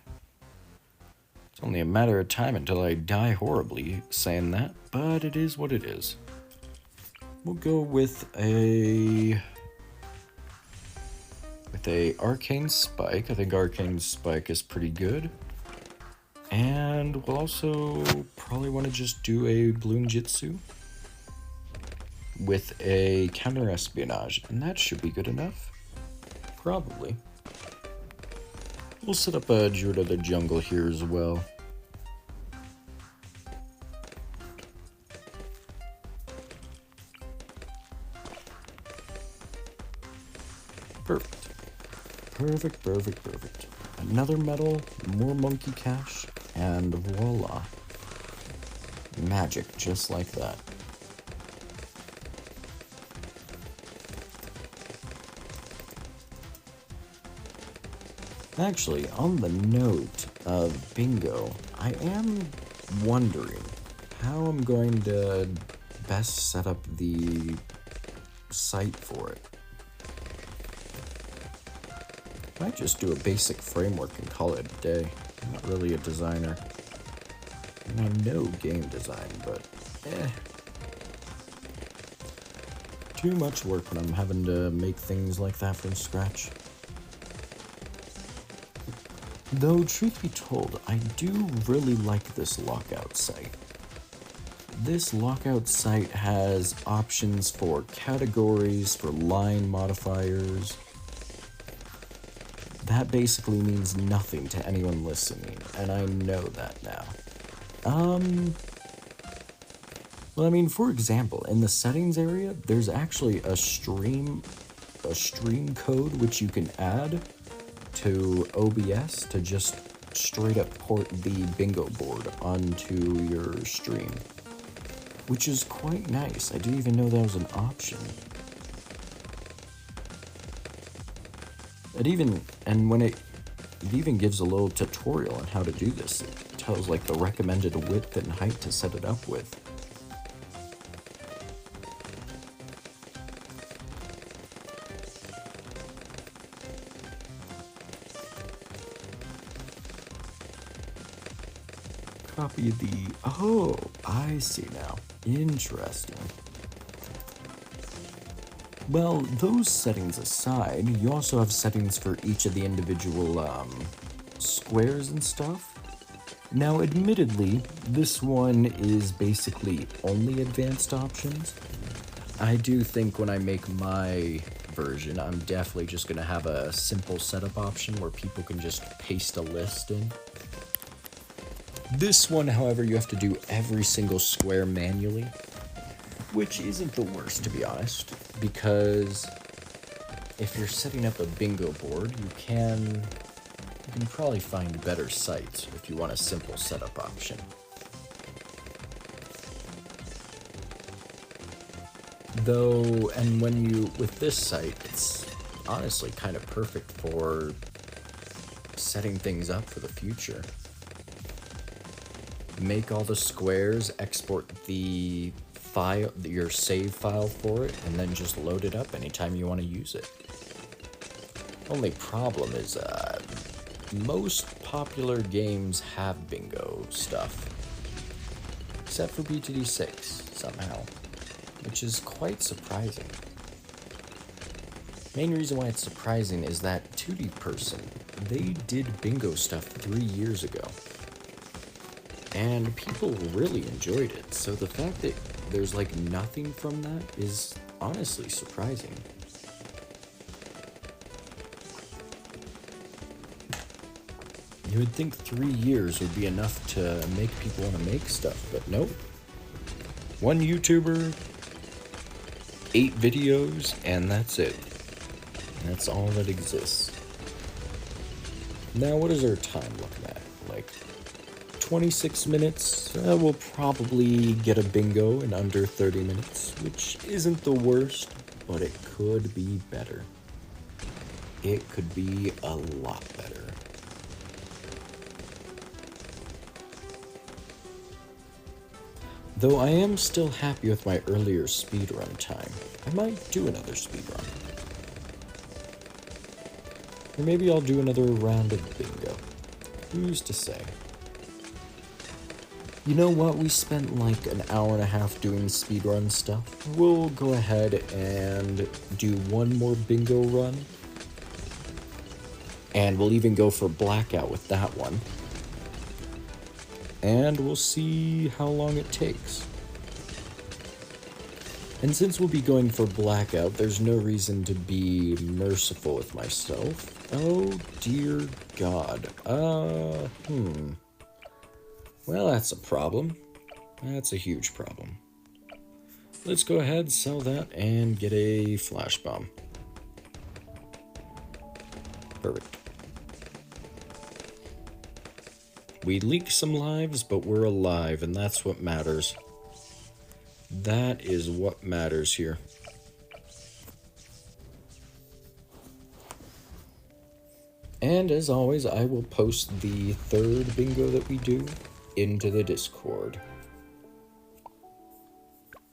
It's only a matter of time until I die horribly saying that, but it is what it is. We'll go with a Arcane Spike. I think Arcane Spike is pretty good. And we'll also probably want to just do a Balloon Jitsu with a Counter Espionage, and that should be good enough. Probably. We'll set up a Druid of the Jungle here as well. Perfect. Perfect, perfect, perfect. Another medal, more monkey cash, and voila. Magic, just like that. Actually, on the note of bingo, I am wondering how I'm going to best set up the site for it. I might just do a basic framework and call it a day. I'm not really a designer. I know game design, but too much work when I'm having to make things like that from scratch. Though, truth be told, I do really like this lockout site. This lockout site has options for categories, for line modifiers. That basically means nothing to anyone listening, and I know that now. Well, I mean, for example, in the settings area, there's actually a stream code which you can add to OBS to just straight up port the bingo board onto your stream, which is quite nice. I didn't even know that was an option. It even gives a little tutorial on how to do this. It tells like the recommended width and height to set it up with. Copy the... Oh, I see now. Interesting. Well, those settings aside, you also have settings for each of the individual squares and stuff. Now, admittedly, this one is basically only advanced options. I do think when I make my version, I'm definitely just going to have a simple setup option where people can just paste a list in. This one, however, you have to do every single square manually, which isn't the worst, to be honest, because if you're setting up a bingo board, you can probably find better sites if you want a simple setup option. Though, and with this site, it's honestly kind of perfect for setting things up for the future. Make all the squares, export the file, your save file for it, and then just load it up anytime you want to use it. Only problem is, most popular games have bingo stuff. Except for BTD6, somehow. Which is quite surprising. Main reason why it's surprising is that 2D Person, they did bingo stuff 3 years ago. And people really enjoyed it, so the fact that there's like nothing from that is honestly surprising. You would think 3 years would be enough to make people want to make stuff, but nope. One YouTuber, 8 videos, and that's it. That's all that exists. Now, what is our time looking at? Like 26 minutes, we'll probably get a bingo in under 30 minutes, which isn't the worst, but it could be better. It could be a lot better. Though I am still happy with my earlier speedrun time, I might do another speedrun. Or maybe I'll do another round of bingo. Who's to say? You know what, we spent like an hour and a half doing speedrun stuff. We'll go ahead and do one more bingo run. And we'll even go for blackout with that one. And we'll see how long it takes. And since we'll be going for blackout, there's no reason to be merciful with myself. Oh dear God. Well, that's a problem. That's a huge problem. Let's go ahead, sell that, and get a flash bomb. We leak some lives, but we're alive, and that's what matters. That is what matters here. And as always, I will post the third bingo that we do into the Discord.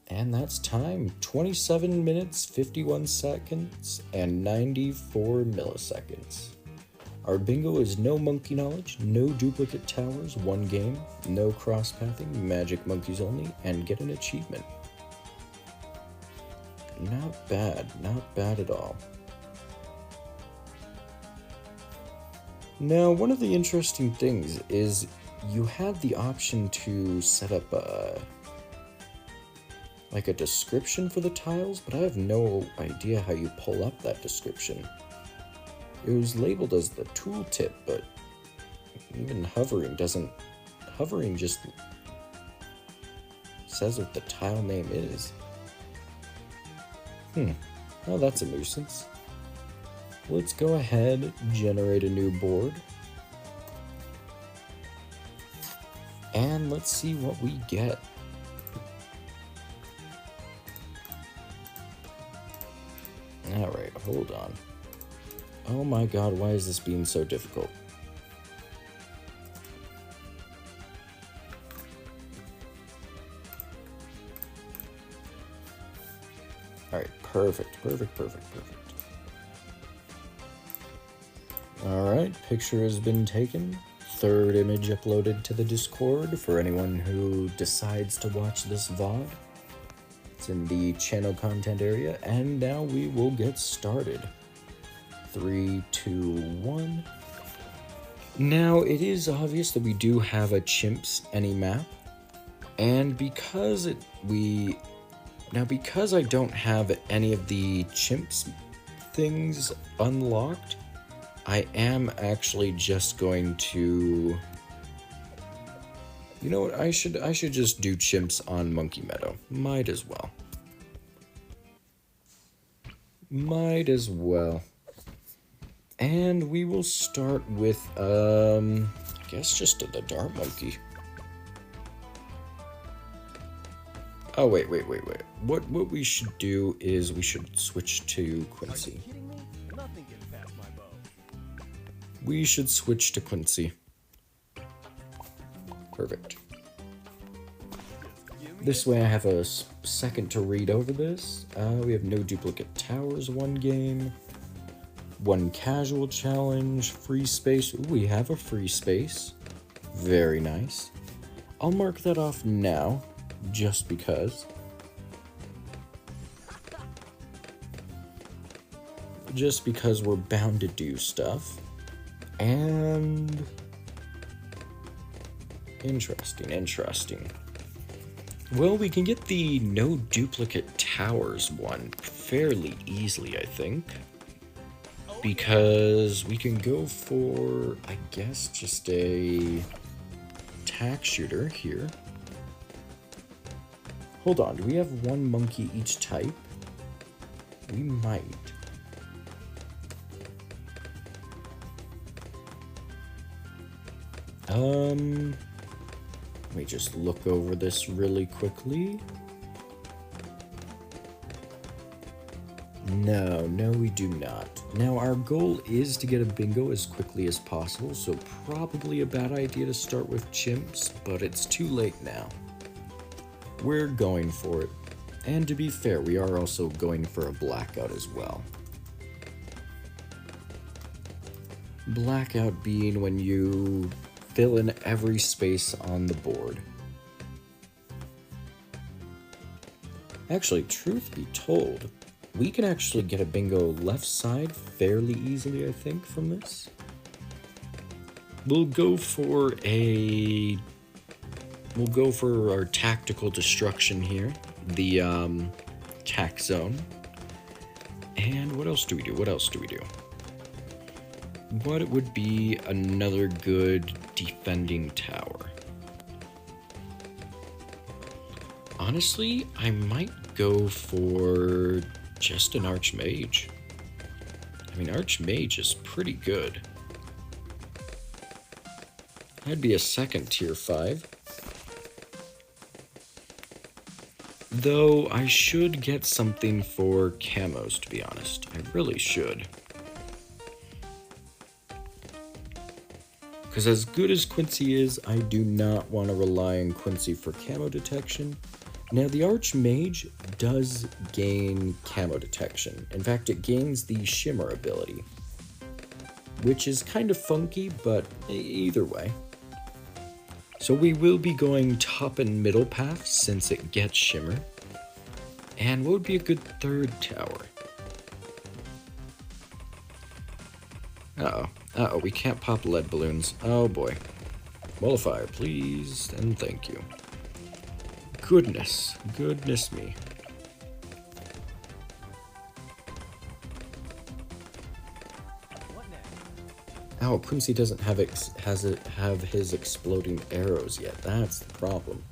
And that's time. 27 minutes, 51 seconds, and 94 milliseconds. Our bingo is no monkey knowledge, no duplicate towers, one game, no cross-pathing, magic monkeys only, and get an achievement. Not bad at all. Now, one of the interesting things is you have the option to set up like a description for the tiles, but I have no idea how you pull up that description. It was labeled as the tooltip, but even hovering just says what the tile name is. Oh, that's a nuisance. Let's go ahead, generate a new board. And let's see what we get. Alright, hold on. Oh my god, why is this being so difficult? Alright, perfect. Alright, picture has been taken. Third image uploaded to the Discord for anyone who decides to watch this VOD. It's in the channel content area, and now we will get started. 3, 2, 1. Now, it is obvious that we do have a Chimps Any map, and because I don't have any of the Chimps things unlocked, I am actually just going to... You know what, I should just do Chimps on Monkey Meadow. Might as well. And we will start with, I guess just the Dart Monkey. Oh, wait. What we should do is we should switch to Quincy. We should switch to Quincy. Perfect. This way I have a second to read over this. We have no duplicate towers, one game. One casual challenge, free space. Ooh, we have a free space. Very nice. I'll mark that off now, just because. Just because we're bound to do stuff. And... Interesting. Well, we can get the no duplicate towers one fairly easily, I think. Because we can go for, I guess, just a tack shooter here. Hold on, do we have one monkey each type? We might. Let me just look over this really quickly. No, we do not. Now, our goal is to get a bingo as quickly as possible, so probably a bad idea to start with Chimps, but it's too late now. We're going for it. And to be fair, we are also going for a blackout as well. Blackout being when you fill in every space on the board. Actually, truth be told, we can actually get a bingo left side fairly easily, I think, from this. We'll go for our tactical destruction here, the tack zone. And what else do we do? What would be another good defending tower? Honestly, I might go for just an Archmage. I mean, Archmage is pretty good. I'd be a second tier 5. Though I should get something for camos, to be honest. I really should. Because as good as Quincy is, I do not want to rely on Quincy for camo detection. Now, the Archmage does gain camo detection. In fact, it gains the Shimmer ability, which is kind of funky, but either way. So we will be going top and middle path since it gets Shimmer. And what would be a good third tower? Uh-oh, we can't pop lead balloons. Oh boy. Mollifier, please, and thank you. Goodness me. Oh, Quincy doesn't have his exploding arrows yet. That's the problem.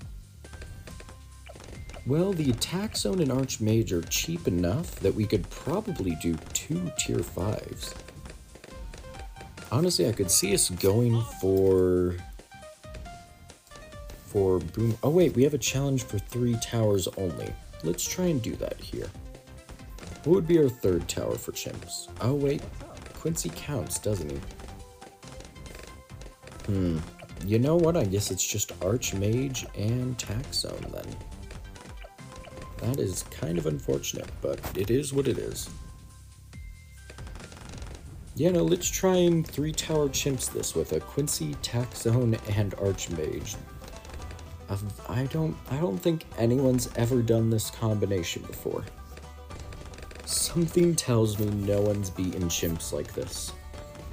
Well, the attack zone and Archmage are cheap enough that we could probably do 2 tier 5s. Honestly, I could see us going for boom. Oh wait, we have a challenge for 3 towers only. Let's try and do that here. What would be our third tower for chimps? Oh wait, Quincy counts, doesn't he? You know what? I guess it's just Archmage and Tack Zone then. That is kind of unfortunate, but it is what it is. Yeah, no, let's try and 3 tower chimps this with a Quincy, Tack Zone, and Archmage. I don't think anyone's ever done this combination before. Something tells me no one's beaten chimps like this.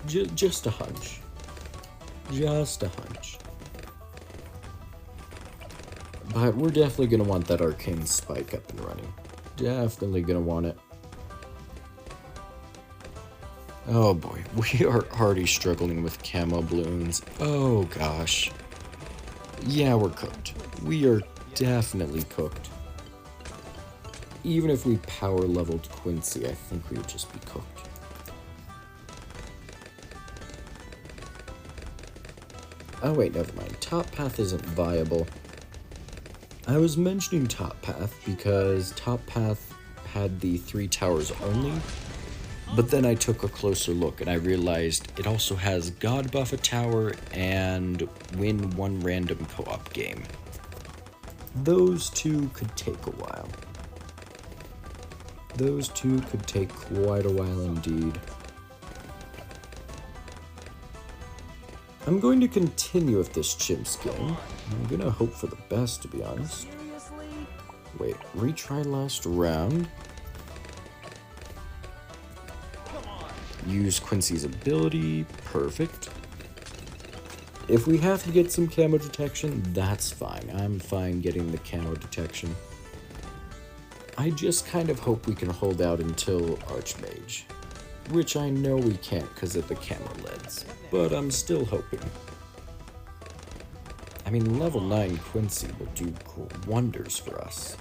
Just a hunch. Just a hunch. But we're definitely going to want that arcane spike up and running. Definitely going to want it. Oh boy, we are already struggling with camo balloons. Oh gosh. Yeah, we're cooked. We are definitely cooked. Even if we power leveled Quincy, I think we would just be cooked. Oh wait, never mind. Top path isn't viable. I was mentioning top path because top path had the 3 towers only, but then I took a closer look and I realized it also has God buff a tower and win 1 random co-op game. Those 2 could take a while. Those 2 could take quite a while indeed. I'm going to continue with this chimps game. I'm gonna hope for the best, to be honest. Wait, retry last round. Use Quincy's ability. Perfect. If we have to get some camo detection, that's fine. I'm fine getting the camo detection. I just kind of hope we can hold out until Archmage. Which I know we can't because of the camo leads. But I'm still hoping. I mean, level 9 Quincy will do cool wonders for us.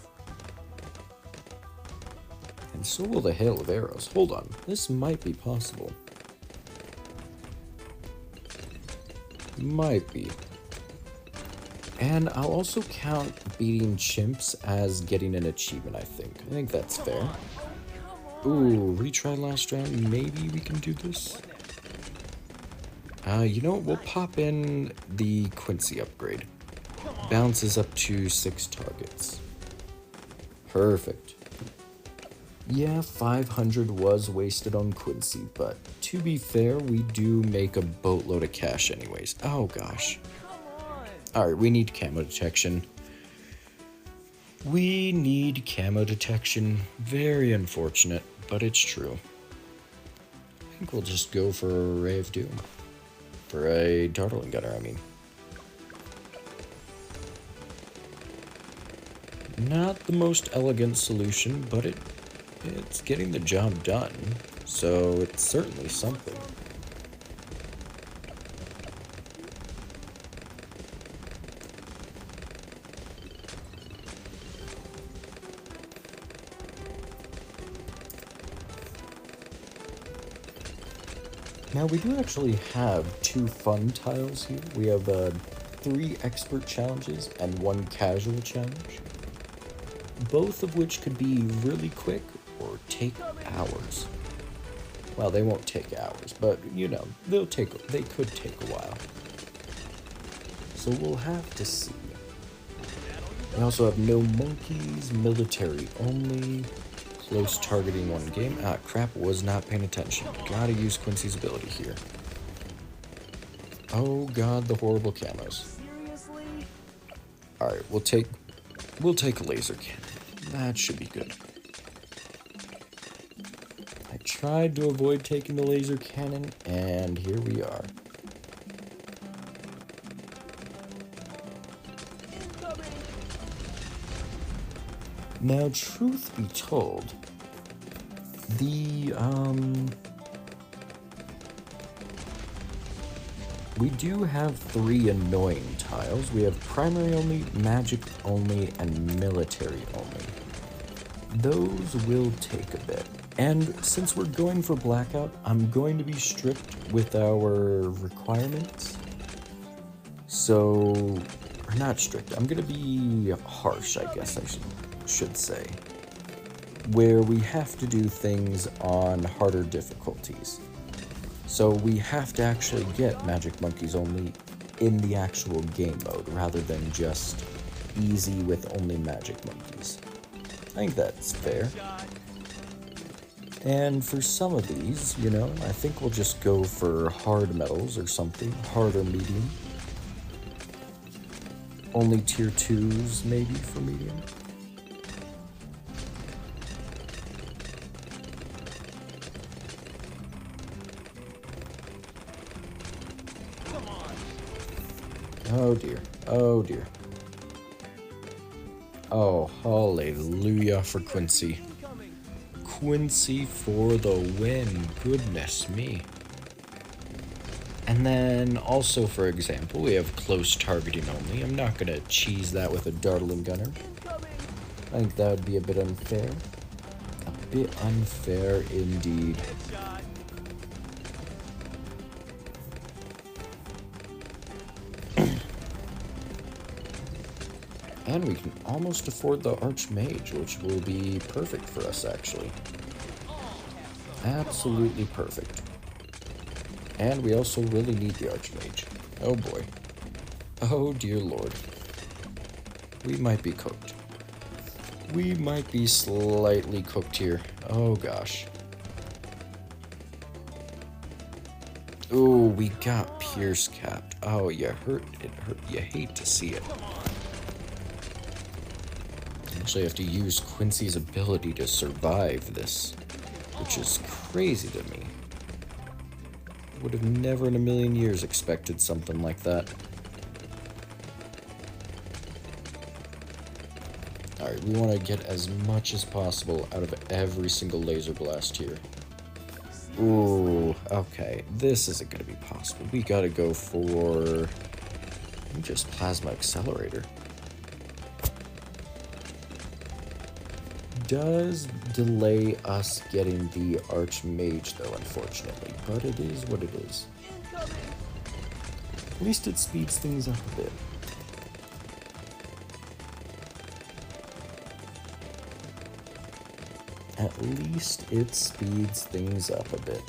And so will the Hail of Arrows. Hold on, this might be possible. Might be. And I'll also count beating chimps as getting an achievement, I think. I think that's fair. Ooh, retry last round. Maybe we can do this. You know what? We'll pop in the Quincy upgrade. Bounces up to 6 targets. Perfect. Yeah, 500 was wasted on Quincy, but to be fair, we do make a boatload of cash anyways. Oh gosh. Alright, we need camo detection. We need camo detection. Very unfortunate, but it's true. I think we'll just go for a Ray of Doom. For a Dartling Gunner, I mean. Not the most elegant solution, but it's getting the job done, so it's certainly something. Now, we do actually have 2 fun tiles here. We have 3 expert challenges and 1 casual challenge, both of which could be really quick or take hours. Well, they won't take hours, but you know, they could take a while. So we'll have to see. We also have no monkeys, military only, close targeting 1 game. Ah, crap, was not paying attention. Gotta use Quincy's ability here. Oh god, the horrible camos. Alright, we'll take a laser cannon. That should be good. I tried to avoid taking the laser cannon, and here we are. Now, truth be told, we do have 3 annoying tiles. We have primary only, magic only, and military only. Those will take a bit. And since we're going for blackout, I'm going to be strict with our requirements. So, or not strict, I'm going to be harsh, I guess I should say. Where we have to do things on harder difficulties. So we have to actually get Magic Monkeys only in the actual game mode, rather than just easy with only Magic Monkeys. I think that's fair. And for some of these, you know, I think we'll just go for hard metals or something, hard or medium. Only tier 2s maybe for medium. Oh dear, oh dear. Oh, hallelujah for Quincy. Quincy for the win, goodness me. And then also, for example, we have close targeting only. I'm not gonna cheese that with a dartling gunner. I think that would be a bit unfair. A bit unfair indeed. And we can almost afford the Archmage, which will be perfect for us, actually. Absolutely perfect. And we also really need the Archmage. Oh boy. Oh dear lord. We might be cooked. We might be slightly cooked here. Oh gosh. Oh, we got Pierce capped. Oh, it hurt. You hate to see it. Actually have to use Quincy's ability to survive this, which is crazy to me. Would have never in a million years expected something like that. Alright, we want to get as much as possible out of every single laser blast here. Ooh, okay, this isn't going to be possible. We gotta go for just Plasma Accelerator. Does delay us getting the Archmage though, unfortunately, but it is what it is. At least it speeds things up a bit. At least it speeds things up a bit.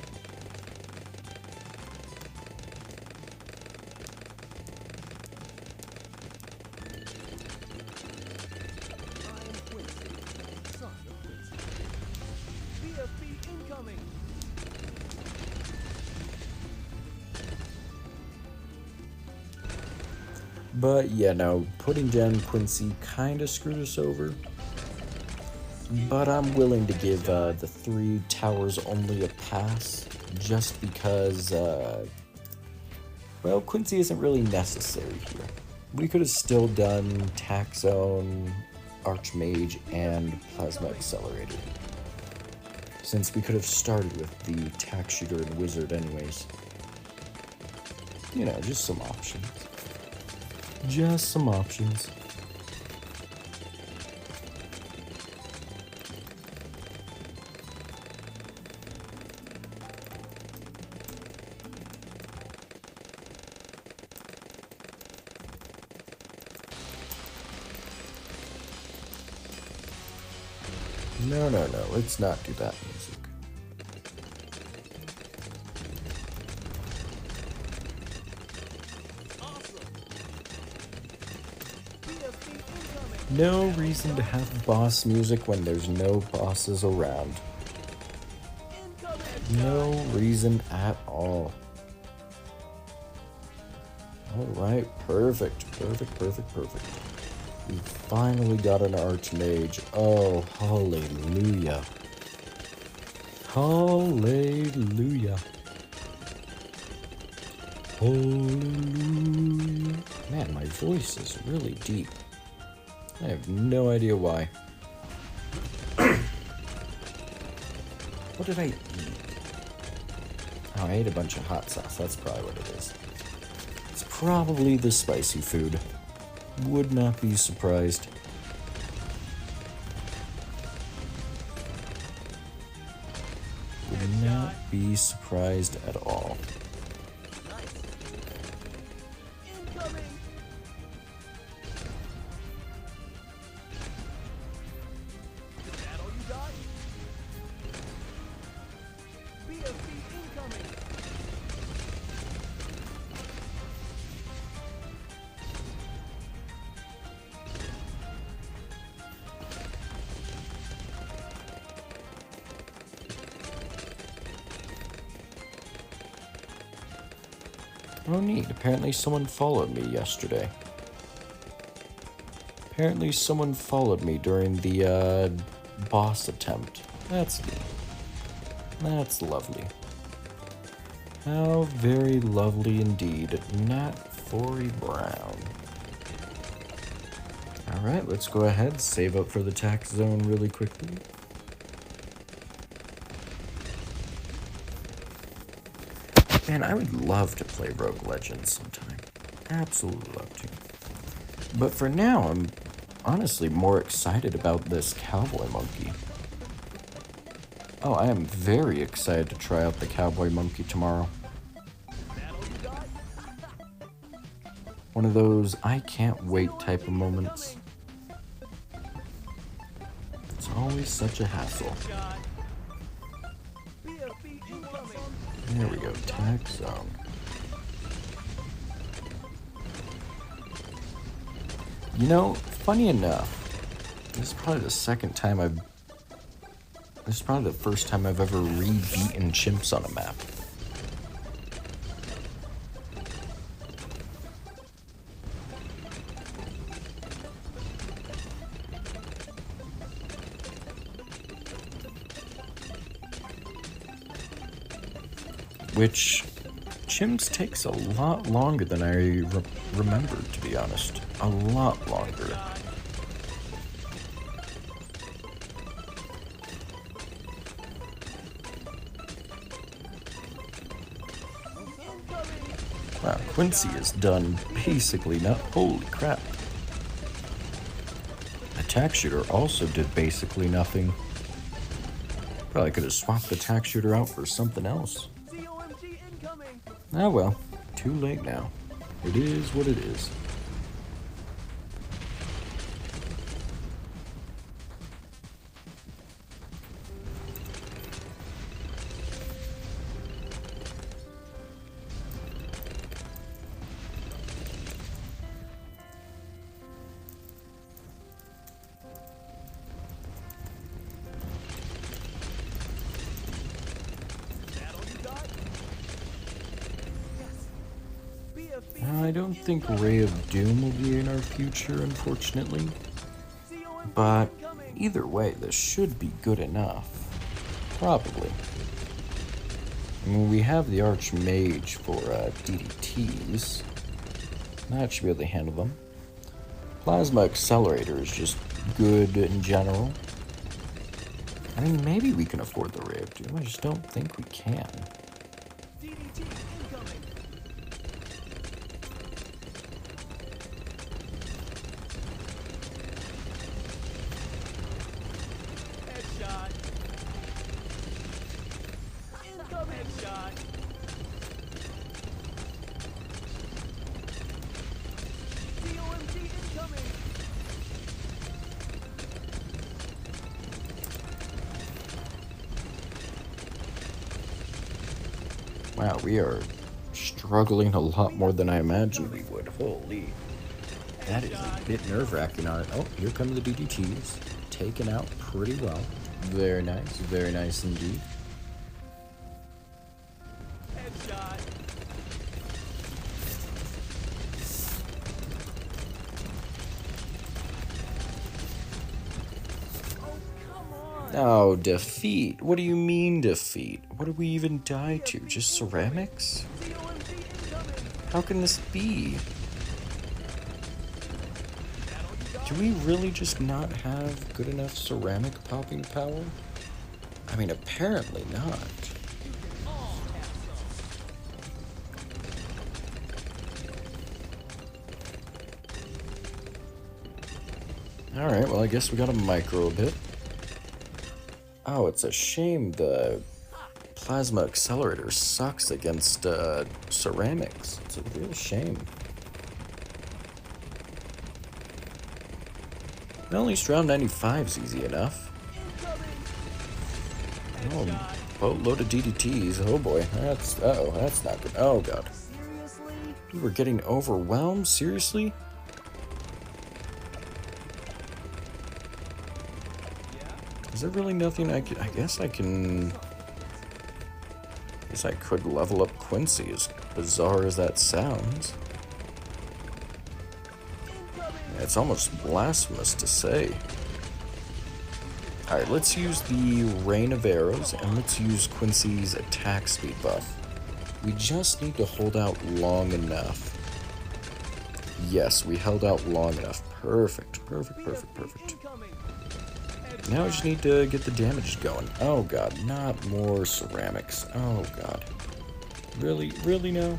But yeah, no, putting down Quincy kind of screwed us over. But I'm willing to give the 3 towers only a pass, just because, well, Quincy isn't really necessary here. We could have still done Tack Zone, Archmage, and Plasma Accelerator, since we could have started with the Tack Shooter and Wizard anyways. You know, just some options. Just some options. No, no, no. Let's not do that music. No reason to have boss music when there's no bosses around. No reason at all. Alright, perfect. Perfect, perfect, perfect. We finally got an Archmage. Oh, hallelujah. Hallelujah. Hallelujah. Man, my voice is really deep. I have no idea why. What did I eat? Oh, I ate a bunch of hot sauce. That's probably what it is. It's probably the spicy food. Would not be surprised. Would not be surprised at all. Oh, neat. Apparently someone followed me yesterday. Apparently someone followed me during the, boss attempt. That's neat. That's lovely. How very lovely indeed. Nat Forey Brown. Alright, let's go ahead, save up for the tax zone really quickly. Man, I would love to play Rogue Legends sometime. Absolutely love to. But for now, I'm honestly more excited about this Cowboy Monkey. Oh, I am very excited to try out the Cowboy Monkey tomorrow. One of those I can't wait type of moments. It's always such a hassle. There we go, tax zone. You know, funny enough, this is probably the second time this is probably the first time I've ever re-beaten chimps on a map. Which, chimps takes a lot longer than I remembered, to be honest. A lot longer. Wow, Quincy has done basically holy crap. Attack Shooter also did basically nothing. Probably could have swapped the Attack Shooter out for something else. Ah well, too late now. It is what it is. I don't think Ray of Doom will be in our future, unfortunately. But either way, this should be good enough. Probably. I mean, we have the Archmage for DDTs. That should be able to handle them. Plasma Accelerator is just good in general. I mean, maybe we can afford the Ray of Doom. I just don't think we can. Wow, we are struggling a lot more than I imagined we would. Holy. That is a bit nerve-wracking on it. Oh, here come the DDTs. Taken out pretty well. Very nice indeed. Headshot. Oh, defeat. What do you mean defeat? What did we even die to? Just ceramics? How can this be? Do we really just not have good enough ceramic popping power? I mean, apparently not. Alright, well, I guess we got a micro a bit. Oh, it's a shame the plasma accelerator sucks against ceramics. It's a real shame. Well, at least round 95's easy enough. Oh, boatload of DDTs. Oh boy, that's not good. Oh god. We were getting overwhelmed? Seriously? Is there really nothing I could... I guess I could level up Quincy, as bizarre as that sounds. It's almost blasphemous to say. Alright, let's use the Rain of Arrows, and let's use Quincy's attack speed buff. We just need to hold out long enough. Yes, we held out long enough. Perfect. Now we just need to get the damage going. Oh god, not more ceramics. Oh god. Really? Really now?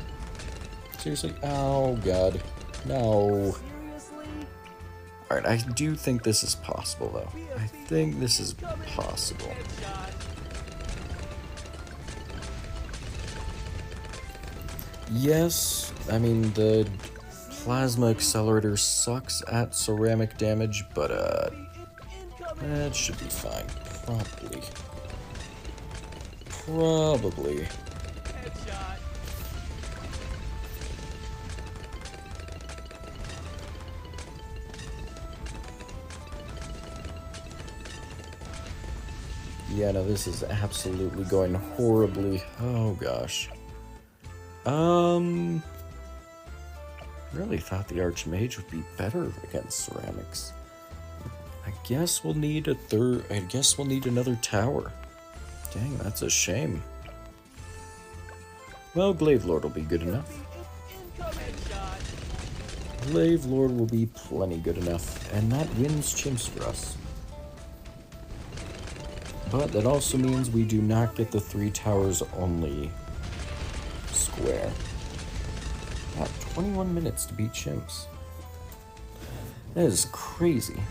Seriously? Oh god. No. Alright, I do think this is possible though. I think this is possible. Yes, I mean the plasma accelerator sucks at ceramic damage, but that should be fine. Probably. Yeah, no, this is absolutely going horribly. Oh gosh. Really thought the Archmage would be better against ceramics. I guess we'll need another tower. Dang, that's a shame. Well, Glaive Lord will be good enough. Glaive Lord will be plenty good enough, and that wins chimps for us. But that also means we do not get the 3 towers only square. About 21 minutes to beat chimps. That is crazy.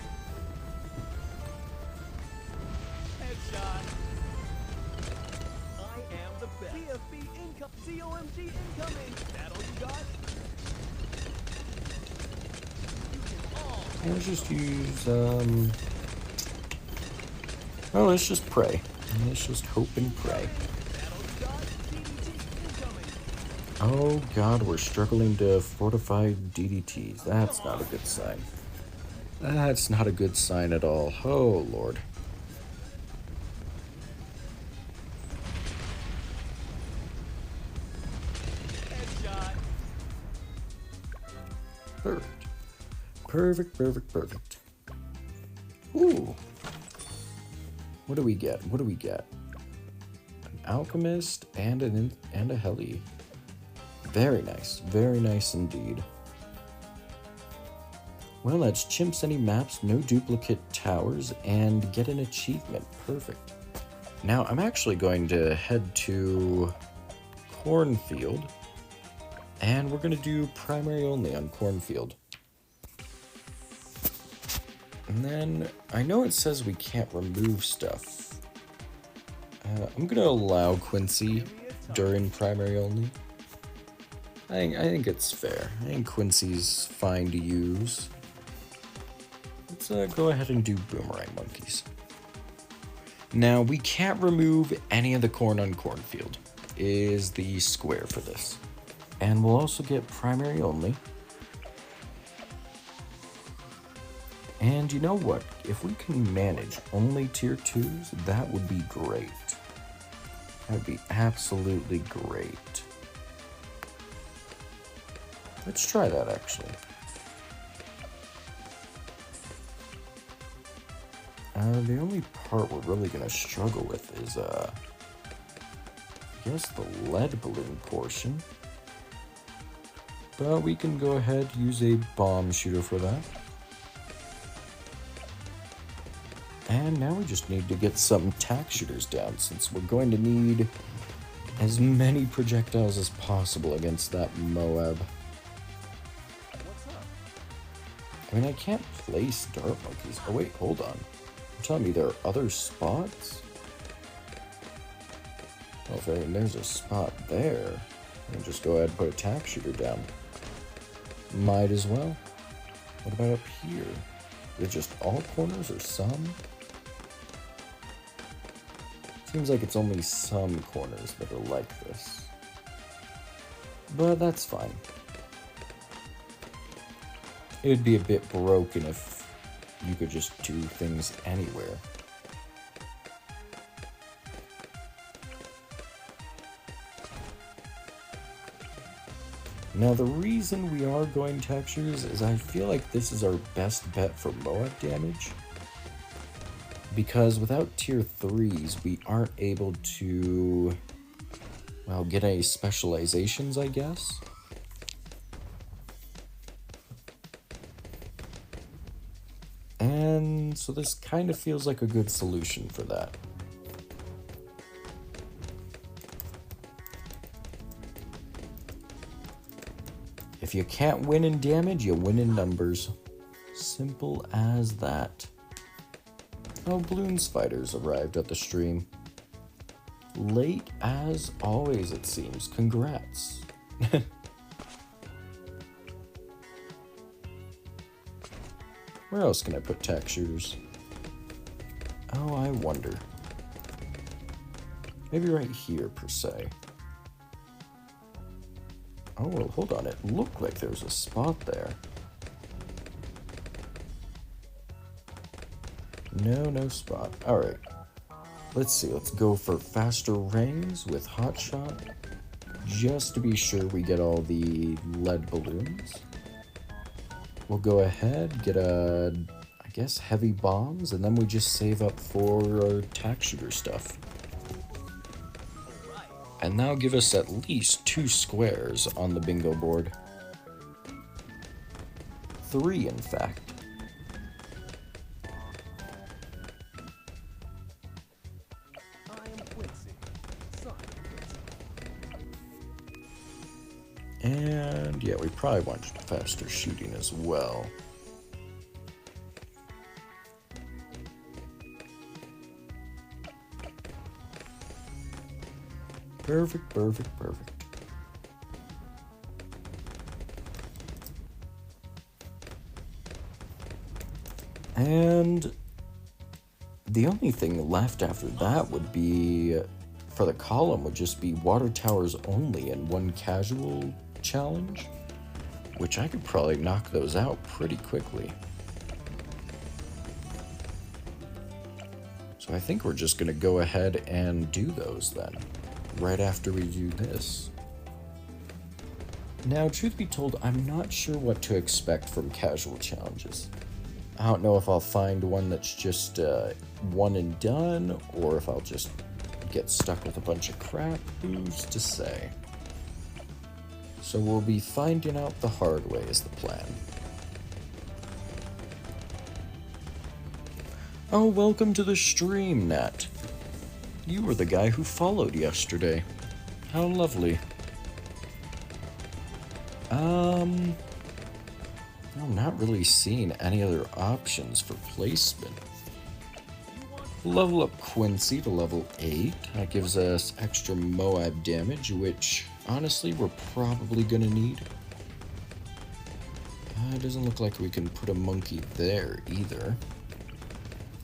Headshot. I am the best. COMG incoming. That all you got? Let's just use, well, let's just pray. Let's just hope and pray. Oh god, we're struggling to fortify DDTs. That's not a good sign. That's not a good sign at all. Oh lord. Perfect. Ooh. What do we get? An alchemist and a heli. Very nice indeed. Well, that's chimps any maps, no duplicate towers, and get an achievement. Perfect. Now I'm actually going to head to Cornfield, and we're gonna do primary only on Cornfield. And then, I know it says we can't remove stuff. I'm gonna allow Quincy during primary only. I think it's fair. I think Quincy's fine to use. Let's go ahead and do Boomerang Monkeys. Now, we can't remove any of the corn on Cornfield. is the square for this. And we'll also get primary only. And you know what? If we can manage only tier 2s, that would be great. That would be absolutely great. Let's try that, actually. The only part we're really going to struggle with is, I guess the lead balloon portion. But we can go ahead, use a bomb shooter for that. And now we just need to get some tack shooters down, since we're going to need as many projectiles as possible against that Moab. What's up? I mean, I can't place dart monkeys. Oh wait, hold on. You're telling me there are other spots? Well, if there's a spot there, then just go ahead and put a tack shooter down. Might as well. What about up here? Is it just all corners or some? Seems like it's only some corners that are like this. But that's fine. It would be a bit broken if you could just do things anywhere. Now the reason we are going textures is I feel like this is our best bet for Moab damage. Because without tier 3s, we aren't able to, well, get any specializations, I guess. And so this kind of feels like a good solution for that. If you can't win in damage, you win in numbers. Simple as that. Oh, balloon spiders arrived at the stream. Late as always, it seems. Congrats. Where else can I put tack shooters? Oh, I wonder. Maybe right here, per se. Oh, well, hold on. It looked like there was a spot there. No spot. Alright. Let's see. Let's go for faster rings with hotshot. Just to be sure we get all the lead balloons. We'll go ahead, get I guess, heavy bombs, and then we just save up for our tack shooter stuff. And that'll give us at least 2 squares on the bingo board. 3, in fact. And yeah, we probably want faster shooting as well. Perfect. And the only thing left after that would be, for the column, would just be water towers only and 1 casual challenge, which I could probably knock those out pretty quickly. So I think we're just going to go ahead and do those then, right after we do this. Now, truth be told, I'm not sure what to expect from casual challenges. I don't know if I'll find one that's just one and done, or if I'll just get stuck with a bunch of crap. Who's to say? So we'll be finding out the hard way is the plan. Oh, welcome to the stream, Nat. You were the guy who followed yesterday. How lovely. I'm not really seeing any other options for placement. Level up Quincy to level 8. That gives us extra Moab damage, which, honestly, we're probably gonna need. It doesn't look like we can put a monkey there, either.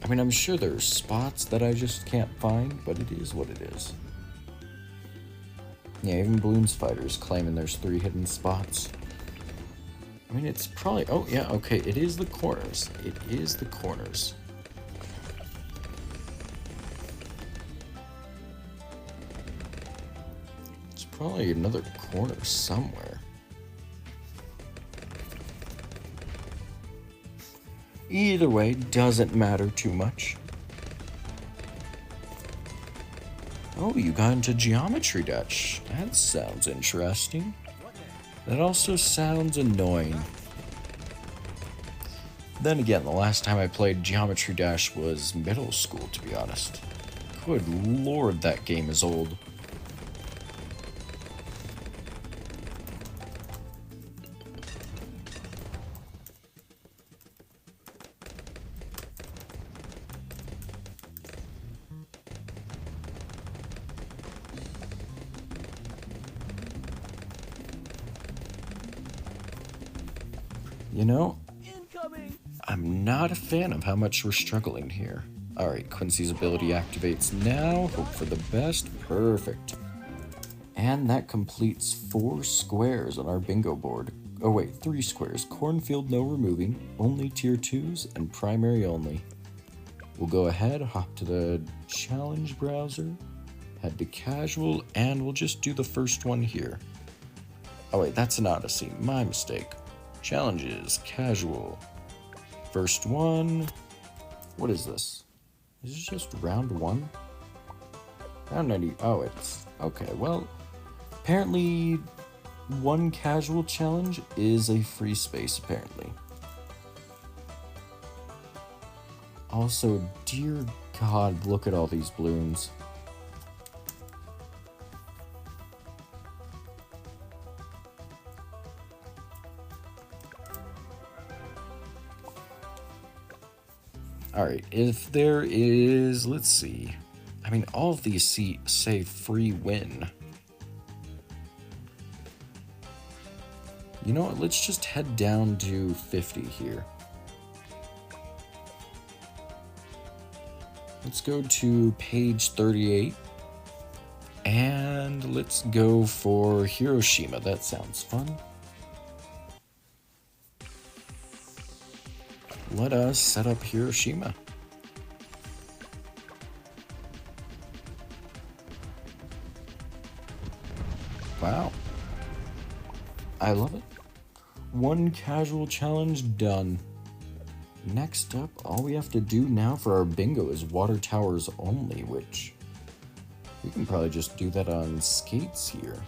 I mean, I'm sure there's spots that I just can't find, but it is what it is. Yeah, even Bloons Fighters claiming there's 3 hidden spots. I mean, it's probably... Oh, yeah, okay, it is the corners. It is the corners. It's probably another corner somewhere. Either way, doesn't matter too much. Oh, you got into Geometry Dash. That sounds interesting. That also sounds annoying. Then again, the last time I played Geometry Dash was middle school, to be honest. Good lord, that game is old. You know, Incoming! I'm not a fan of how much we're struggling here. Alright, Quincy's ability activates now. Hope for the best. Perfect. And that completes 4 squares on our bingo board. Oh wait, 3 squares. Cornfield no removing, only tier 2s, and primary only. We'll go ahead, hop to the challenge browser, head to casual, and we'll just do the first one here. Oh wait, that's an Odyssey. My mistake. Challenges, casual. First one. What is this? Is this just round 1? Round 90. Oh, it's... Okay, well, apparently 1 casual challenge is a free space, apparently. Also, dear God, look at all these balloons. Alright, if there is, let's see. I mean, all of these say free win. You know what, let's just head down to 50 here. Let's go to page 38. And let's go for Hiroshima, that sounds fun. Let us set up Hiroshima. Wow. I love it. 1 casual challenge done. Next up, all we have to do now for our bingo is water towers only, which we can probably just do that on skates here.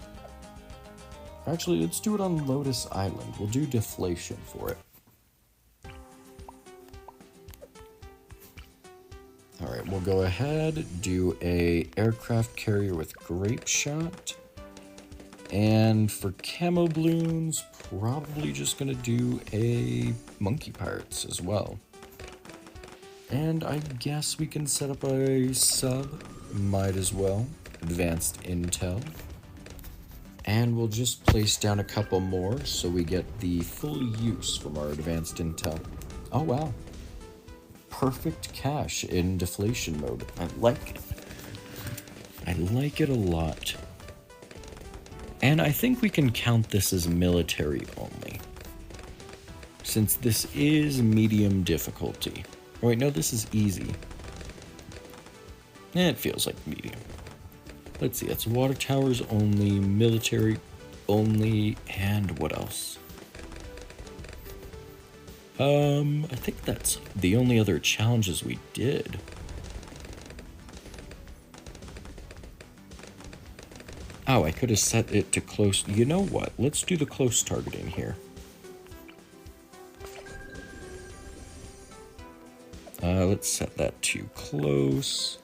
Actually, let's do it on Lotus Island. We'll do deflation for it. Alright, we'll go ahead, do a aircraft carrier with grape shot. And for camo balloons, probably just gonna do a monkey pirates as well. And I guess we can set up a sub, might as well. Advanced intel. And we'll just place down a couple more so we get the full use from our advanced intel. Oh wow. Perfect cash in deflation mode. I like it. I like it a lot. And I think we can count this as military only, since this is medium difficulty. Oh wait, no, this is easy. It feels like medium. Let's see, it's water towers only, military only, and what else? I think that's the only other challenges we did. Oh, I could have set it to close. You know what? Let's do the close targeting here. Let's set that to close.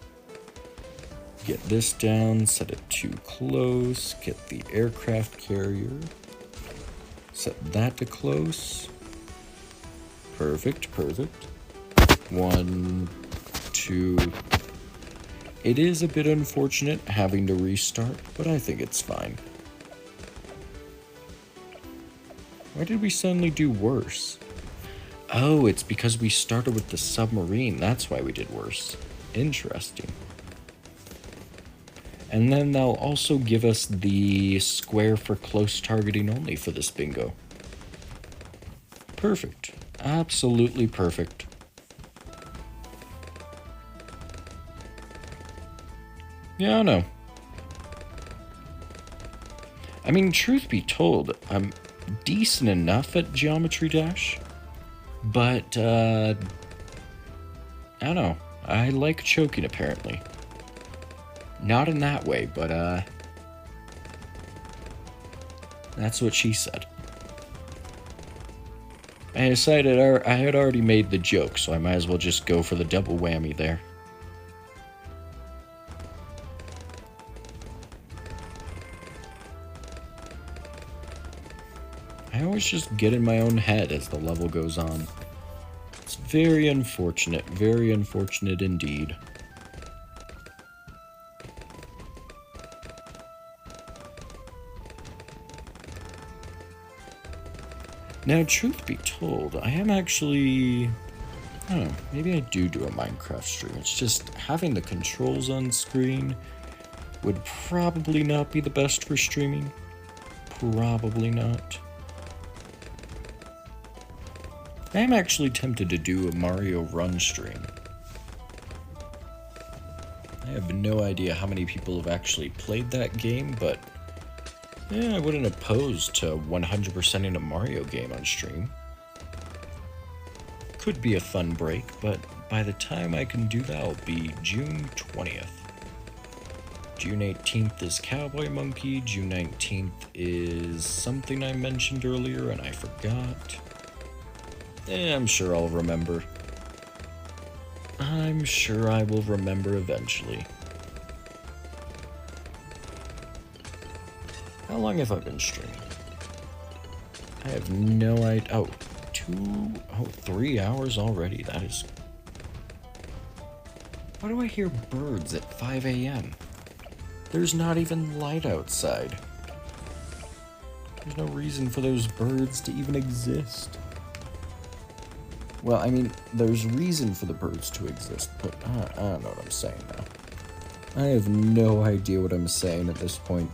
Get this down, set it to close. Get the aircraft carrier. Set that to close. Perfect, perfect. 1, 2. It is a bit unfortunate having to restart, but I think it's fine. Why did we suddenly do worse? Oh, it's because we started with the submarine. That's why we did worse. Interesting. And then they'll also give us the square for close targeting only for this bingo. Perfect. Absolutely perfect. Yeah, I know. I mean, truth be told, I'm decent enough at Geometry Dash, but, I don't know. I like choking, apparently. Not in that way, but, that's what she said. I decided I had already made the joke, so I might as well just go for the double whammy there. I always just get in my own head as the level goes on. It's very unfortunate indeed. Now, truth be told, I am actually... I don't know, maybe I do a Minecraft stream. It's just having the controls on screen would probably not be the best for streaming. Probably not. I am actually tempted to do a Mario Run stream. I have no idea how many people have actually played that game, but yeah, I wouldn't oppose to 100%ing a Mario game on stream. Could be a fun break, but by the time I can do that, it'll be June 20th. June 18th is Cowboy Monkey, June 19th is something I mentioned earlier and I forgot. I'm sure I'll remember. I'm sure I will remember eventually. How long have I been streaming? I have no idea. Oh, 3 hours already. That is... Why do I hear birds at 5 a.m.? There's not even light outside. There's no reason for those birds to even exist. Well, I mean, there's reason for the birds to exist, but I don't know what I'm saying now. I have no idea what I'm saying at this point.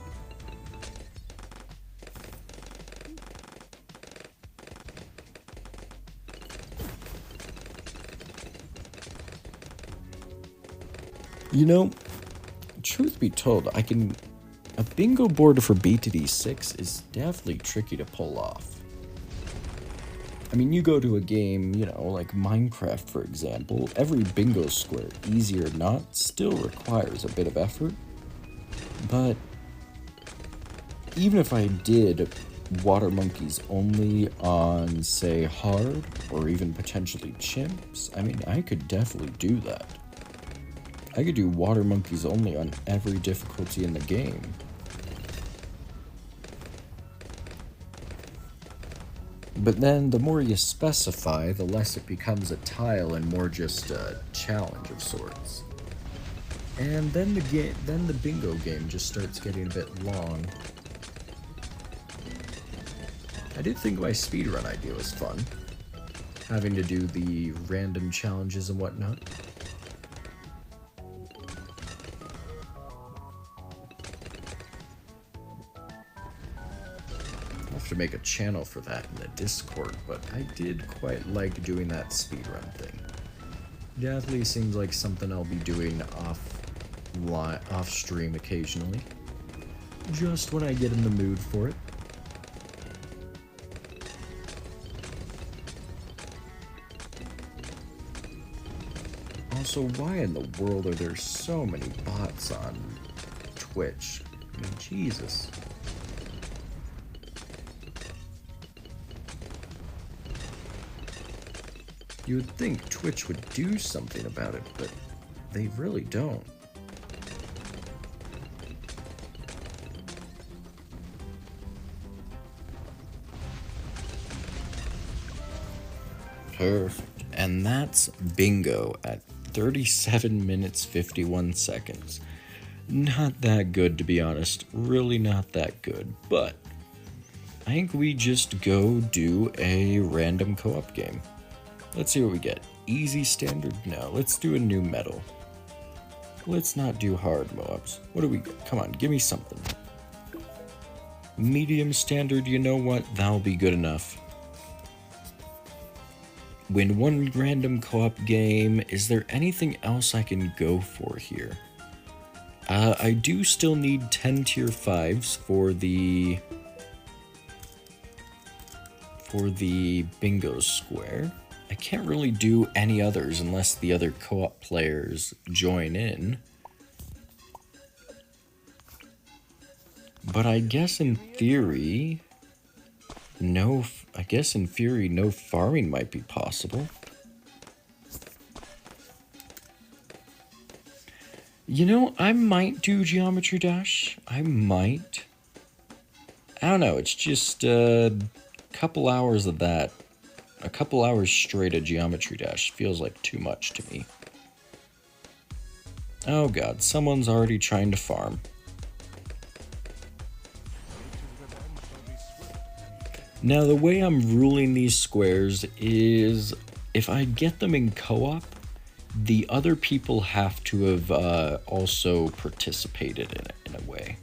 You know, truth be told, a bingo board for BTD6 is definitely tricky to pull off. I mean, you go to a game, you know, like Minecraft, for example, every bingo square, easy or not, still requires a bit of effort. But even if I did water monkeys only on, say, hard, or even potentially chimps, I mean, I could definitely do that. I could do water monkeys only on every difficulty in the game. But then the more you specify, the less it becomes a tile and more just a challenge of sorts. And then the bingo game just starts getting a bit long. I did think my speedrun idea was fun, having to do the random challenges and whatnot. To make a channel for that in the Discord, but I did quite like doing that speedrun thing. Definitely seems like something I'll be doing off stream occasionally, just when I get in the mood for it. Also, why in the world are there so many bots on Twitch? I mean, Jesus. You would think Twitch would do something about it, but they really don't. Perfect. And that's bingo at 37 minutes 51 seconds. Not that good, to be honest. Really not that good, but I think we just go do a random co-op game. Let's see what we get. Easy, standard? No, let's do a new medal. Let's not do hard mobs. What do we got? Come on, give me something. Medium standard, you know what? That'll be good enough. Win one random co-op game. Is there anything else I can go for here? I do still need 10 tier 5s for the bingo square. I can't really do any others unless the other co-op players join in. But I guess in theory, no farming might be possible. You know, I might do Geometry Dash. I might. I don't know, it's just a couple hours of that. A couple hours straight of Geometry Dash feels like too much to me. Oh god, someone's already trying to farm. Now, the way I'm ruling these squares is if I get them in co-op, the other people have to have also participated in it in a way.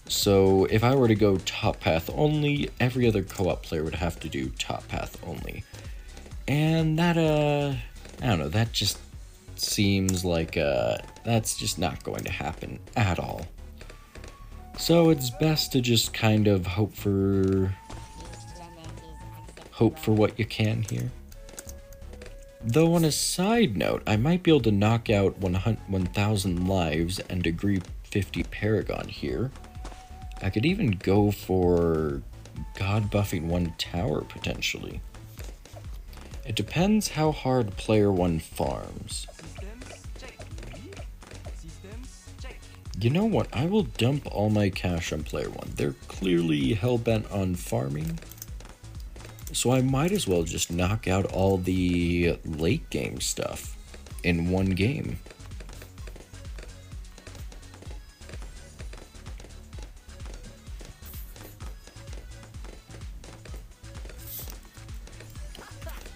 So if I were to go top path only, every other co-op player would have to do top path only. And that, I don't know, that just seems like, that's just not going to happen at all. So it's best to just kind of hope for what you can here. Though on a side note, I might be able to knock out 1,000 lives and degree 50 Paragon here. I could even go for God buffing one tower potentially. It depends how hard player 1 farms. You know what? I will dump all my cash on player 1. They're clearly hell-bent on farming. So I might as well just knock out all the late game stuff in one game.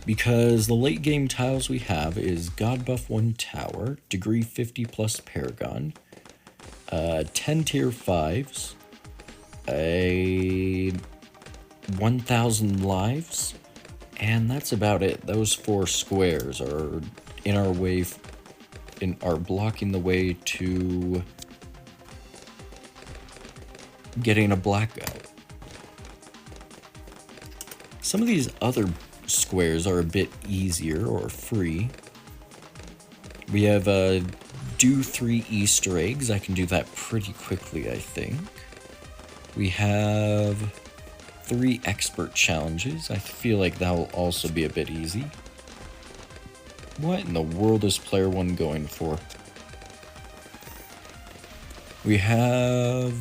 Because the late game tiles we have is God buff 1 tower, degree 50 plus Paragon, 10 tier 5s, a 1,000 lives, and that's about it. Those 4 squares are in our way, are blocking the way to getting a blackout. Some of these other squares are a bit easier or free. We have do 3 Easter eggs. I can do that pretty quickly, I think. We have 3 expert challenges. I feel like that will also be a bit easy. What in the world is player 1 going for? We have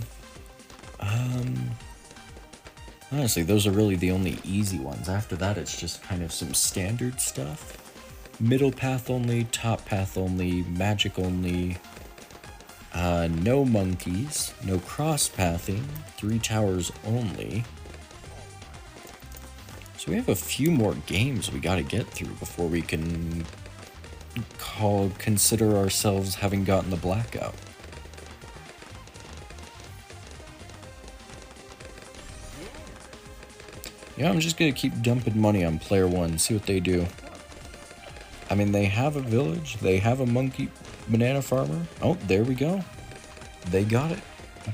honestly, those are really the only easy ones. After that, it's just kind of some standard stuff. Middle path only, top path only, magic only, no monkeys, no cross pathing, 3 towers only. So we have a few more games we gotta get through before we can consider ourselves having gotten the blackout. Yeah, I'm just gonna keep dumping money on player 1, see what they do. I mean, they have a village, they have a monkey banana farmer. Oh, there we go. They got it.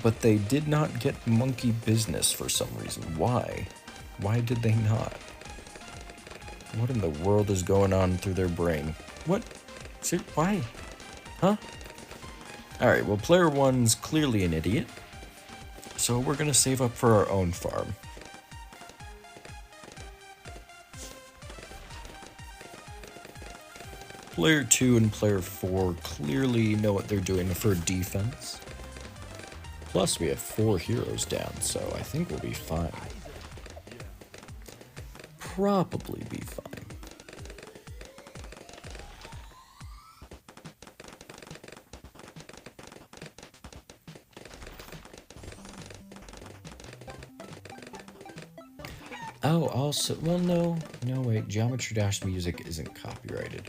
But they did not get monkey business for some reason. Why? Why did they not? What in the world is going on through their brain? What? Why? Huh? Alright, well, player 1's clearly an idiot. So we're gonna save up for our own farm. Player 2 and player 4 clearly know what they're doing for defense. Plus, we have 4 heroes down, so I think we'll be fine. Probably be fine. Oh, also, well, no, wait, Geometry Dash music isn't copyrighted.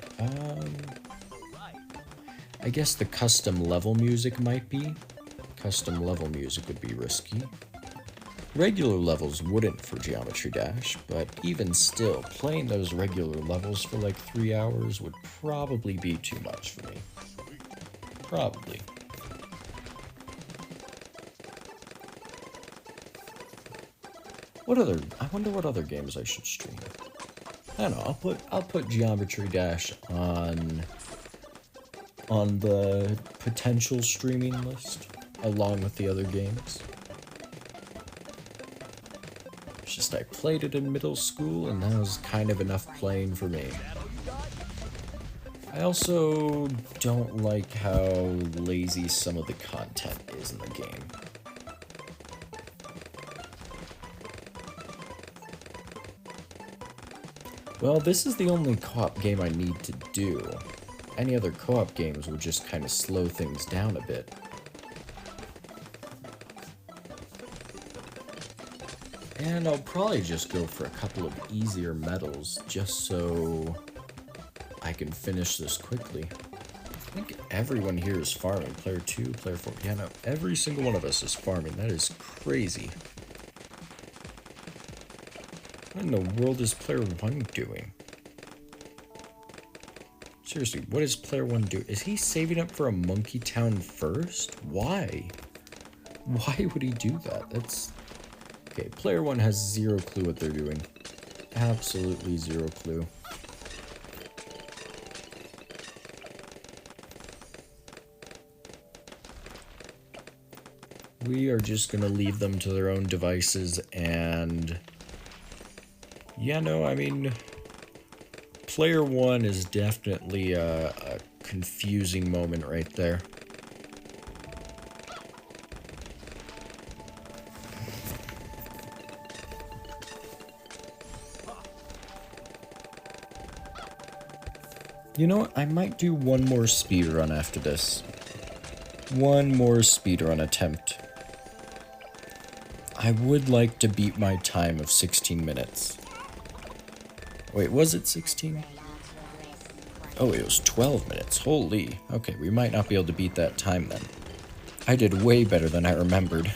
I guess the custom level music might be. Custom level music would be risky. Regular levels wouldn't for Geometry Dash, but even still, playing those regular levels for like 3 hours would probably be too much for me. Probably. I wonder what other games I should stream. I don't know, I'll put Geometry Dash on the potential streaming list, along with the other games. It's just I played it in middle school, and that was kind of enough playing for me. I also don't like how lazy some of the content is in the game. Well, this is the only co-op game I need to do. Any other co-op games would just kind of slow things down a bit. And I'll probably just go for a couple of easier medals, just so I can finish this quickly. I think everyone here is farming. Player 2, player 4. Yeah, no, every single one of us is farming. That is crazy. What in the world is player 1 doing? Seriously, what is player 1 doing? Is he saving up for a Monkey Town first? Why? Why would he do that? That's... Okay, player 1 has zero clue what they're doing. Absolutely zero clue. We are just gonna leave them to their own devices and... Yeah, no, I mean... Player 1 is definitely a confusing moment right there. You know what? I might do one more speedrun after this. One more speedrun attempt. I would like to beat my time of 16 minutes. Wait, was it 16? Oh, it was 12 minutes. Holy. Okay, we might not be able to beat that time then. I did way better than I remembered.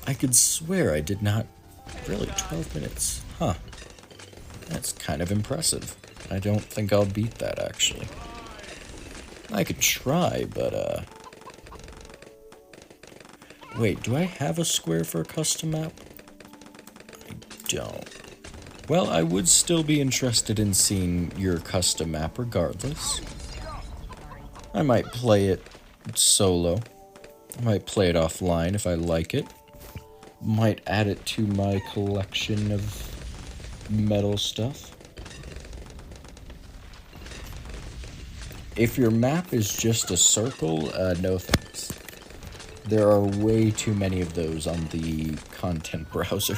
I could swear I did not... Really, 12 minutes. Huh. That's kind of impressive. I don't think I'll beat that, actually. I could try, but, Wait, do I have a square for a custom map? I don't. Well, I would still be interested in seeing your custom map regardless. I might play it solo. I might play it offline if I like it. Might add it to my collection of metal stuff. If your map is just a circle, no thanks. There are way too many of those on the content browser.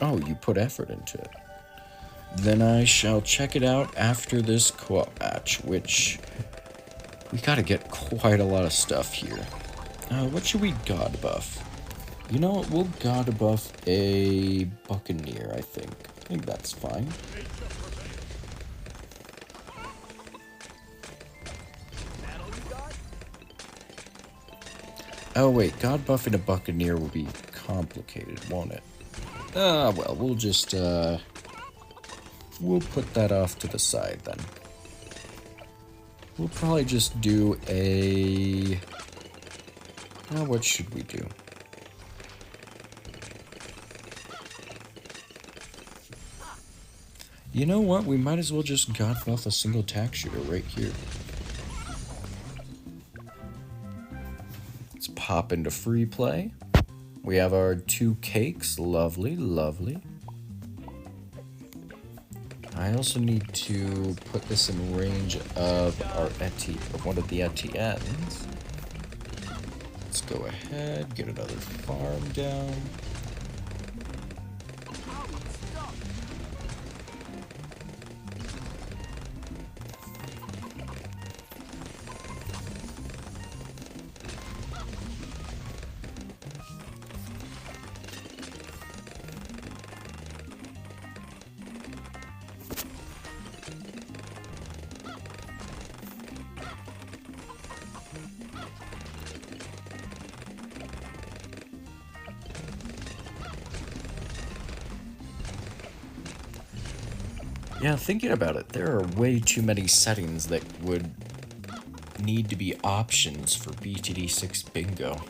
Oh, you put effort into it. Then I shall check it out after this co-op match, which... We gotta get quite a lot of stuff here. What should we god buff? You know what, we'll god buff a Buccaneer, I think. I think that's fine. Oh wait, god buffing a Buccaneer will be complicated, won't it? Well, we'll just, we'll put that off to the side then. We'll probably just do a... what should we do? You know what? We might as well just god buff a single tack shooter right here. Let's pop into free play. We have our 2 cakes. Lovely, lovely. I also need to put this in range of our one of the Etiennes. Let's go ahead, get another farm down. Yeah, thinking about it, there are way too many settings that would need to be options for BTD6 bingo.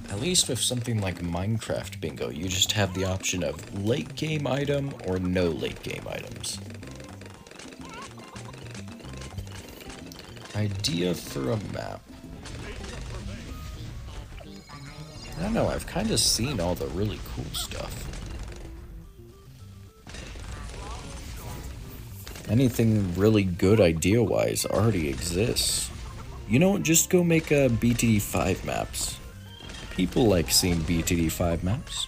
At least with something like Minecraft bingo, you just have the option of late game item or no late game items. Idea for a map. I don't know, I've kind of seen all the really cool stuff. Anything really good idea-wise already exists. You know what, just go make a BTD5 maps. People like seeing BTD5 maps.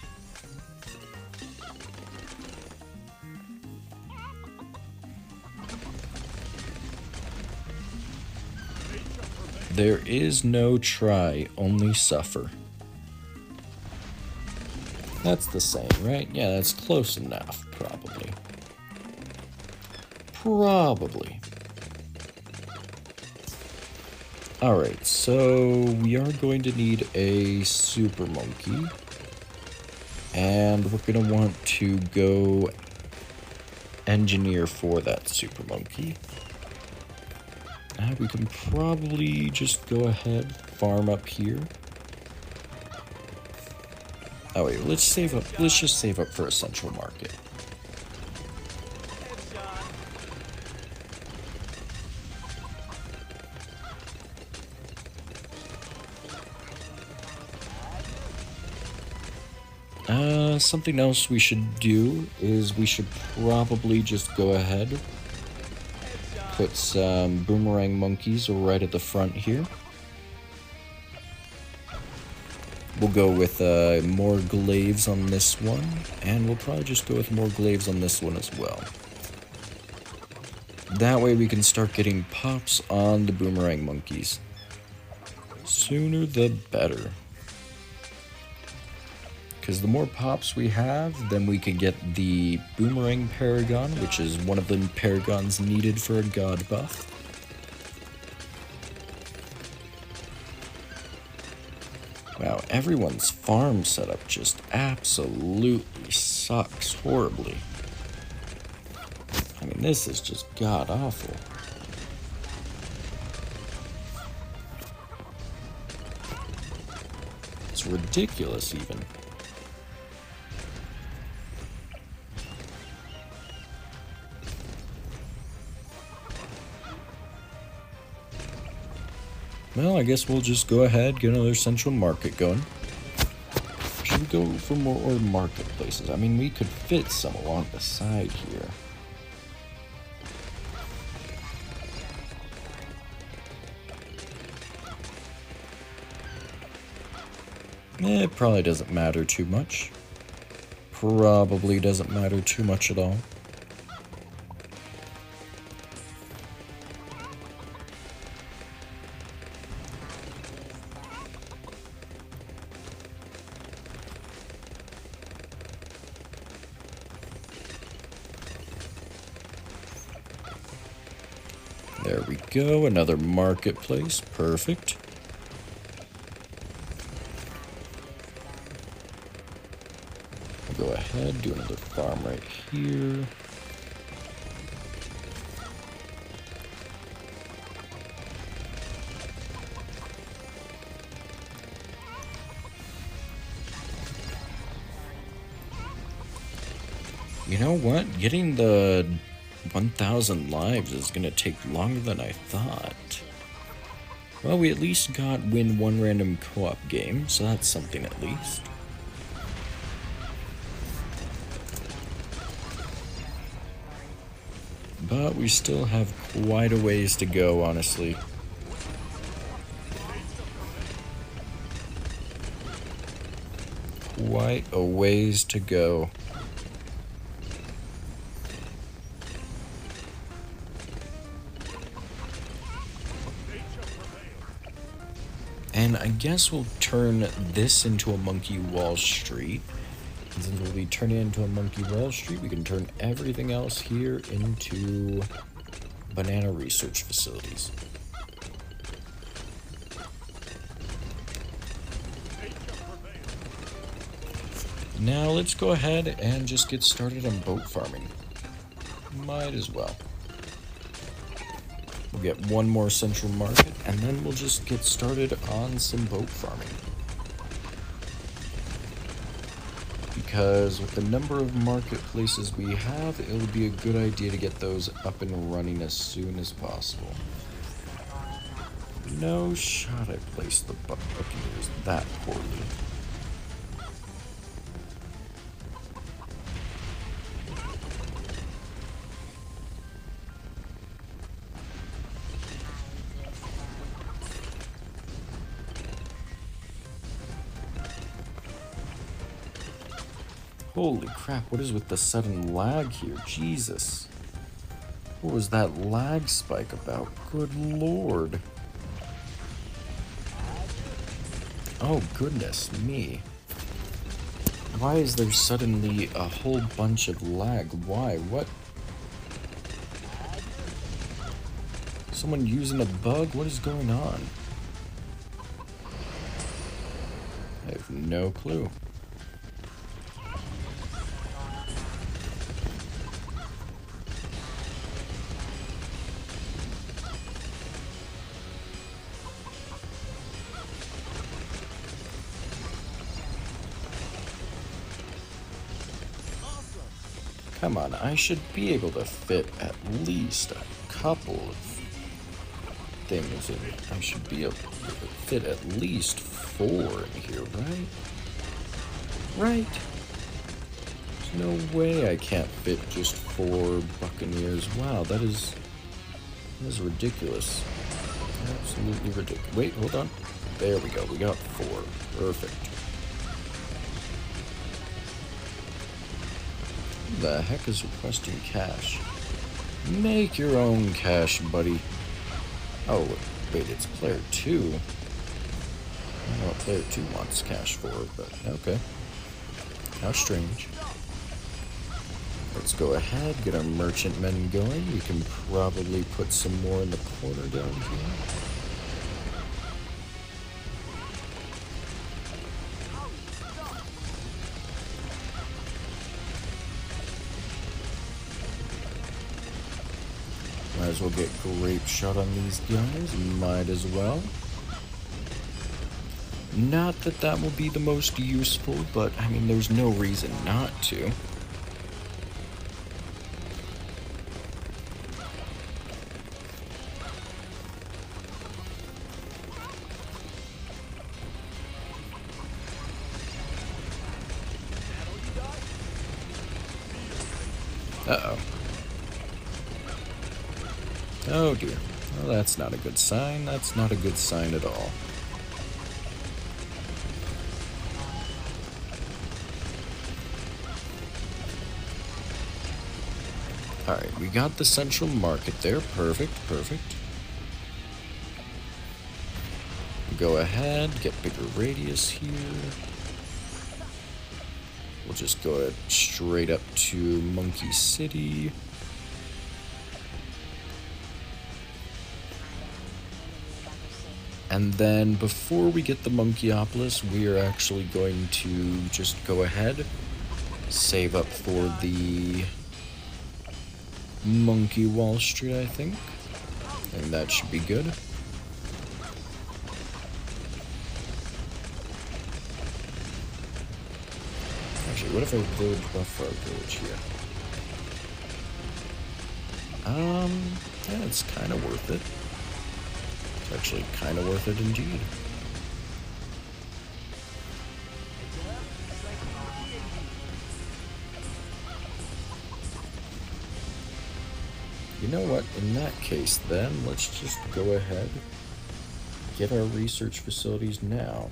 There is no try, only suffer. That's the same, right? Yeah, that's close enough, probably. Probably. Alright, so we are going to need a super monkey. And we're going to want to go engineer for that super monkey. We can probably just go ahead, farm up here. Oh wait, let's save up. Let's just save up for a central market. Something else we should do is we should probably just go ahead, put some boomerang monkeys right at the front here. We'll go with more glaives on this one, and we'll probably just go with more glaives on this one as well. That way we can start getting pops on the boomerang monkeys. Sooner the better. Because the more pops we have, then we can get the boomerang paragon, which is one of the paragons needed for a god buff. Wow, everyone's farm setup just absolutely sucks horribly. I mean, this is just god-awful. It's ridiculous, even. Well, I guess we'll just go ahead, get another central market going. Should we go for more marketplaces? I mean, we could fit some along the side here. It probably doesn't matter too much. Probably doesn't matter too much at all. There we go, another marketplace, perfect. We'll go ahead, do another farm right here. You know what? Getting the 1,000 lives is going to take longer than I thought. Well, we at least got win one random co-op game, so that's something at least. But we still have quite a ways to go, honestly. Quite a ways to go. And I guess we'll turn this into a Monkey Wall Street. And since we'll be turning it into a Monkey Wall Street, we can turn everything else here into banana research facilities. Now let's go ahead and just get started on boat farming. Might as well. We'll get one more central market, and then we'll just get started on some boat farming. Because with the number of marketplaces we have, it would be a good idea to get those up and running as soon as possible. No shot I placed the Buccaneers that poorly. Holy crap, what is with the sudden lag here? Jesus. What was that lag spike about? Good lord. Oh, goodness me. Why is there suddenly a whole bunch of lag? Why? What? Someone using a bug? What is going on? I have no clue. Come on, I should be able to fit at least a couple of things in. I should be able to fit at least 4 in here, right? Right? There's no way I can't fit just 4 Buccaneers. Wow, that is ridiculous. Absolutely ridiculous. Wait, hold on. There we go. We got 4. Perfect. Who the heck is requesting cash? Make your own cash, buddy. Oh, wait, it's player 2. I don't know what player 2 wants cash for, but okay. How strange. Let's go ahead, get our merchantmen going. We can probably put some more in the corner down here. Might as well get grape shot on these guys. Might as well. Not that that will be the most useful, but I mean, there's no reason not to. Uh-oh. Oh dear. Well, that's not a good sign. That's not a good sign at all. Alright, we got the central market there. Perfect, perfect. Go ahead, get bigger radius here. We'll just go straight up to Monkey City. And then before we get the Monkeyopolis, we are actually going to just go ahead, save up for the Monkey Wall Street, I think. And that should be good. Actually, what if I village buff our village here? Yeah, it's kind of worth it. It's actually kind of worth it indeed. You know what? In that case, then, let's just go ahead, get our research facilities now.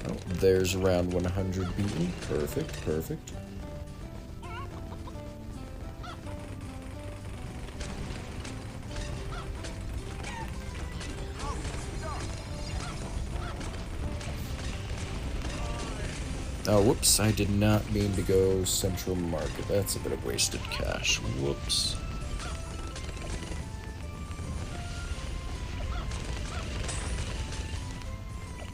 Oh, there's around 100 beaten. Perfect, perfect. Oh, whoops, I did not mean to go Central Market. That's a bit of wasted cash. Whoops.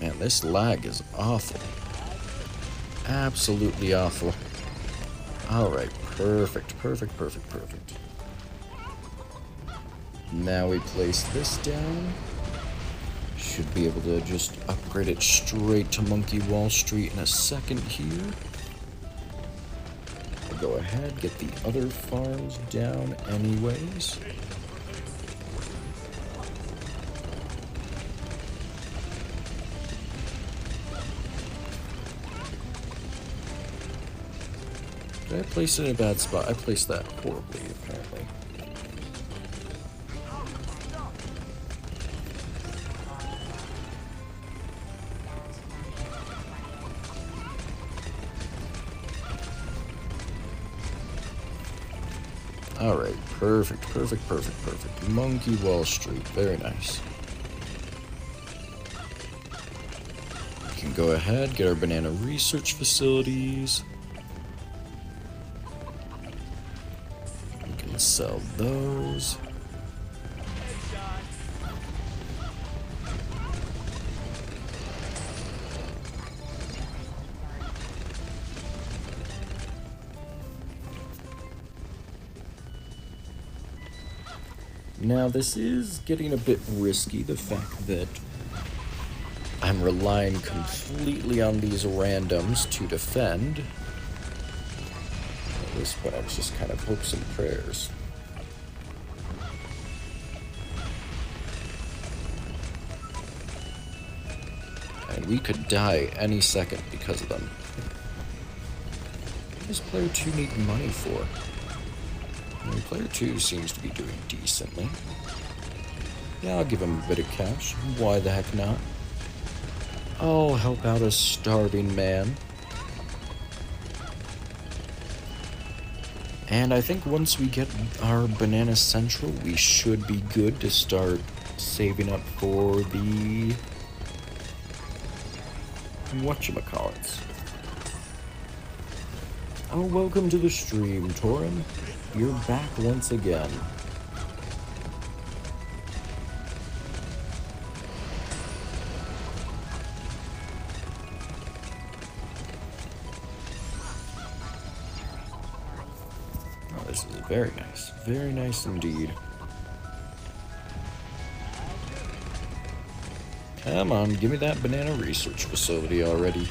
Man, this lag is awful. Absolutely awful. Alright, perfect, perfect, perfect, perfect. Now we place this down. Should be able to just upgrade it straight to Monkey Wall Street in a second here. I'll go ahead, get the other farms down anyways. Did I place it in a bad spot? I placed that horribly, apparently. Alright, perfect, perfect, perfect, perfect. Monkey Wall Street, very nice. We can go ahead, get our banana research facilities. We can sell those. Now, this is getting a bit risky, the fact that I'm relying completely on these randoms to defend. At this point, it's just kind of hopes and prayers. And we could die any second because of them. What does player 2 need money for? I mean, player 2 seems to be doing decently. Yeah, I'll give him a bit of cash. Why the heck not? I'll help out a starving man. And I think once we get our Banana Central, we should be good to start saving up for the whatchamacallits. Oh, welcome to the stream, Torin. You're back once again. Oh, this is very nice indeed. Come on, give me that banana research facility already.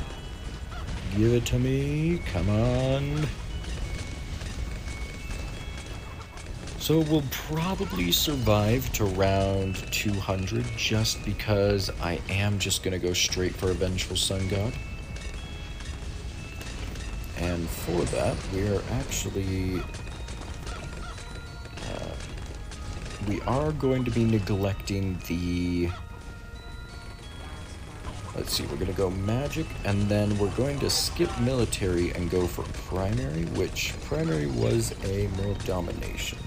Give it to me, come on. So we'll probably survive to round 200 just because I am just going to go straight for a Vengeful Sun God. And for that, we are actually... we are going to be neglecting the... Let's see, we're going to go magic, and then we're going to skip military and go for primary, which primary was a more domination.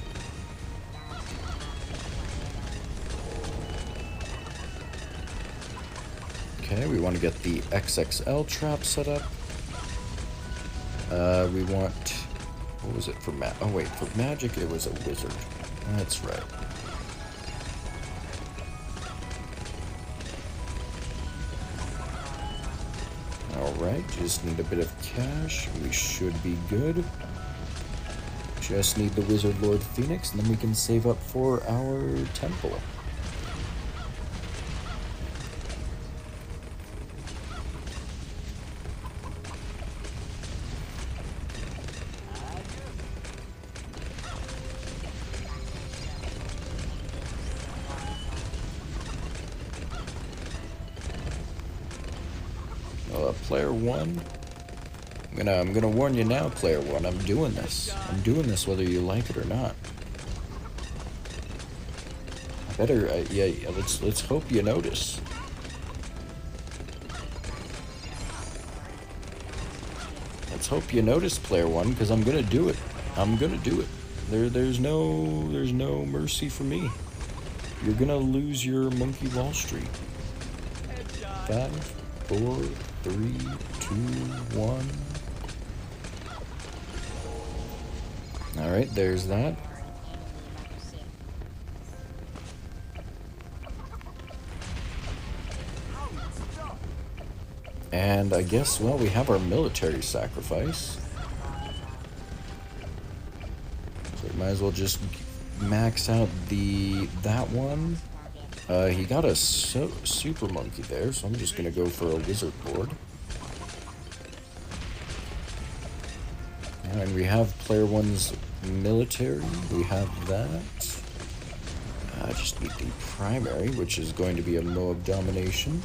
Okay, we want to get the XXL trap set up. We want... What was it for oh wait, for magic it was a wizard. That's right. Alright, just need a bit of cash. We should be good. Just need the Wizard Lord Phoenix, and then we can save up for our temple. Player 1, I'm gonna warn you now, player 1. I'm doing this. I'm doing this whether you like it or not. I better, yeah. Let's hope you notice. Let's hope you notice, player 1, because I'm gonna do it. I'm gonna do it. There's no mercy for me. You're gonna lose your Monkey Wall Street. 5, 4, 3, 2, 1. Alright, there's that. And I guess, well, we have our military sacrifice. So we might as well just max out that one. He got a super monkey there, so I'm just gonna go for a wizard board. And we have player one's military. We have that. I just need the primary, which is going to be a Moab domination.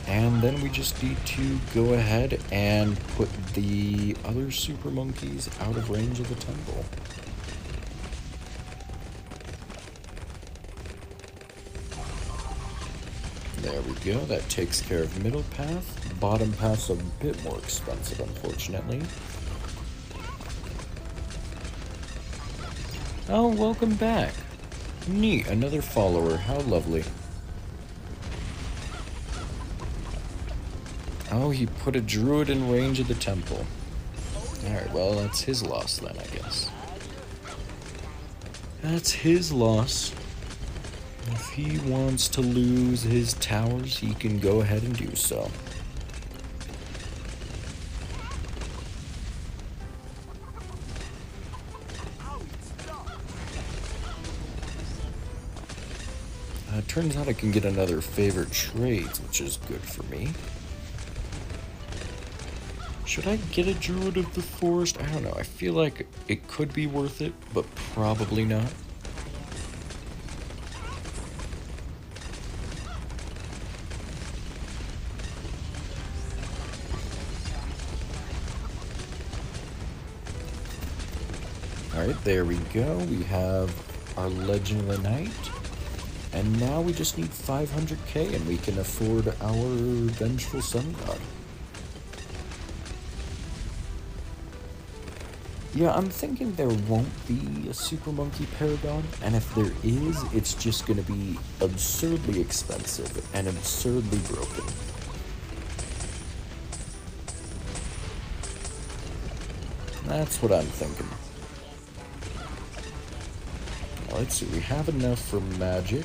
And then we just need to go ahead and put the other super monkeys out of range of the temple. There we go, that takes care of middle path. Bottom path's a bit more expensive, unfortunately. Oh, welcome back. Neat, another follower, how lovely. Oh, he put a druid in range of the temple. Alright, well, that's his loss then, I guess. That's his loss. If he wants to lose his towers, he can go ahead and do so. Turns out I can get another favorite trades, which is good for me. Should I get a Druid of the Forest? I don't know. I feel like it could be worth it, but probably not. Alright, there we go. We have our Legend of the Night. And now we just need 500k and we can afford our Vengeful Sun God. Yeah, I'm thinking there won't be a Super Monkey Paragon, and if there is, it's just gonna be absurdly expensive and absurdly broken. That's what I'm thinking. Now, let's see, we have enough for magic,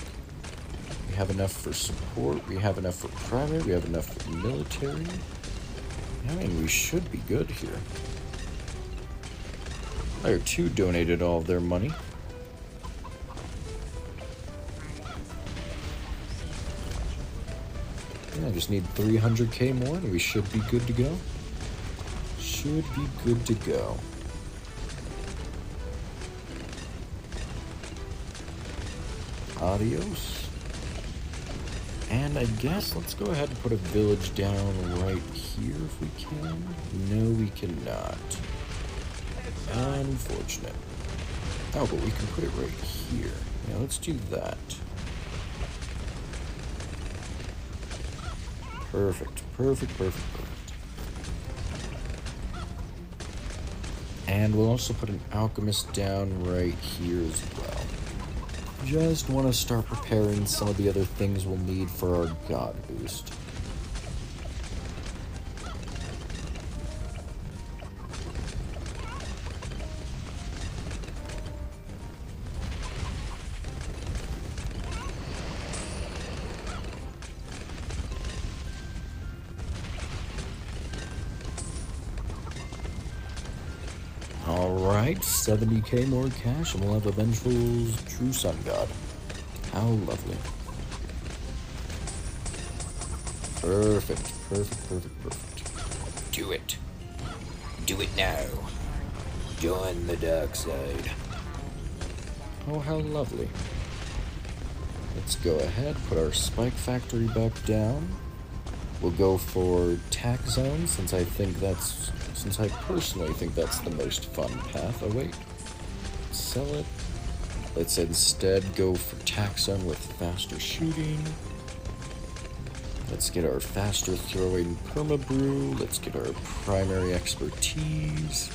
we have enough for support, we have enough for primary, we have enough for military. I mean, we should be good here. Player 2 donated all of their money. Yeah, I just need 300k more and we should be good to go. Should be good to go. Adios. And I guess let's go ahead and put a village down right here if we can. No, we cannot. Unfortunate. Oh, but we can put it right here. Yeah, let's do that. Perfect, perfect, perfect, perfect. And we'll also put an alchemist down right here as well. Just want to start preparing some of the other things we'll need for our god boost. Alright, 70k more cash and we'll have a Vengeful True Sun God. How lovely. Perfect, perfect, perfect, perfect. Do it. Do it now. Join the dark side. Oh, how lovely. Let's go ahead, put our Spike Factory back down. We'll go for Tack Zone since I personally think that's the most fun path. Oh wait, sell it. Let's instead go for Tack Zone with faster shooting. Let's get our faster throwing perma-brew. Let's get our primary expertise.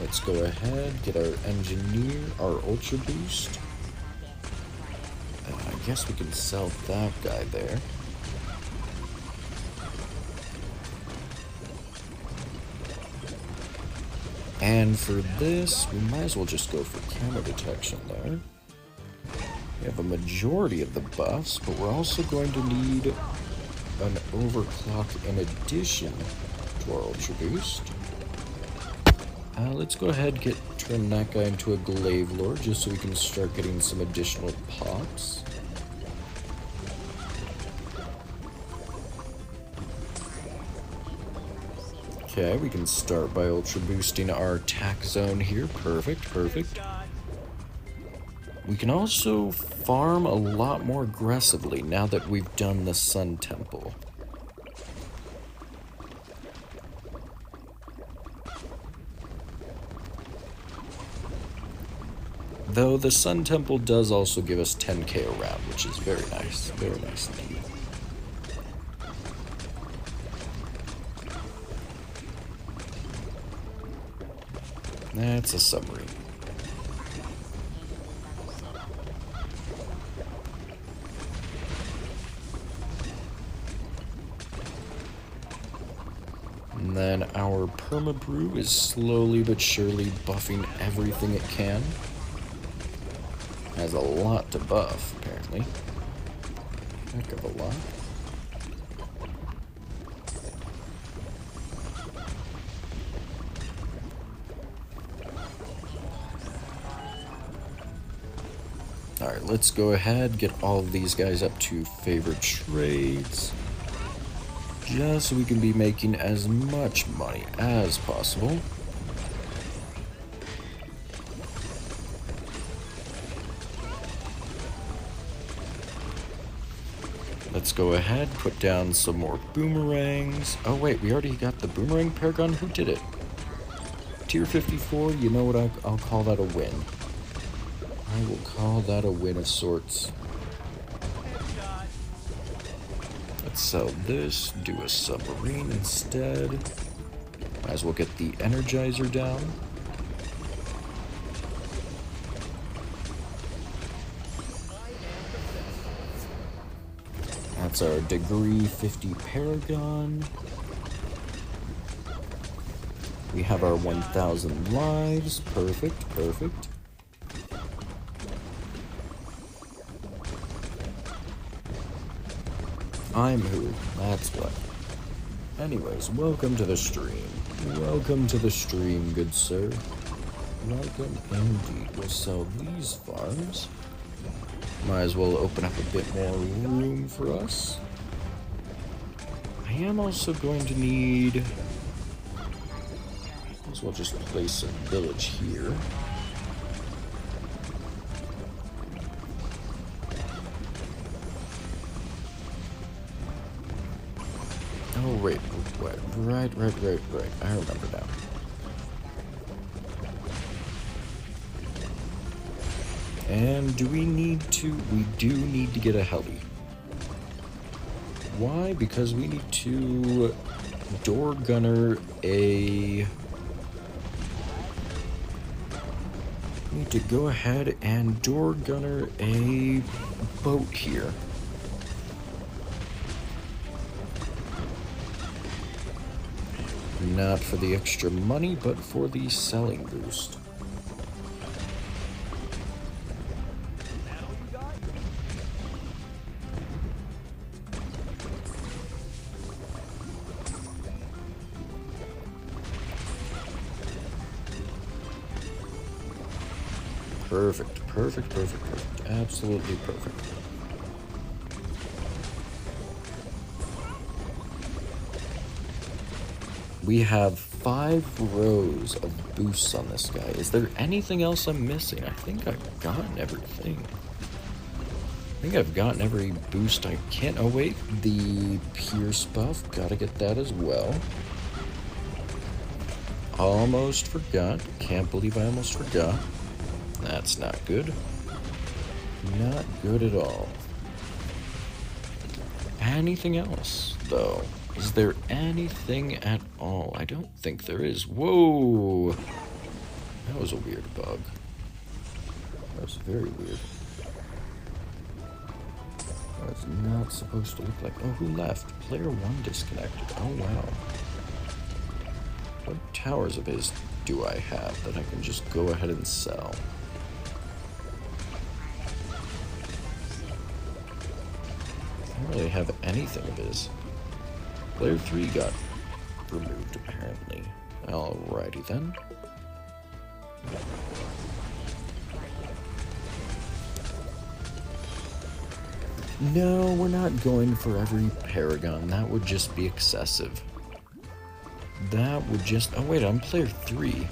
Let's go ahead, get our engineer, our ultra boost. I guess we can sell that guy there. And for this, we might as well just go for camera detection there. We have a majority of the buffs, but we're also going to need an overclock in addition to our Ultra Boost. Let's go ahead and turn that guy into a Glaive Lord just so we can start getting some additional pops. Okay, we can start by Ultra Boosting our attack zone here. Perfect, perfect. We can also farm a lot more aggressively now that we've done the Sun Temple. Though the Sun Temple does also give us 10k a round, which is very nice. Very nice indeed. That's a submarine. And then our Perma-Brew is slowly but surely buffing everything it can. Has a lot to buff, apparently. Heck of a lot. Alright, let's go ahead, get all of these guys up to favorite trades. Just so we can be making as much money as possible. Let's go ahead, put down some more boomerangs. Oh wait, we already got the boomerang paragon? Who did it? Tier 54, you know what, I'll call that a win. I will call that a win of sorts. Let's sell this, do a submarine instead. Might as well get the Energizer down. That's our degree 50 Paragon. We have our 1,000 lives. Perfect, perfect. I'm who? That's what. Anyways, welcome to the stream. Welcome to the stream, good sir. Welcome indeed. We'll sell these farms. Might as well open up a bit more room for us. I am also going to need... Might as well just place a village here. Oh, wait, what? Right. I remember now. And do we need to? We do need to get a heli. Why? Because we need to door gunner a... We need to go ahead and door gunner a boat here. Not for the extra money, but for the selling boost. Perfect. Absolutely perfect. We have 5 rows of boosts on this guy. Is there anything else I'm missing? I think I've gotten everything. I think I've gotten every boost I can. Oh wait, the Pierce buff. Gotta get that as well. Almost forgot. Can't believe I almost forgot. That's not good. Not good at all. Anything else, though? Is there anything at all? I don't think there is. Whoa! That was a weird bug. That was very weird. That's not supposed to look like... Oh, who left? Player 1 disconnected. Oh, wow. What towers of his do I have that I can just go ahead and sell? I don't really have anything of his. Player 3 got removed, apparently. Alrighty then. No, we're not going for every Paragon. That would just be excessive. That would just... Oh, wait, I'm player 3.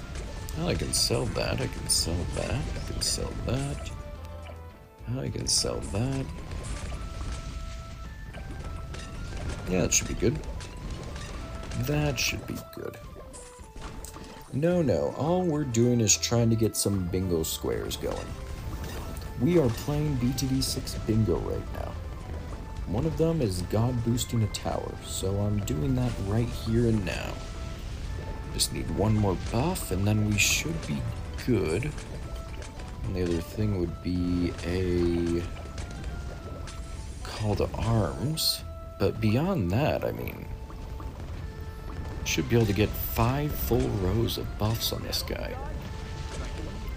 Well, I can sell that. I can sell that. I can sell that. I can sell that. Yeah, that should be good. That should be good. No, all we're doing is trying to get some bingo squares going. We are playing BTD6 bingo right now. One of them is God boosting a tower, so I'm doing that right here and now. Just need one more buff, and then we should be good. And the other thing would be a call to arms. But beyond that, I mean, should be able to get 5 full rows of buffs on this guy.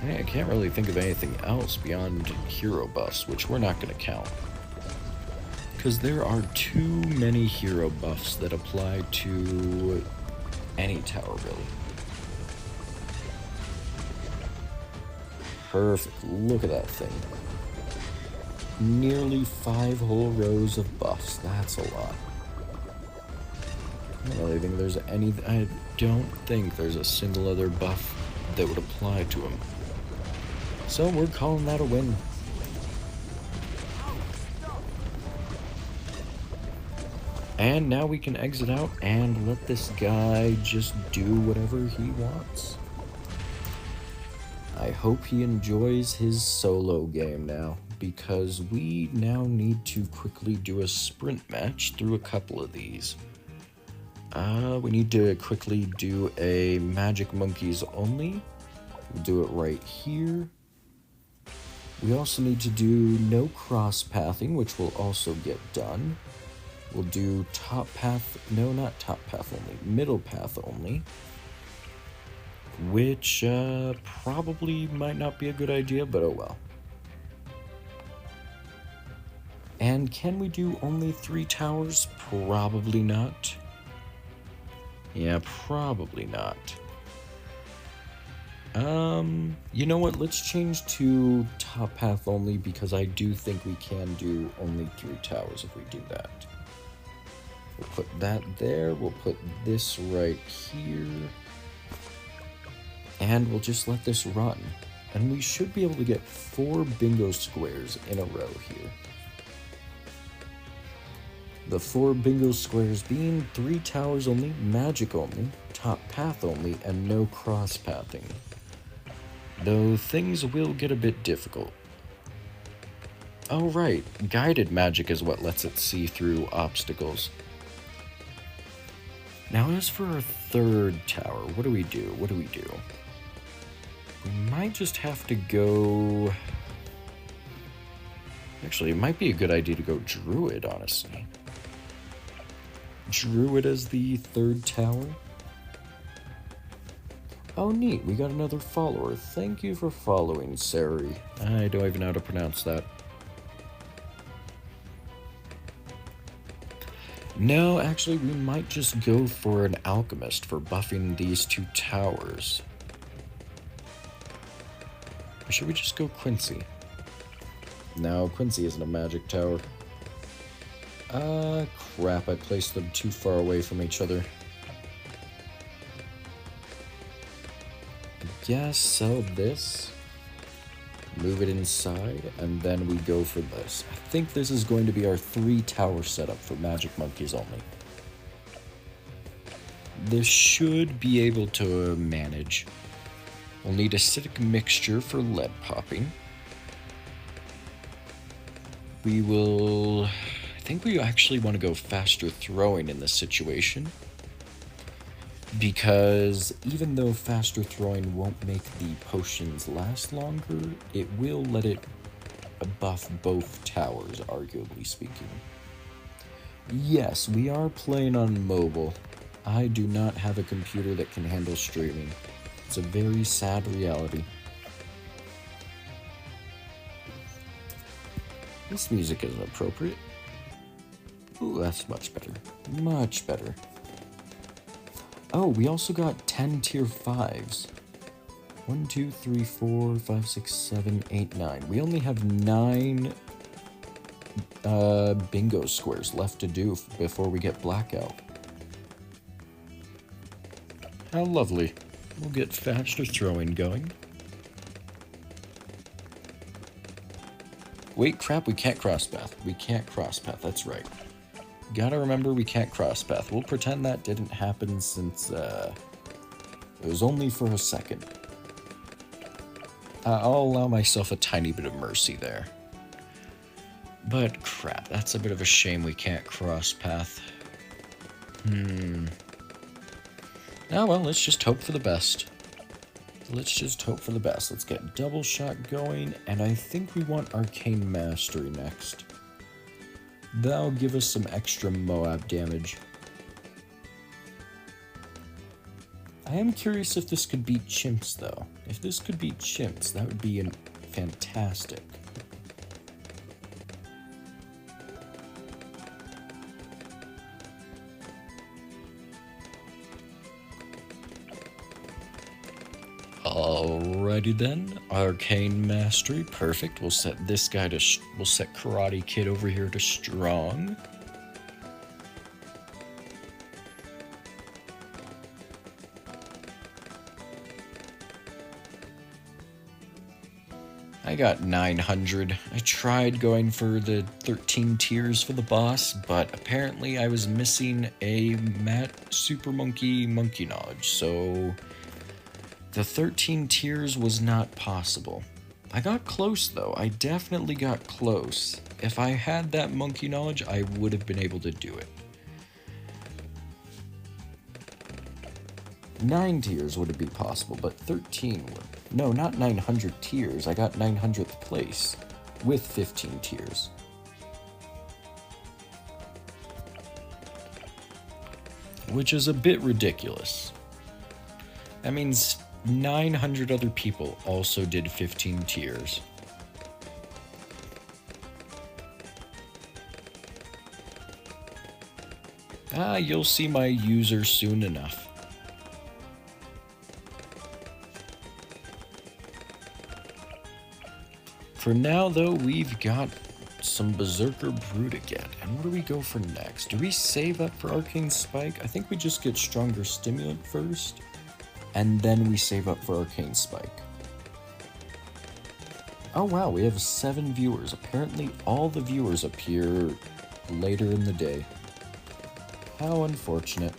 I can't really think of anything else beyond hero buffs, which we're not going to count. Because there are too many hero buffs that apply to any tower, really. Perfect. Look at that thing. Nearly 5 whole rows of buffs. That's a lot. I don't really think there's any... I don't think there's a single other buff that would apply to him. So we're calling that a win. And now we can exit out and let this guy just do whatever he wants. I hope he enjoys his solo game now, because we now need to quickly do a sprint match through a couple of these. We need to quickly do a Magic Monkeys only. We'll do it right here. We also need to do no cross-pathing, which will also get done. We'll do top path, no, not top path only, middle path only. Which probably might not be a good idea, but oh well. And can we do only 3 towers? Probably not. Yeah, probably not. You know what? Let's change to top path only, because I do think we can do only 3 towers if we do that. We'll put that there. We'll put this right here. And we'll just let this run. And we should be able to get 4 bingo squares in a row here. The 4 bingo squares being 3 towers only, magic only, top path only, and no cross-pathing. Though things will get a bit difficult. Oh right, guided magic is what lets it see through obstacles. Now as for our 3rd tower, what do we do? We might just have to go... Actually, it might be a good idea to go Druid, honestly. Druid as the 3rd tower. Oh, neat. We got another follower. Thank you for following, Sari. I don't even know how to pronounce that. No, actually, we might just go for an alchemist for buffing these 2 towers. Or should we just go Quincy? No, Quincy isn't a magic tower. Crap, I placed them too far away from each other. Yeah, sell this. Move it inside, and then we go for this. I think this is going to be our 3 tower setup for Magic Monkeys only. This should be able to manage. We'll need acidic mixture for lead popping. We will... I think we actually want to go faster throwing in this situation. Because even though faster throwing won't make the potions last longer, it will let it buff both towers, arguably speaking. Yes, we are playing on mobile. I do not have a computer that can handle streaming. It's a very sad reality. This music isn't appropriate. Ooh, that's much better. Much better. Oh, we also got 10 tier 5s. 1, 2, 3, 4, 5, 6, 7, 8, 9. We only have 9 bingo squares left to do before we get blackout. How lovely. We'll get faster throwing going. Wait, crap, we can't cross path. We can't cross path, that's right. Gotta remember we can't cross path. We'll pretend that didn't happen since, it was only for a second. I'll allow myself a tiny bit of mercy there. But crap, that's a bit of a shame we can't cross path. Oh well, let's just hope for the best. Let's just hope for the best. Let's get double shot going, and I think we want Arcane Mastery next. That'll give us some extra Moab damage. I am curious if this could beat chimps, though. If this could beat chimps, that would be fantastic. Alrighty then, Arcane Mastery, perfect. We'll set this guy to, we'll set Karate Kid over here to strong. I got 900. I tried going for the 13 tiers for the boss, but apparently I was missing a Super Monkey knowledge, so the 13 tiers was not possible. I got close though, I definitely got close. If I had that monkey knowledge, I would have been able to do it. 9 tiers would have been possible, but 13 would. No, not 900 tiers, I got 900th place with 15 tiers. Which is a bit ridiculous. That means 900 other people also did 15 tiers. You'll see my user soon enough. For now, though, we've got some Berserker Brew to get. And what do we go for next? Do we save up for Arcane Spike? I think we just get Stronger Stimulant first, and then we save up for Arcane Spike. Oh wow, we have 7 viewers. Apparently all the viewers appear later in the day. How unfortunate.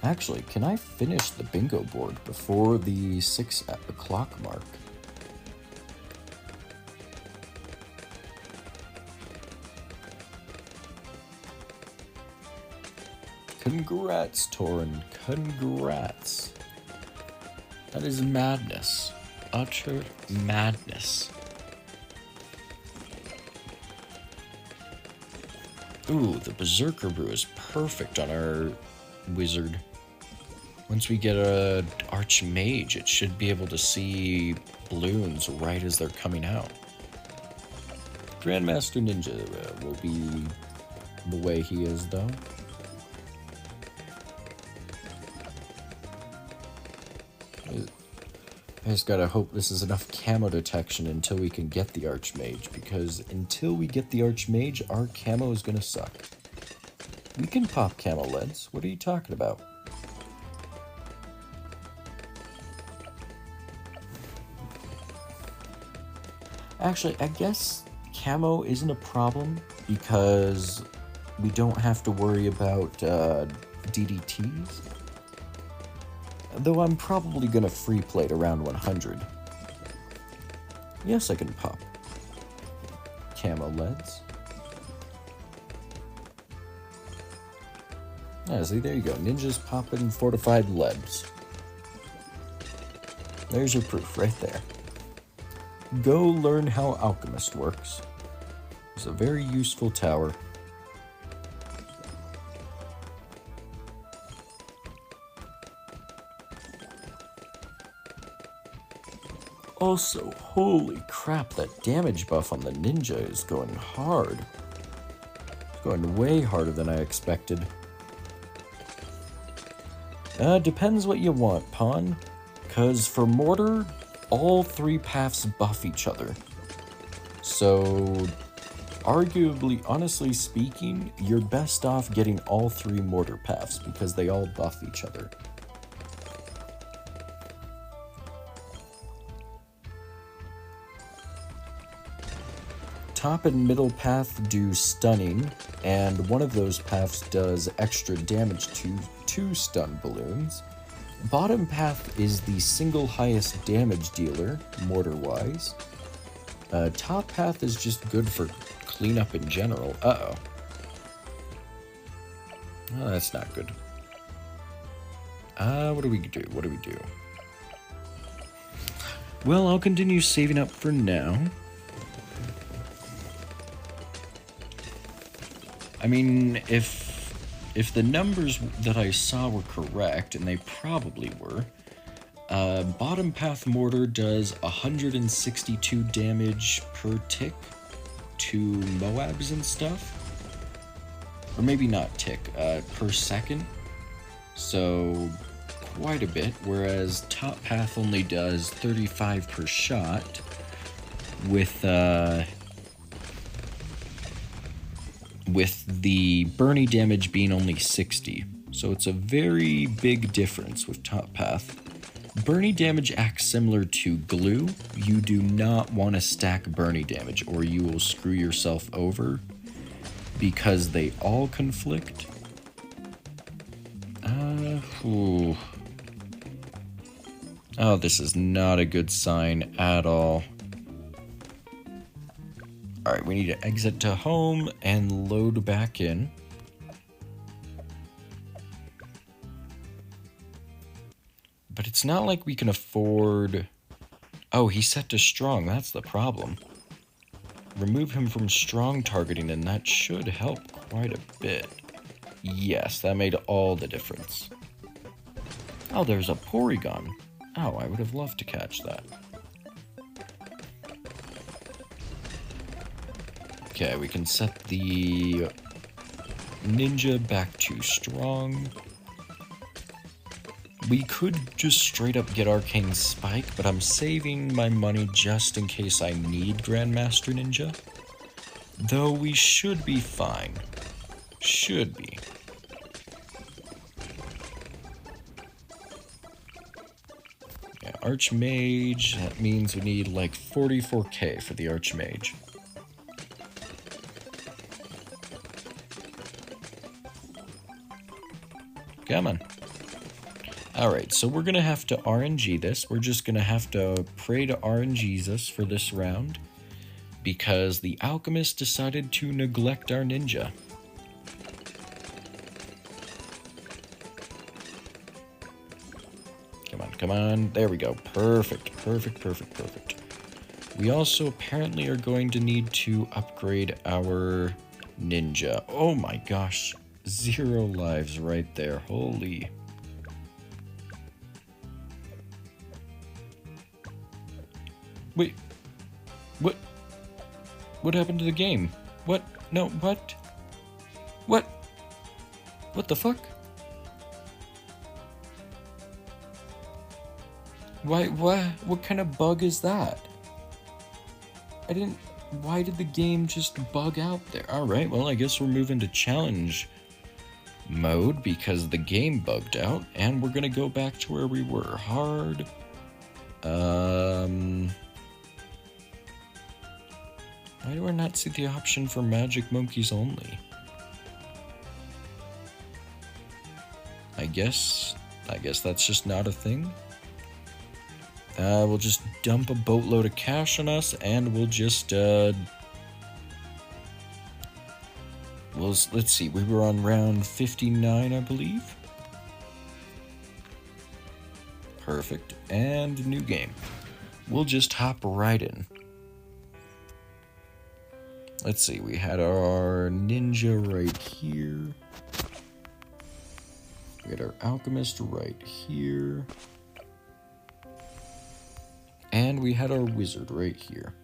Actually, can I finish the bingo board before the 6 o'clock mark? Congrats, Torin. Congrats. That is madness. Utter madness. Ooh, the Berserker Brew is perfect on our wizard. Once we get a Archmage, it should be able to see balloons right as they're coming out. Grandmaster Ninja will be the way he is, though. I just gotta hope this is enough camo detection until we can get the Archmage, because until we get the Archmage, our camo is gonna suck. We can pop camo LEDs. What are you talking about? Actually, I guess camo isn't a problem because we don't have to worry about DDTs. Though I'm probably gonna free plate around 100. Yes, I can pop camo LEDs. Yeah, see, there you go. Ninja's popping fortified LEDs. There's your proof right there. Go learn how Alchemist works. It's a very useful tower. Also, holy crap, that damage buff on the ninja is going hard. It's going way harder than I expected. Depends what you want, Pawn. Because for Mortar, all 3 paths buff each other. So, arguably, honestly speaking, you're best off getting all 3 Mortar paths because they all buff each other. Top and middle path do stunning, and one of those paths does extra damage to 2 stun balloons. Bottom path is the single highest damage dealer, mortar-wise. Top path is just good for cleanup in general. Uh-oh. Oh, that's not good. What do we do? What do we do? Well, I'll continue saving up for now. I mean, if the numbers that I saw were correct, and they probably were, bottom path mortar does 162 damage per tick to Moabs and stuff. Or maybe not tick, per second. So, quite a bit, whereas top path only does 35 per shot, with the Bernie damage being only 60. So it's a very big difference with top path. Bernie damage acts similar to glue. You do not want to stack Bernie damage or you will screw yourself over because they all conflict. Oh, this is not a good sign at all. Alright, we need to exit to home and load back in. But it's not like we can afford... Oh, he's set to strong, that's the problem. Remove him from strong targeting and that should help quite a bit. Yes, that made all the difference. Oh, there's a Porygon. Oh, I would have loved to catch that. Okay, we can set the ninja back to strong. We could just straight up get Arcane Spike, but I'm saving my money just in case I need Grandmaster Ninja. Though we should be fine. Should be. Yeah, Archmage, that means we need like 44k for the Archmage. Come on. Alright, so we're going to have to RNG this. We're just going to have to pray to RNGesus for this round. Because the Alchemist decided to neglect our ninja. Come on, come on. There we go. Perfect, perfect, perfect, perfect. We also apparently are going to need to upgrade our ninja. Oh my gosh. 0 lives right there. Holy. Wait. What? What happened to the game? What? No, what? What? What the fuck? Why, what kind of bug is that? Why did the game just bug out there? Alright, well, I guess we're moving to challenge mode because the game bugged out, and we're gonna go back to where we were. Hard. Why do I not see the option for magic monkeys only? I guess that's just not a thing. We'll just dump a boatload of cash on us, and we'll just, let's see, we were on round 59, I believe. Perfect, and new game. We'll just hop right in. Let's see, we had our ninja right here. We had our alchemist right here. And we had our wizard right here.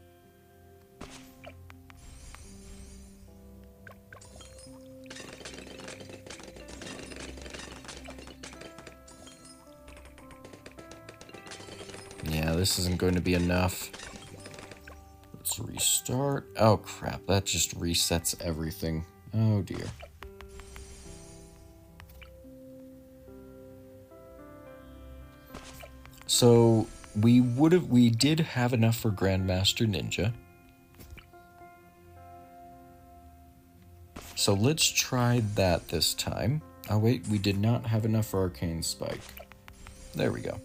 Yeah, this isn't going to be enough. Let's restart. Oh crap, that just resets everything. Oh dear. So we did have enough for Grandmaster Ninja. So let's try that this time. Oh wait, we did not have enough for Arcane Spike. There we go.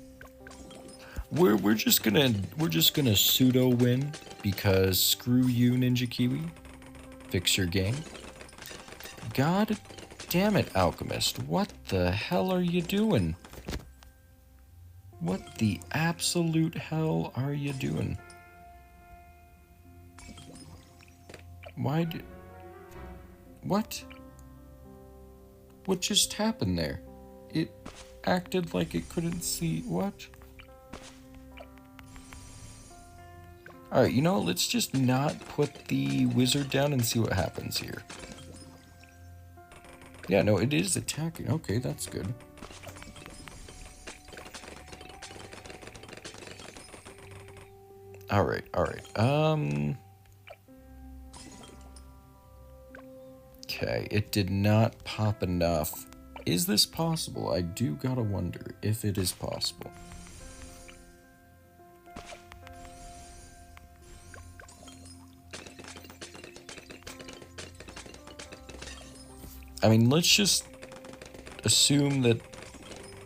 We're just gonna pseudo win because screw you, Ninja Kiwi. Fix your game. God damn it, Alchemist. What the hell are you doing? What the absolute hell are you doing? Why did... What? What just happened there? It acted like it couldn't see... What? Alright, you know, let's just not put the wizard down and see what happens here. Yeah, no, it is attacking. Okay, that's good. Alright, alright. Okay, it did not pop enough. Is this possible? I do gotta wonder if it is possible. I mean, let's just assume that...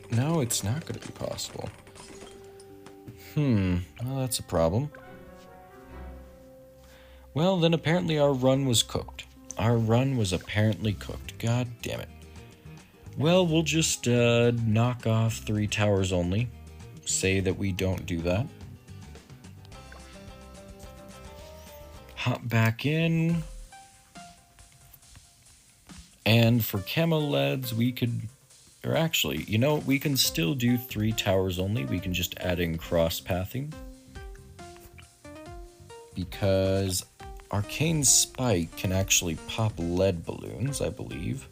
No, it's not going to be possible. Well, that's a problem. Well, then apparently our run was cooked. Our run was apparently cooked. God damn it. Well, we'll just knock off 3 towers only. Say that we don't do that. Hop back in. And for camo leads, we could, or actually, you know, we can still do 3 towers only. We can just add in cross-pathing. Because Arcane Spike can actually pop lead balloons, I believe.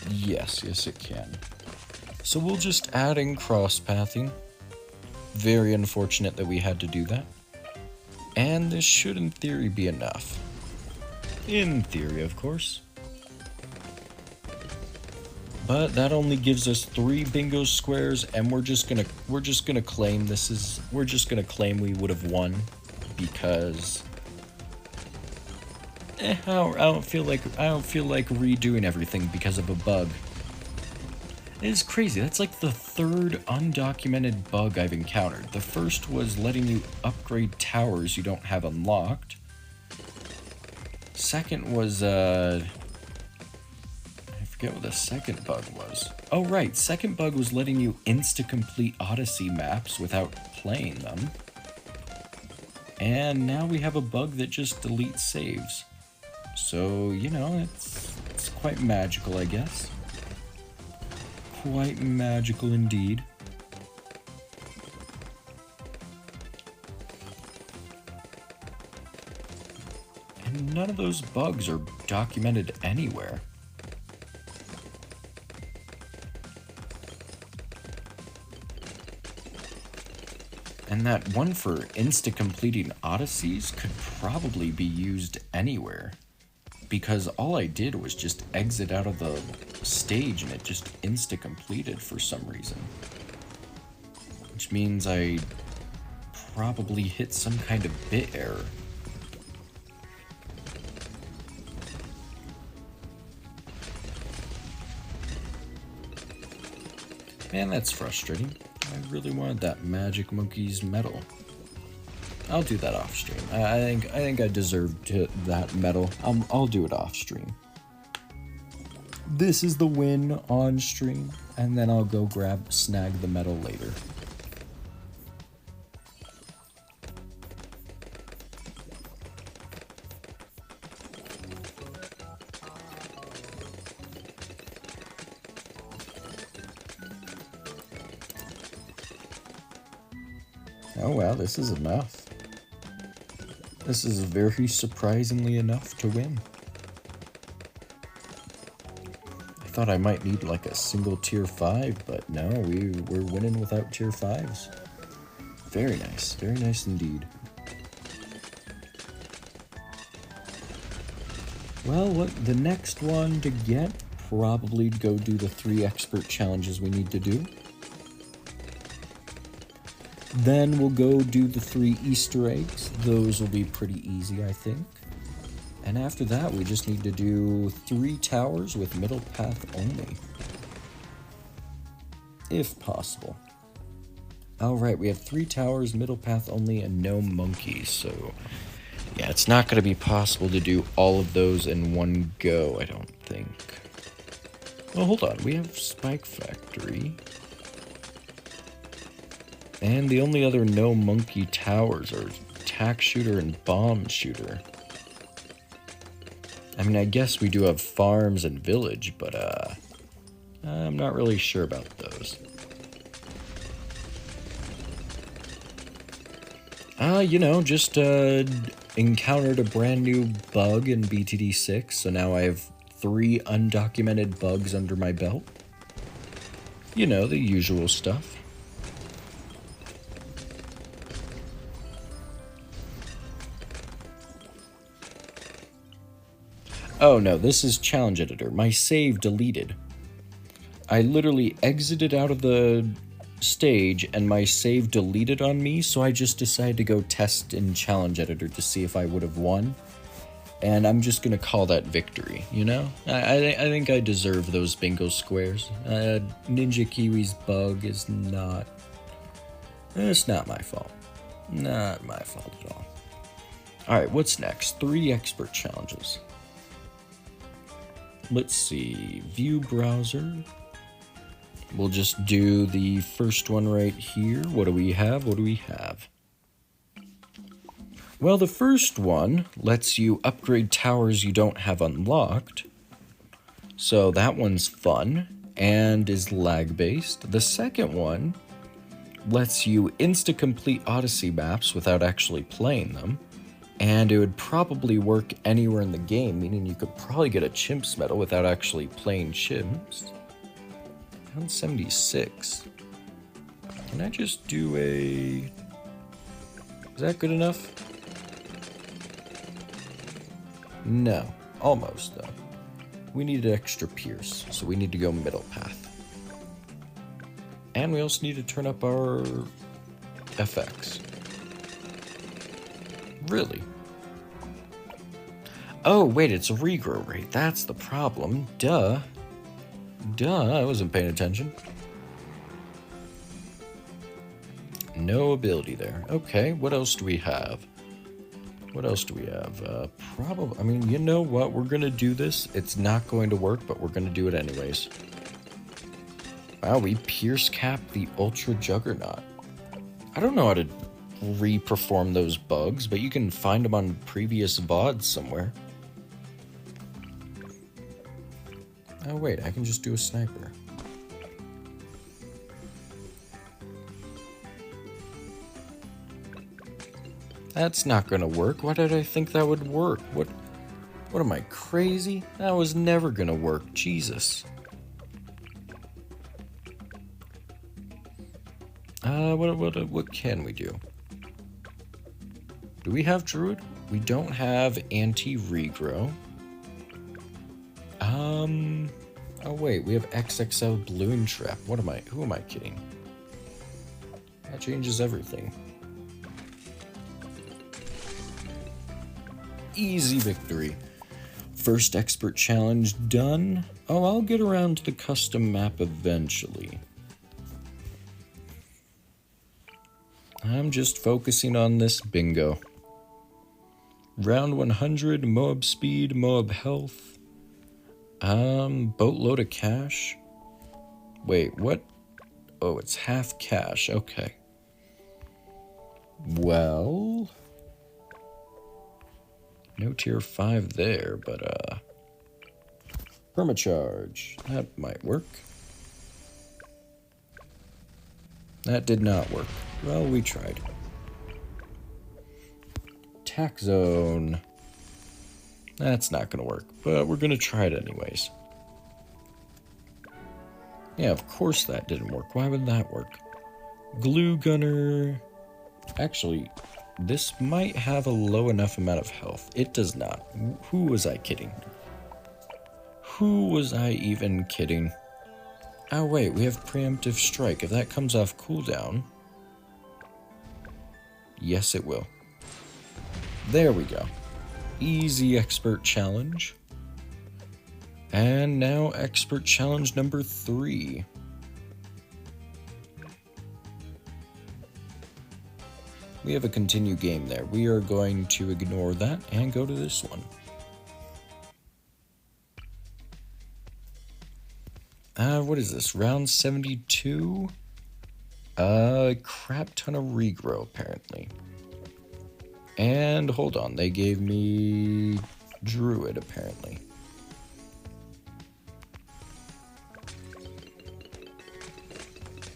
Yes, yes it can. So we'll just add in cross-pathing. Very unfortunate that we had to do that. And this should, in theory, be enough. In theory, of course. But that only gives us 3 bingo squares, and we're just gonna claim this is... We're just gonna claim we would have won, because... I don't feel like redoing everything because of a bug. It is crazy. That's like the 3rd undocumented bug I've encountered. The first was letting you upgrade towers you don't have unlocked. Second was, I forget what the second bug was. Oh, right. Second bug was letting you insta-complete Odyssey maps without playing them. And now we have a bug that just deletes saves. So, you know, it's quite magical, I guess. Quite magical indeed. And none of those bugs are documented anywhere. And that one for insta-completing Odysseys could probably be used anywhere. Because all I did was just exit out of the stage and it just insta-completed for some reason. Which means I probably hit some kind of bit error. Man, that's frustrating. I really wanted that Magic Monkey's medal. I'll do that off stream. I think I deserved that medal. I'll do it off stream. This is the win on stream, and then I'll go snag the medal later. Oh wow, this is enough. This is very surprisingly enough to win. I thought I might need like a single tier 5, but no, we're winning without tier 5s. Very nice indeed. Well, the next one to get, probably go do the 3 expert challenges we need to do. Then we'll go do the 3 Easter eggs. Those will be pretty easy, I think. And after that, we just need to do 3 towers with middle path only. If possible. Alright, we have 3 towers, middle path only, and no monkeys, so... yeah, it's not going to be possible to do all of those in one go, I don't think. Well, hold on, we have Spike Factory. And the only other no monkey towers are Tack Shooter and Bomb Shooter. I mean, I guess we do have farms and village, but I'm not really sure about those. You know, just encountered a brand new bug in BTD6, so now I have 3 undocumented bugs under my belt. You know, the usual stuff. Oh no, this is Challenge Editor. My save deleted. I literally exited out of the stage and my save deleted on me, so I just decided to go test in Challenge Editor to see if I would have won. And I'm just gonna call that victory, you know? I think I deserve those bingo squares. Ninja Kiwi's bug is not... it's not my fault. Not my fault at all. Alright, what's next? 3 expert challenges. Let's see, view browser. We'll just do the first one right here. What do we have? What do we have? Well, the first one lets you upgrade towers you don't have unlocked. So that one's fun and is lag-based. The second one lets you insta-complete Odyssey maps without actually playing them. And it would probably work anywhere in the game, meaning you could probably get a Chimp's medal without actually playing Chimps. 176. Can I just do a... is that good enough? No. Almost, though. We need an extra Pierce, so we need to go middle path. And we also need to turn up our FX. Really? Oh, wait, it's a regrow rate. That's the problem. Duh. I wasn't paying attention. No ability there. Okay, what else do we have? Probably, I mean, you know what? We're gonna do this. It's not going to work, but we're gonna do it anyways. Wow, we pierce cap the Ultra Juggernaut. I don't know how to re-perform those bugs, but you can find them on previous VODs somewhere. Oh wait, I can just do a sniper. That's not gonna work. Why did I think that would work? What am I, crazy? That was never gonna work. Jesus. What can we do? Do we have Druid? We don't have anti-regrow. Oh wait, we have XXL Balloon Trap. Who am I kidding? That changes everything. Easy victory. First expert challenge done. Oh, I'll get around to the custom map eventually. I'm just focusing on this bingo. Round 100, Moab speed, Moab health. Boatload of cash. Wait, what? Oh, it's half cash. Okay. Well, no tier 5 there, but permacharge. That might work. That did not work. Well, we tried. attack zone. That's not going to work, but we're going to try it anyways. Yeah, of course that didn't work. Why would that work? Glue gunner. Actually, this might have a low enough amount of health. It does not. Who was I kidding? Who was I even kidding? Oh wait, we have preemptive strike. If that comes off cooldown... Yes, it will. There we go. Easy expert challenge. And now expert challenge number 3. We have a continue game there. We are going to ignore that and go to this one. What is this? Round 72? Crap ton of regrow, apparently. And hold on, they gave me Druid, apparently.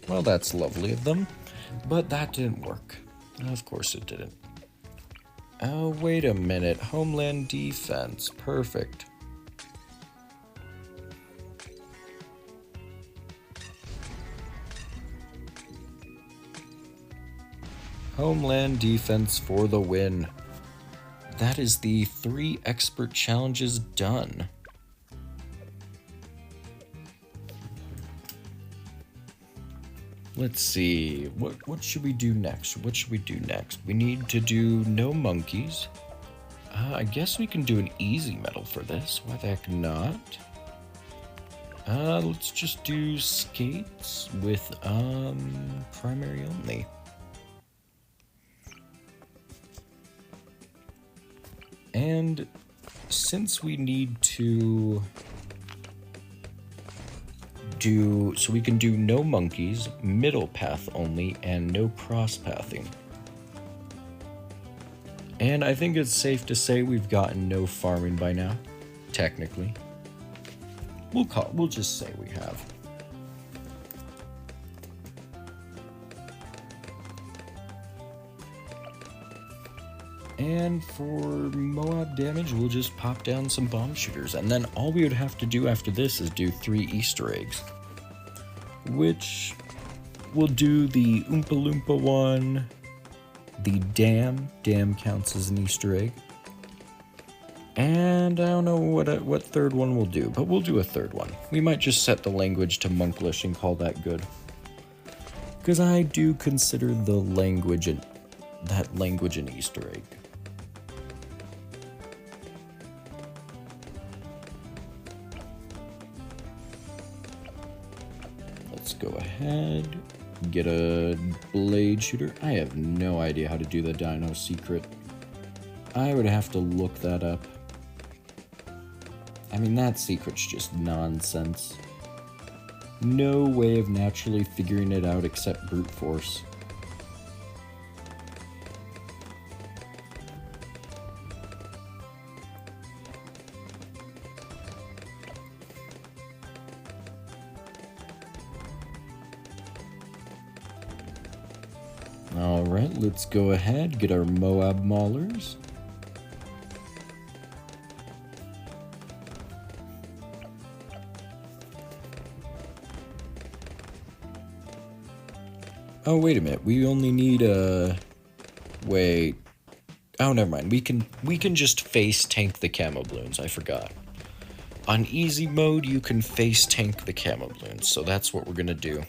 Well, that's lovely of them, but that didn't work. Of course it didn't. Oh, wait a minute. Homeland defense. Perfect. Homeland defense for the win. That is the 3 expert challenges done. Let's see. What should we do next? What should we do next? We need to do no monkeys. I guess we can do an easy medal for this. Why the heck not? Let's just do skates with primary only. And since we need to do, so we can do no monkeys, middle path only, and no cross pathing. And I think it's safe to say we've gotten no farming by now, technically. We'll just say we have. And for Moab damage, we'll just pop down some bomb shooters. And then all we would have to do after this is do 3 Easter eggs. Which we'll do the Oompa Loompa one, the Dam. Dam counts as an Easter egg. And I don't know what third one we'll do, but we'll do a third one. We might just set the language to Monglish and call that good. Because I do consider the language that language an Easter egg. Let's go ahead, get a blade shooter. I have no idea how to do the dino secret. I would have to look that up. I mean, that secret's just nonsense. No way of naturally figuring it out except brute force. Alright, let's go ahead, get our Moab Maulers. Oh, wait a minute, we only need a... Wait. Oh, never mind, we can just face tank the camo balloons, I forgot. On easy mode, you can face tank the camo balloons, so that's what we're gonna do.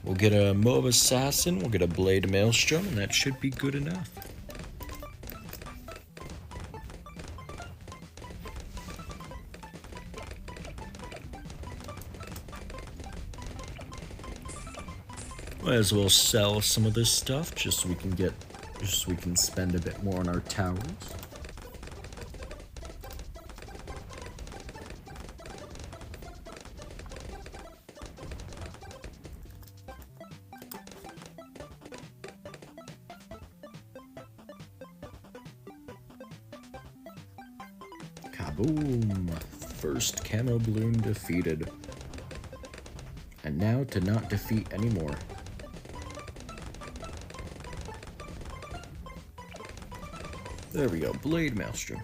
We'll get a Moab Assassin, we'll get a Blade Maelstrom, and that should be good enough. Might as well sell some of this stuff just so we can spend a bit more on our towers. Kaboom! First camo balloon defeated. And now to not defeat anymore. There we go, Blade Maelstrom.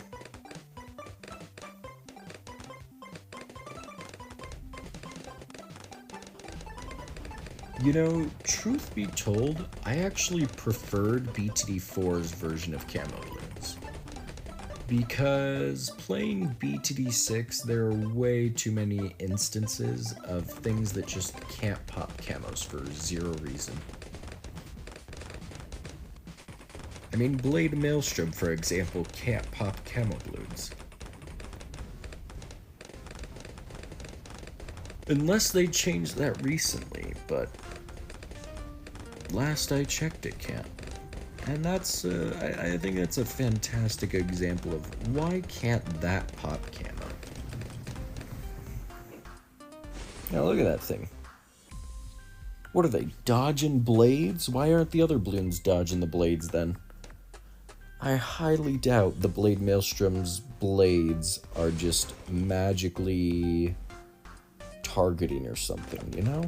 You know, truth be told, I actually preferred BTD4's version of camo balloons. Because playing BTD6, there are way too many instances of things that just can't pop camos for zero reason. I mean, Blade Maelstrom, for example, can't pop camo balloons. Unless they changed that recently, but last I checked it can't. And that's, I think that's a fantastic example of why can't that pop camo? Now look at that thing. What are they, dodging blades? Why aren't the other balloons dodging the blades then? I highly doubt the Blade Maelstrom's blades are just magically targeting or something, you know?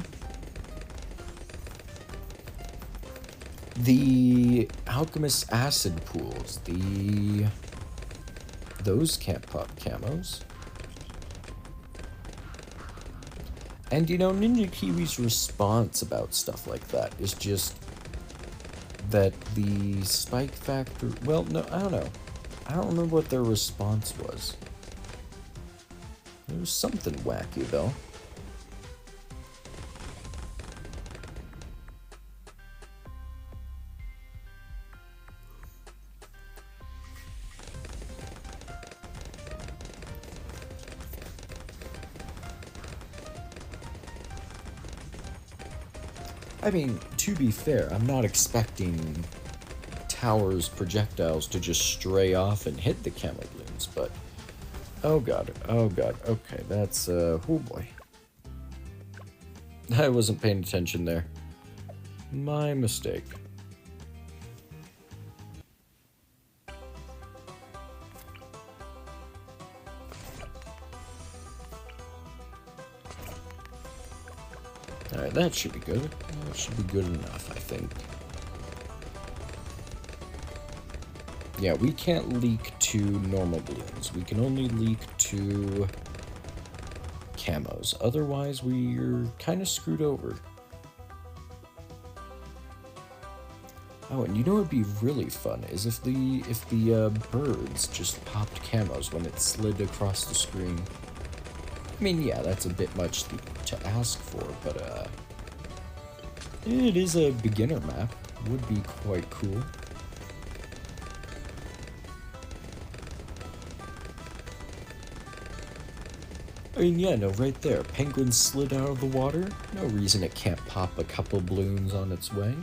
The Alchemist Acid Pools, those can't pop camos. And you know, Ninja Kiwi's response about stuff like that is just that the spike factor, well, no, I don't know. I don't remember what their response was. It was something wacky, though. I mean, to be fair, I'm not expecting Tower's projectiles to just stray off and hit the camo balloons, but oh god, okay, that's, oh boy. I wasn't paying attention there. My mistake. Alright, that should be good. That should be good enough, I think. Yeah, we can't leak to normal balloons. We can only leak to camos. Otherwise, we're kind of screwed over. Oh, and you know what would be really fun is if the birds just popped camos when it slid across the screen. I mean, yeah, that's a bit much to ask for, but it is a beginner map. Would be quite cool. I mean, yeah, no, right there. Penguin slid out of the water. No reason it can't pop a couple balloons on its way.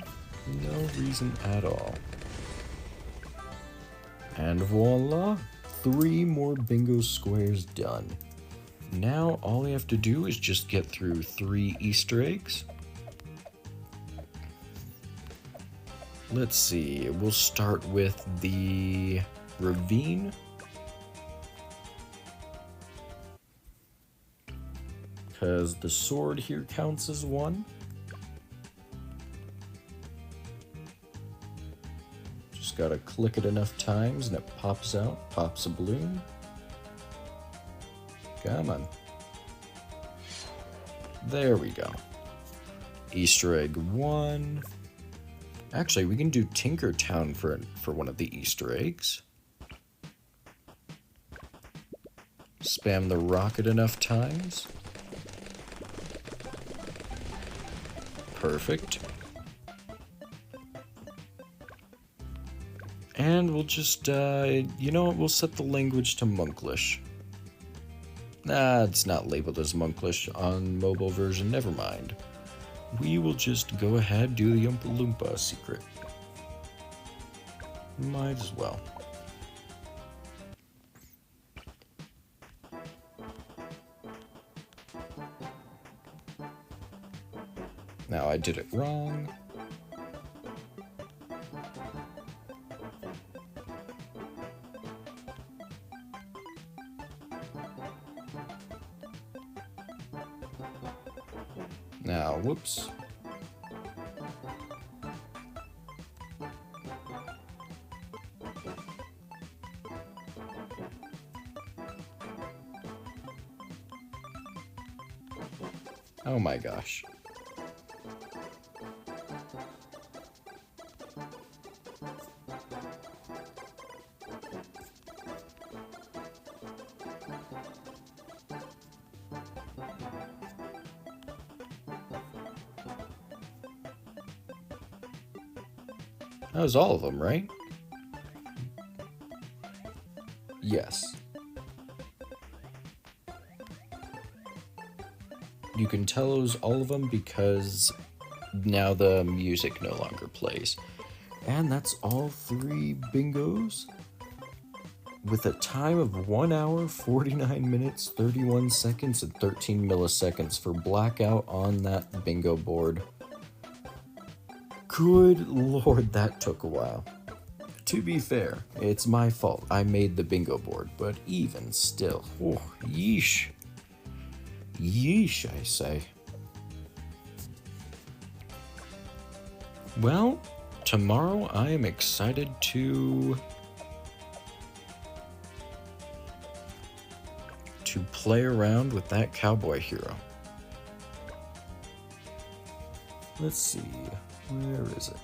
No reason at all. And voila! 3 more bingo squares done. Now, all we have to do is just get through 3 Easter eggs. Let's see, we'll start with the ravine. Because the sword here counts as 1. Just gotta click it enough times and it pops out, pops a balloon. Come on. There we go. Easter egg 1. Actually, we can do Tinkertown for one of the Easter eggs. Spam the rocket enough times. Perfect. And we'll just, you know what, we'll set the language to Monklish. Nah, it's not labeled as Monklish on mobile version, never mind. We will just go ahead, do the Oompa Loompa secret. Might as well. Now I did it wrong. Now, whoops. Oh my gosh. That was all of them, right? Yes. You can tell it was all of them because now the music no longer plays. And that's all 3 bingos with a time of 1 hour, 49 minutes, 31 seconds, and 13 milliseconds for blackout on that bingo board. Good lord, that took a while. To be fair, it's my fault. I made the bingo board, but even still, oh, yeesh. Yeesh, I say. Well, tomorrow I am excited to play around with that cowboy hero. Let's see, where is it?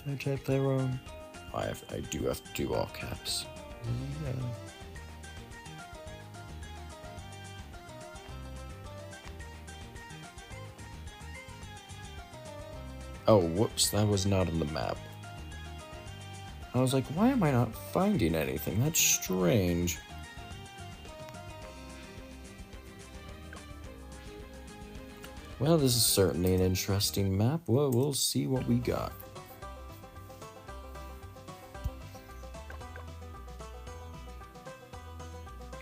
I type that wrong. I do have to do all caps. Yeah. Oh, whoops, that was not on the map. I was like, why am I not finding anything? That's strange. Well, this is certainly an interesting map. Well, we'll see what we got.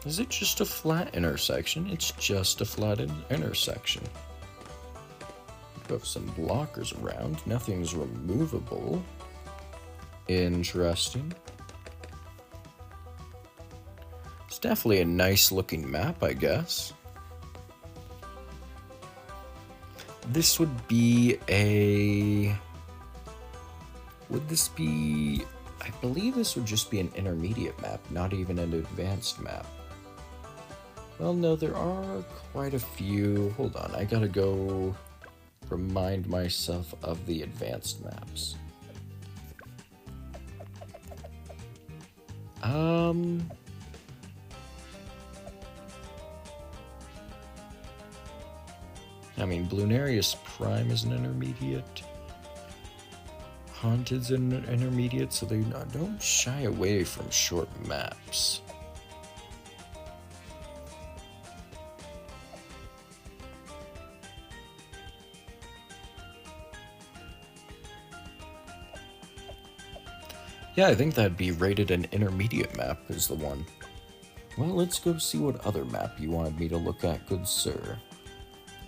Is it just a flat intersection? It's just a flat intersection. We have some blockers around. Nothing's removable. Interesting. It's definitely a nice looking map, I guess. This would be a... Would this be... I believe this would just be an intermediate map, not even an advanced map. Well, no, there are quite a few. Hold on, I gotta go remind myself of the advanced maps. I mean, Blunarius Prime is an intermediate. Haunted's an intermediate, so they don't shy away from short maps. Yeah, I think that'd be rated an intermediate map is the one. Well, let's go see what other map you wanted me to look at, good sir.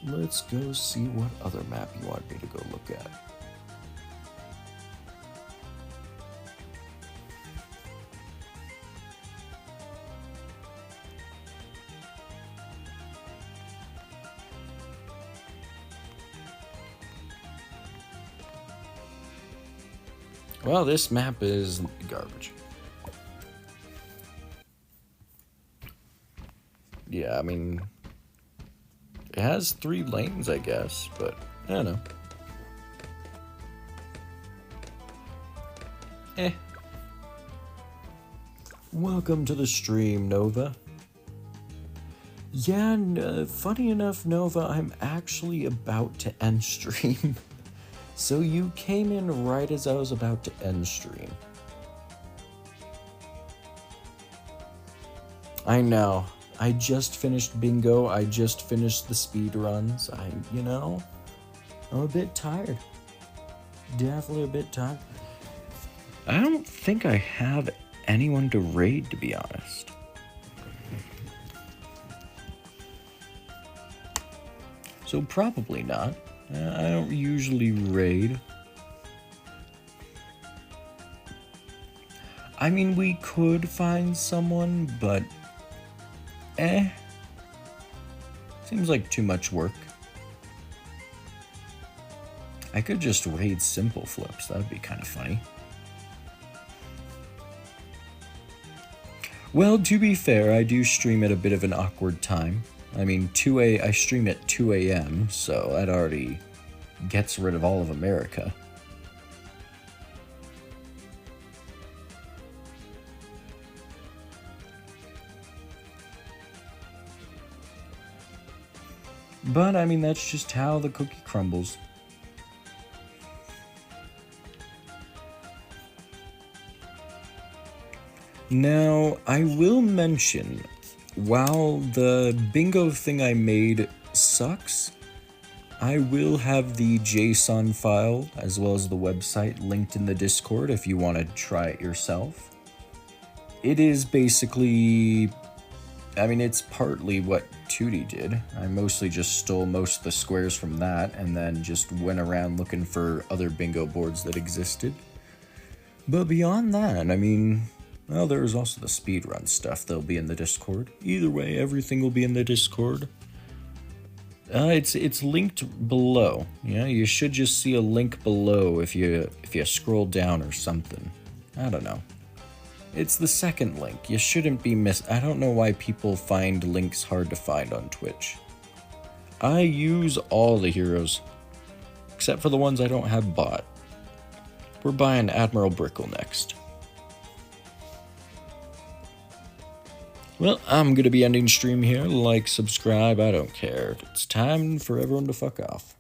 Let's go see what other map you want me to go look at. Well, this map is garbage. Yeah, I mean, it has 3 lanes, I guess, but I don't know. Welcome to the stream, Nova. Yeah, funny enough, Nova, I'm actually about to end stream. So you came in right as I was about to end stream. I know. I just finished bingo. I just finished the speed runs. I'm a bit tired. Definitely a bit tired. I don't think I have anyone to raid, to be honest. So probably not. I don't usually raid. I mean, we could find someone, but seems like too much work. I could just raid simple flips. That would be kind of funny. Well, to be fair, I do stream at a bit of an awkward time. I mean, I stream at 2 a.m., so that already gets rid of all of America. But, I mean, that's just how the cookie crumbles. Now, I will mention, while the bingo thing I made sucks, I will have the JSON file as well as the website linked in the Discord if you want to try it yourself. It is basically, I mean, it's partly what 2D did. I mostly just stole most of the squares from that and then just went around looking for other bingo boards that existed. But beyond that, I mean, well, there's also the speedrun stuff that'll be in the Discord. Either way, everything will be in the Discord. It's linked below. Yeah, you should just see a link below if you scroll down or something. I don't know. It's the second link. You shouldn't be I don't know why people find links hard to find on Twitch. I use all the heroes, except for the ones I don't have bought. We're buying Admiral Brickle next. Well, I'm gonna be ending stream here. Like, subscribe, I don't care. It's time for everyone to fuck off.